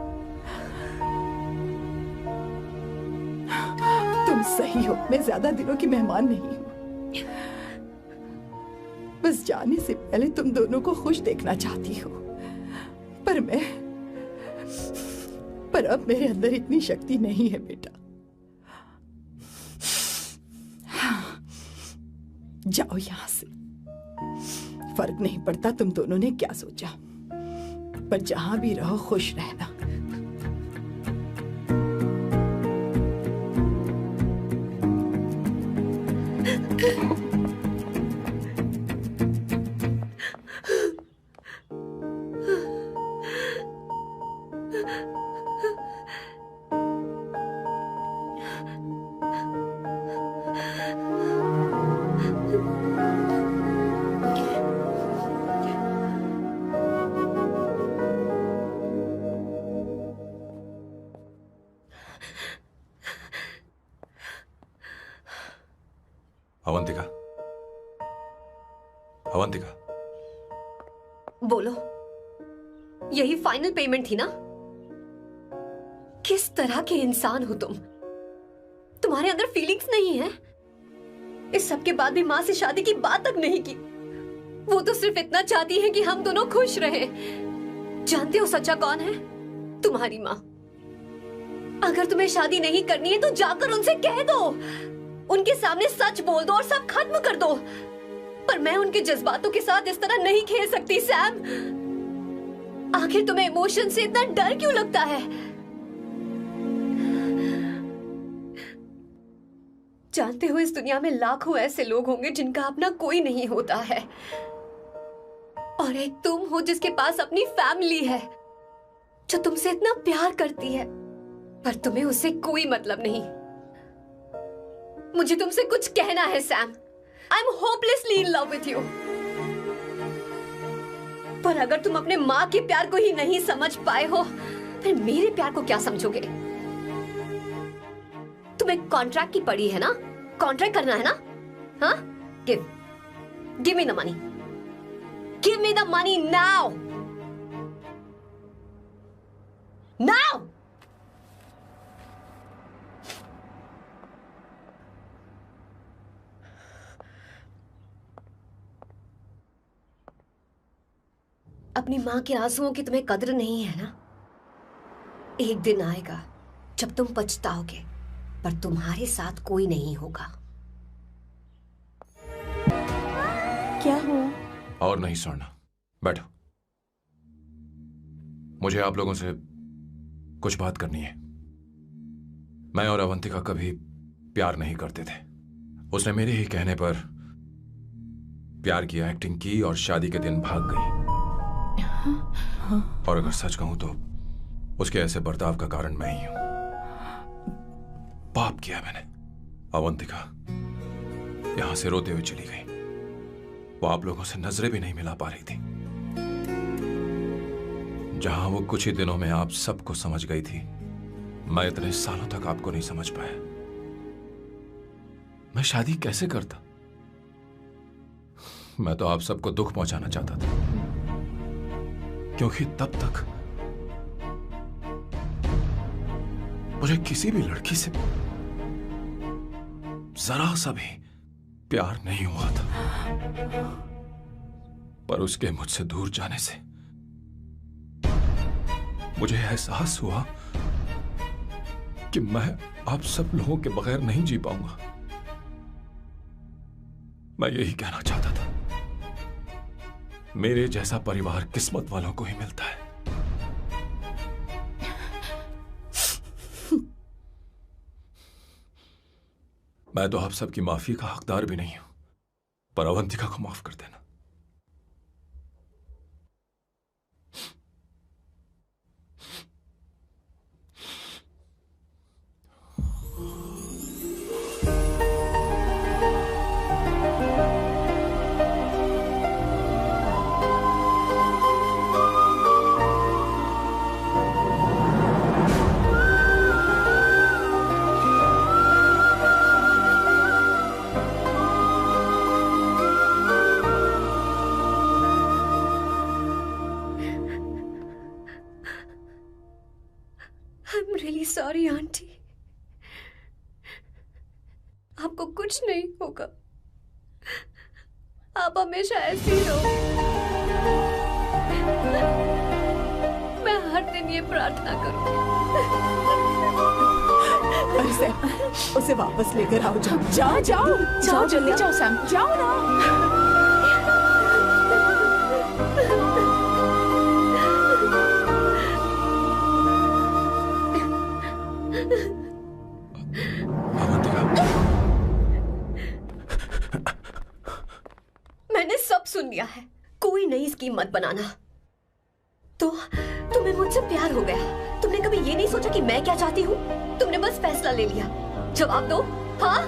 तुम सही हो, मैं ज्यादा दिनों की मेहमान नहीं हूं। बस जाने से पहले तुम दोनों को खुश देखना चाहती हो, पर अब मेरे अंदर इतनी शक्ति नहीं है बेटा। जाओ यहां से। फर्क नहीं पड़ता तुम दोनों ने क्या सोचा, पर जहां भी रहो खुश रहना। अवंतिका, अवंतिका, बोलो, यही फाइनल पेमेंट थी ना? किस तरह के इंसान हो तुम? तुम्हारे अंदर फीलिंग्स नहीं है? इस सब के बाद भी माँ से शादी की बात तक नहीं की। वो तो सिर्फ इतना चाहती है कि हम दोनों खुश रहें। जानते हो सच्चा कौन है? तुम्हारी माँ। अगर तुम्हें शादी नहीं करनी है तो जाकर उनसे कह दो, उनके सामने सच बोल दो और सब खत्म कर दो। पर मैं उनके जज्बातों के साथ इस तरह नहीं खेल सकती सैम। आखिर तुम्हें इमोशन से इतना डर क्यों लगता है? जानते हो इस दुनिया में लाखों ऐसे लोग होंगे जिनका अपना कोई नहीं होता है, और एक तुम हो जिसके पास अपनी फैमिली है जो तुमसे इतना प्यार करती है, पर तुम्हें उससे कोई मतलब नहीं। मुझे तुमसे कुछ कहना है Sam. I am hopelessly in love with you. पर अगर तुम अपने माँ के प्यार को ही नहीं समझ पाए हो, फिर मेरे प्यार को क्या समझोगे? तुम्हें कॉन्ट्रैक्ट की पड़ी है ना? कॉन्ट्रैक्ट करना है ना? हाँ? Give me the money. Give me the money now. Now. अपनी माँ के आंसुओं की तुम्हें कद्र नहीं है ना? एक दिन आएगा जब तुम पछताओगे, पर तुम्हारे साथ कोई नहीं होगा। क्या हुआ? और नहीं स्वर्णा, बैठो। मुझे आप लोगों से कुछ बात करनी है। मैं और अवंतिका कभी प्यार नहीं करते थे। उसने मेरे ही कहने पर प्यार की एक्टिंग की और शादी के दिन भाग गई। और अगर सच कहूं तो उसके ऐसे बर्ताव का कारण मैं ही हूं। पाप किया मैंने। अवंतिका यहां से रोते हुए चली गई। वो आप लोगों से नजरें भी नहीं मिला पा रही थी। जहां वो कुछ ही दिनों में आप सबको समझ गई थी, मैं इतने सालों तक आपको नहीं समझ पाया। मैं शादी कैसे करता? मैं तो आप सबको दुख पहुंचाना चाहता था, क्योंकि तब तक मुझे किसी भी लड़की से जरा सा भी प्यार नहीं हुआ था। पर उसके मुझसे दूर जाने से मुझे एहसास हुआ कि मैं आप सब लोगों के बगैर नहीं जी पाऊंगा। मैं यही कहना चाहता था, मेरे जैसा परिवार किस्मत वालों को ही मिलता है। मैं तो आप सबकी माफी का हकदार भी नहीं हूं, पर अवंतिका को माफ कर देना। सॉरी आंटी, आपको कुछ नहीं होगा। आप हमेशा ऐसी ही रहो। मैं हर दिन ये प्रार्थना करूंगी। उसे वापस लेकर आओ। जाओ जाओ जाओ जाओ जल्दी जाओ सैम, जाओ ना। मैंने सब सुन लिया है। कोई नई स्कीम मत बनाना। तो तुम्हें मुझसे प्यार हो गया। तुमने कभी ये नहीं सोचा कि मैं क्या चाहती हूँ? तुमने बस फैसला ले लिया। जवाब दो। हाँ?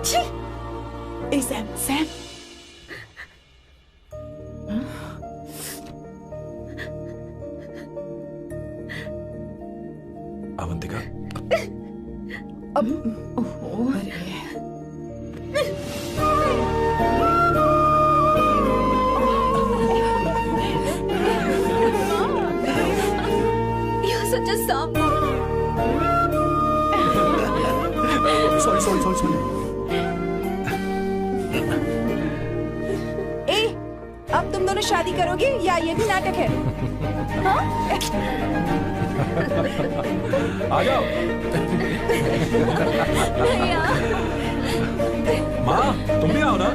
छी! Sam, Sam. अवंतिका, सॉरी। अब तुम दोनों शादी करोगे या ये भी नाटक है? हाँ? आ जाओ। माँ, तुम भी आओ ना।